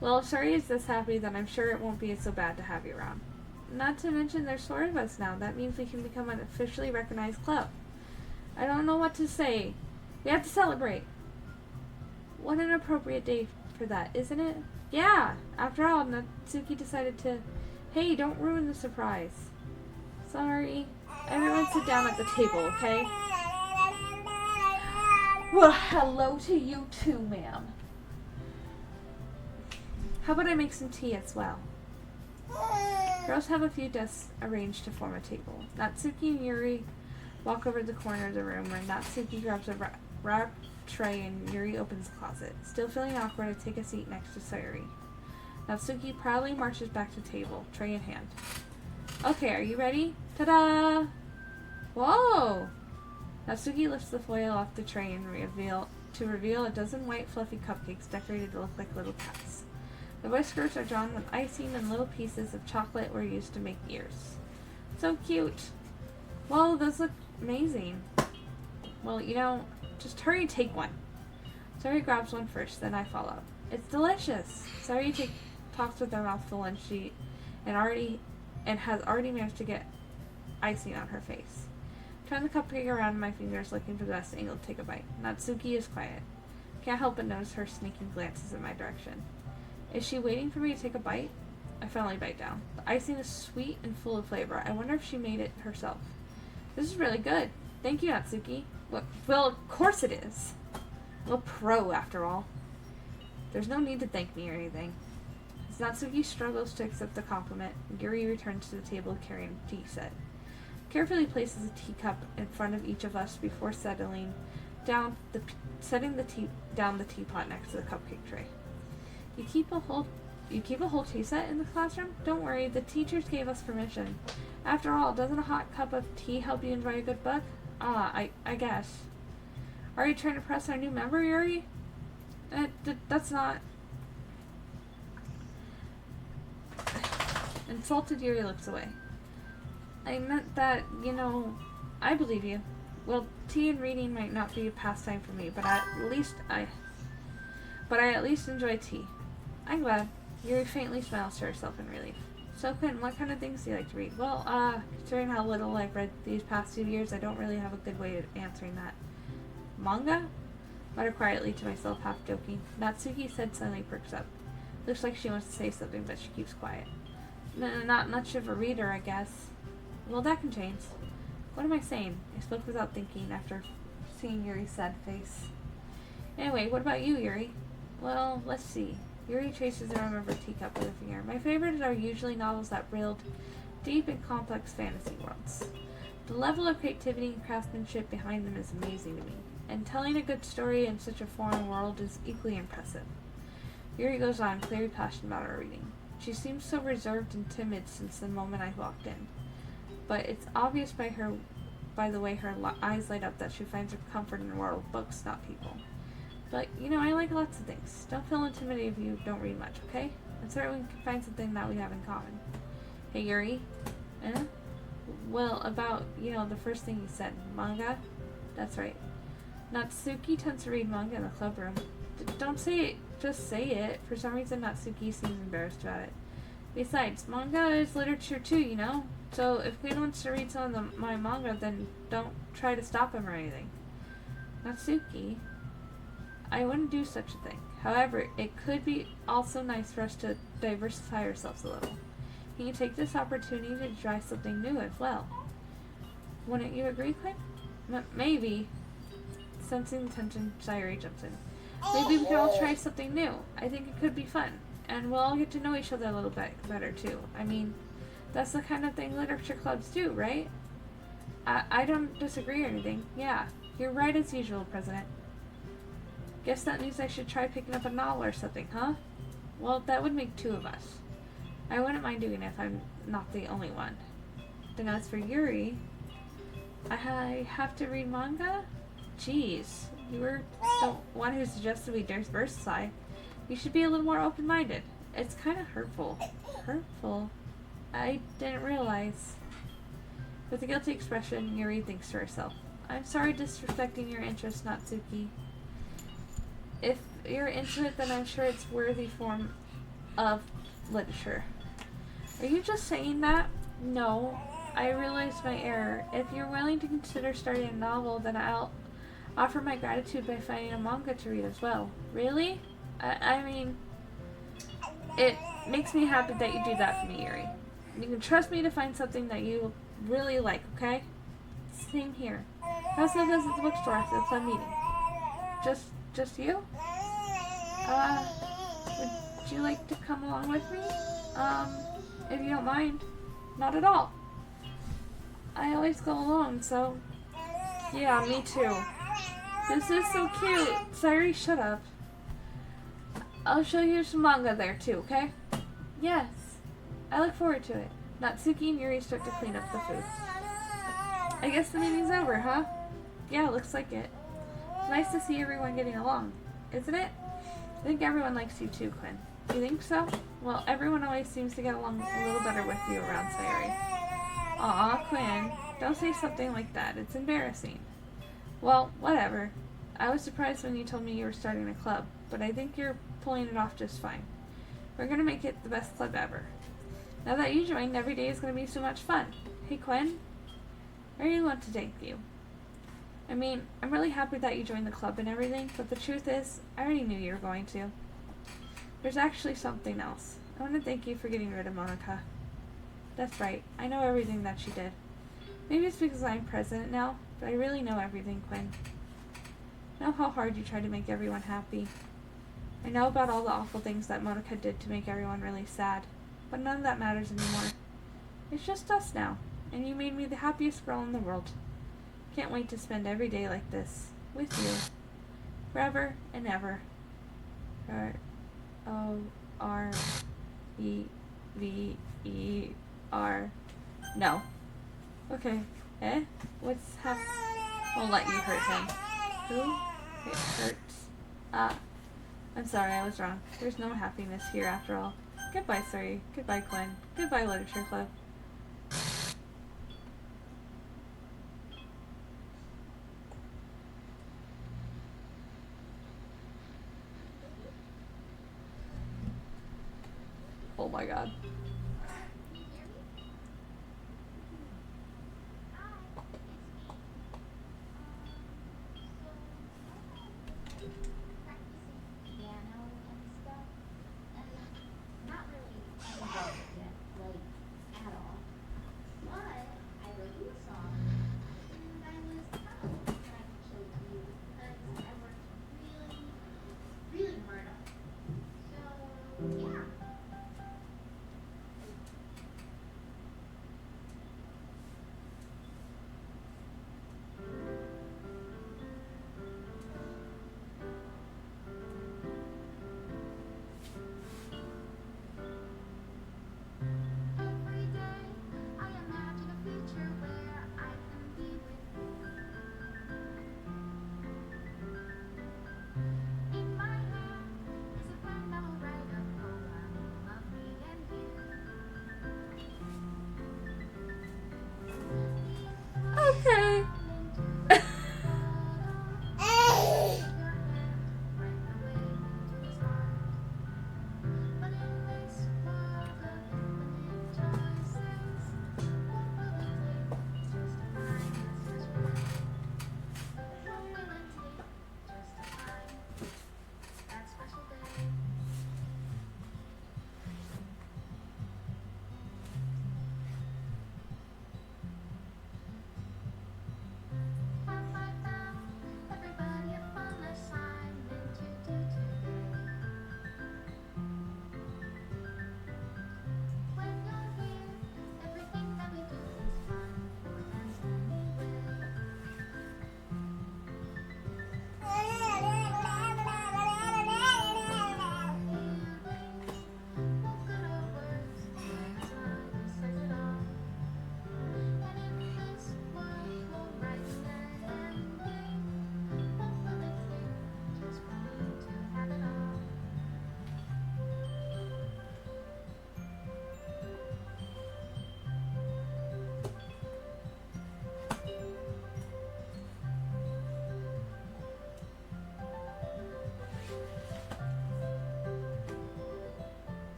Well, if Sayori is this happy, then I'm sure it won't be so bad to have you around. Not to mention there's 4 of us now. That means we can become an officially recognized club. I don't know what to say. We have to celebrate. What an appropriate day for that, isn't it? Yeah! After all, Natsuki decided to... Hey, don't ruin the surprise. Sorry. Everyone sit down at the table, okay? Well, hello to you too, ma'am. How about I make some tea as well? Girls have a few desks arranged to form a table. Natsuki and Yuri walk over to the corner of the room where Natsuki grabs a wrapped tray and Yuri opens the closet. Still feeling awkward, I take a seat next to Sayori. Natsuki proudly marches back to the table, tray in hand. Okay, are you ready? Ta-da! Whoa! Natsuki lifts the foil off the tray and reveal a dozen white fluffy cupcakes decorated to look like little cats. The whiskers are drawn with icing and little pieces of chocolate were used to make ears. So cute! Whoa, those look amazing. Well, just hurry and take one. Sayori grabs one first, then I follow. It's delicious! Sayori talks with her mouth full and has already managed to get icing on her face. Turn the cupcake around in my fingers, looking for the best angle to take a bite. Natsuki is quiet. Can't help but notice her sneaking glances in my direction. Is she waiting for me to take a bite? I finally bite down. The icing is sweet and full of flavor. I wonder if she made it herself. This is really good. Thank you, Natsuki. Well, of course it is. I'm a pro, after all. There's no need to thank me or anything. As Natsuki struggles to accept the compliment, Yuri returns to the table carrying a tea set. Carefully places a teacup in front of each of us before setting down the teapot next to the cupcake tray. You keep a whole tea set in the classroom? Don't worry, the teachers gave us permission. After all, doesn't a hot cup of tea help you enjoy a good book? I guess. Are you trying to press our new member, Yuri? That's not... Insulted Yuri looks away. I meant that, I believe you. Well, tea and reading might not be a pastime for me, but I at least enjoy tea. I'm glad. Yuri faintly smiles to herself in relief. So, Quinn, what kind of things do you like to read? Well, considering how little I've read these past 2 years, I don't really have a good way of answering that. Manga? Mutter quietly to myself, half joking. Natsuki said suddenly perks up. Looks like she wants to say something, but she keeps quiet. Not much of a reader, I guess. Well, that can change. What am I saying? I spoke without thinking after seeing Yuri's sad face. Anyway, what about you, Yuri? Well, let's see. Yuri traces the rim of her teacup with a finger. My favorites are usually novels that build deep and complex fantasy worlds. The level of creativity and craftsmanship behind them is amazing to me, and telling a good story in such a foreign world is equally impressive. Yuri goes on, clearly passionate about her reading. She seems so reserved and timid since the moment I walked in. but it's obvious by the way her eyes light up that she finds her comfort in the world of books, not people. But, you know, I like lots of things. Don't feel intimidated if you don't read much, okay? I'm certain we can find something that we have in common. Hey, Yuri? Eh? Well, about, you know, the first thing you said, manga? That's right. Natsuki tends to read manga in the clubroom. Don't say it, just say it. For some reason, Natsuki seems embarrassed about it. Besides, manga is literature too, you know? So if Quinn wants to read some of my manga, then don't try to stop him or anything. Natsuki? I wouldn't do such a thing. However, it could be also nice for us to diversify ourselves a little. You can take this opportunity to try something new as well. Wouldn't you agree, Quinn? Maybe. Sensing the tension, Sayuri jumps in. Maybe we can all try something new. I think it could be fun. And we'll all get to know each other a little bit better, too. I mean, that's the kind of thing literature clubs do, right? I don't disagree or anything. Yeah, you're right as usual, President. Guess that means I should try picking up a novel or something, huh? Well, that would make 2 of us. I wouldn't mind doing it if I'm not the only one. Then as for Yuri, I have to read manga? Jeez, you were the one who suggested we diversify. You should be a little more open-minded. It's kind of hurtful. Hurtful? I didn't realize. With a guilty expression, Yuri thinks to herself. I'm sorry disrespecting your interest, Natsuki. If you're into it, then I'm sure it's worthy form of literature. Are you just saying that? No, I realized my error. If you're willing to consider starting a novel, then I'll offer my gratitude by finding a manga to read as well. Really? I mean, it makes me happy that you do that for me, Yuri. You can trust me to find something that you really like, okay? Same here. How's the visit to the bookstore after the club meeting? Just you? Would you like to come along with me? If you don't mind. Not at all. I always go alone, so... Yeah, me too. This is so cute. Sayuri, shut up. I'll show you some manga there too, okay? Yes. I look forward to it. Natsuki and Yuri start to clean up the food. I guess the meeting's over, huh? Yeah, looks like it. It's nice to see everyone getting along, isn't it? I think everyone likes you too, Quinn. Do you think so? Well, everyone always seems to get along a little better with you around Sayuri. Aw, Quinn, don't say something like that. It's embarrassing. Well, whatever. I was surprised when you told me you were starting a club, but I think you're pulling it off just fine. We're gonna make it the best club ever. Now that you joined, every day is gonna be so much fun. Hey, Quinn, I really want to thank you. I mean, I'm really happy that you joined the club and everything, but the truth is, I already knew you were going to. There's actually something else. I want to thank you for getting rid of Monica. That's right, I know everything that she did. Maybe it's because I'm president now, but I really know everything, Quinn. I know how hard you tried to make everyone happy. I know about all the awful things that Monica did to make everyone really sad, but none of that matters anymore. It's just us now, and you made me the happiest girl in the world. Can't wait to spend every day like this, with you, forever and ever. R-O-R-E-V-E-R. No. Okay. Eh? What's happening? Won't let you hurt him. Who? It hurts. I'm sorry, I was wrong. There's no happiness here after all. Goodbye, Sayuri. Goodbye, Quinn. Goodbye, Literature Club. Oh my god.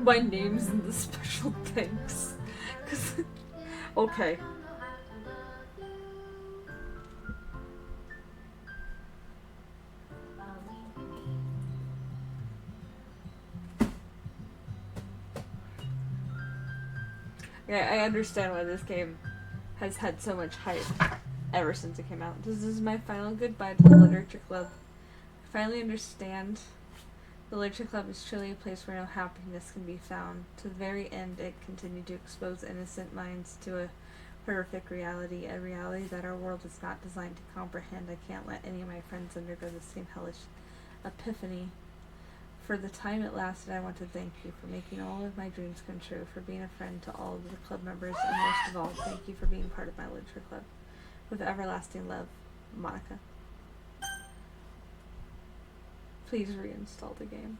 my name's in the special thanks. 'Cause okay. Yeah, I understand why this game has had so much hype ever since it came out. This is my final goodbye to the Literature Club. I finally understand the Literature Club is truly a place where no happiness can be found. To the very end, it continued to expose innocent minds to a horrific reality, a reality that our world is not designed to comprehend. I can't let any of my friends undergo the same hellish epiphany. For the time it lasted, I want to thank you for making all of my dreams come true, for being a friend to all of the club members, and most of all, thank you for being part of my literature club. With everlasting love, Monica. Please reinstall the game.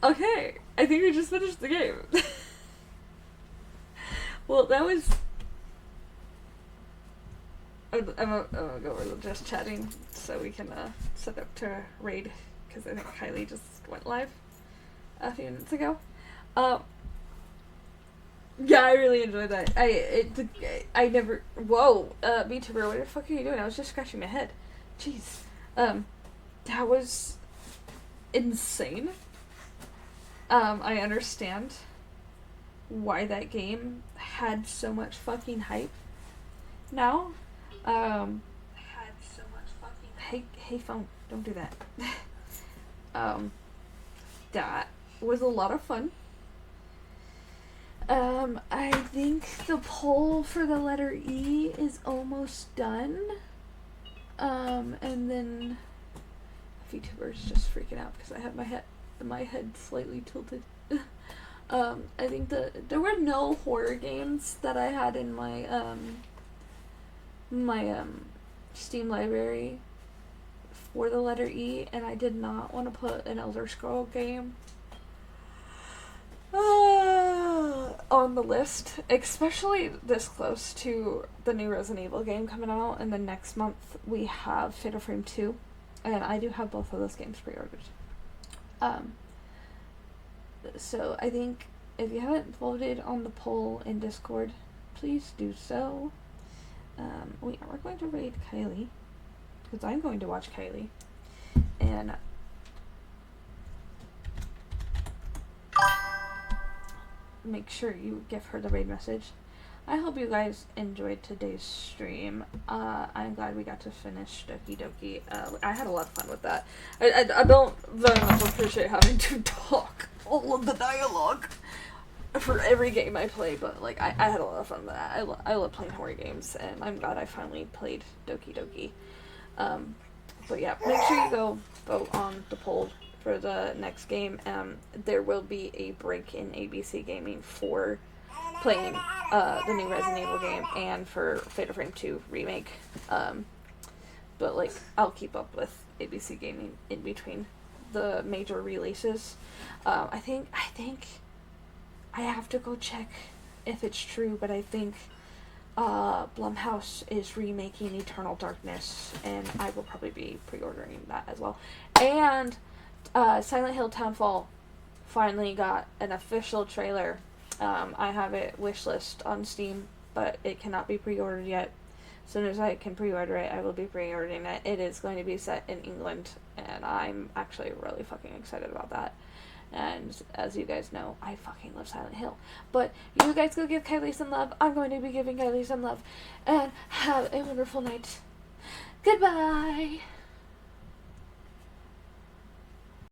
Okay, I think we just finished the game. Well, that was... I'm gonna go over the just chatting so we can set up to raid, because I think Kylie just went live a few minutes ago. Yeah, I really enjoyed that. I never... Whoa, me too, bro. What the fuck are you doing? I was just scratching my head. Jeez. That was insane. I understand why that game had so much fucking hype now. Had so much fucking... Hey phone, don't do that. That was a lot of fun. I think the poll for the letter E is almost done. And then VTuber's just freaking out because I have my head slightly tilted. I think there were no horror games that I had in my Steam library for the letter E, and I did not want to put an Elder Scroll game on the list, especially this close to the new Resident Evil game coming out, and then next month we have Fatal Frame 2, and I do have both of those games pre-ordered. So I think if you haven't voted on the poll in Discord, please do so. We are going to raid Kylie, because I'm going to watch Kylie, and make sure you give her the raid message. I hope you guys enjoyed today's stream. I'm glad we got to finish Doki-Doki. I had a lot of fun with that. I don't very much appreciate having to talk all of the dialogue for every game I play, but like I had a lot of fun with that. I love playing horror games, and I'm glad I finally played Doki-Doki. But yeah, make sure you go vote on the poll for the next game. There will be a break in ABC Gaming for playing the new Resident Evil game and for Fatal Frame 2 remake. But like I'll keep up with ABC Gaming in between the major releases. I think I have to go check if it's true, but I think Blumhouse is remaking Eternal Darkness, and I will probably be pre-ordering that as well. And Silent Hill Townfall finally got an official trailer. I have it wishlist on Steam, but it cannot be pre-ordered yet. As soon as I can pre-order it, I will be pre-ordering it. It is going to be set in England, and I'm actually really fucking excited about that. And as you guys know, I fucking love Silent Hill. But you guys go give Kylie some love. I'm going to be giving Kylie some love. And have a wonderful night. Goodbye!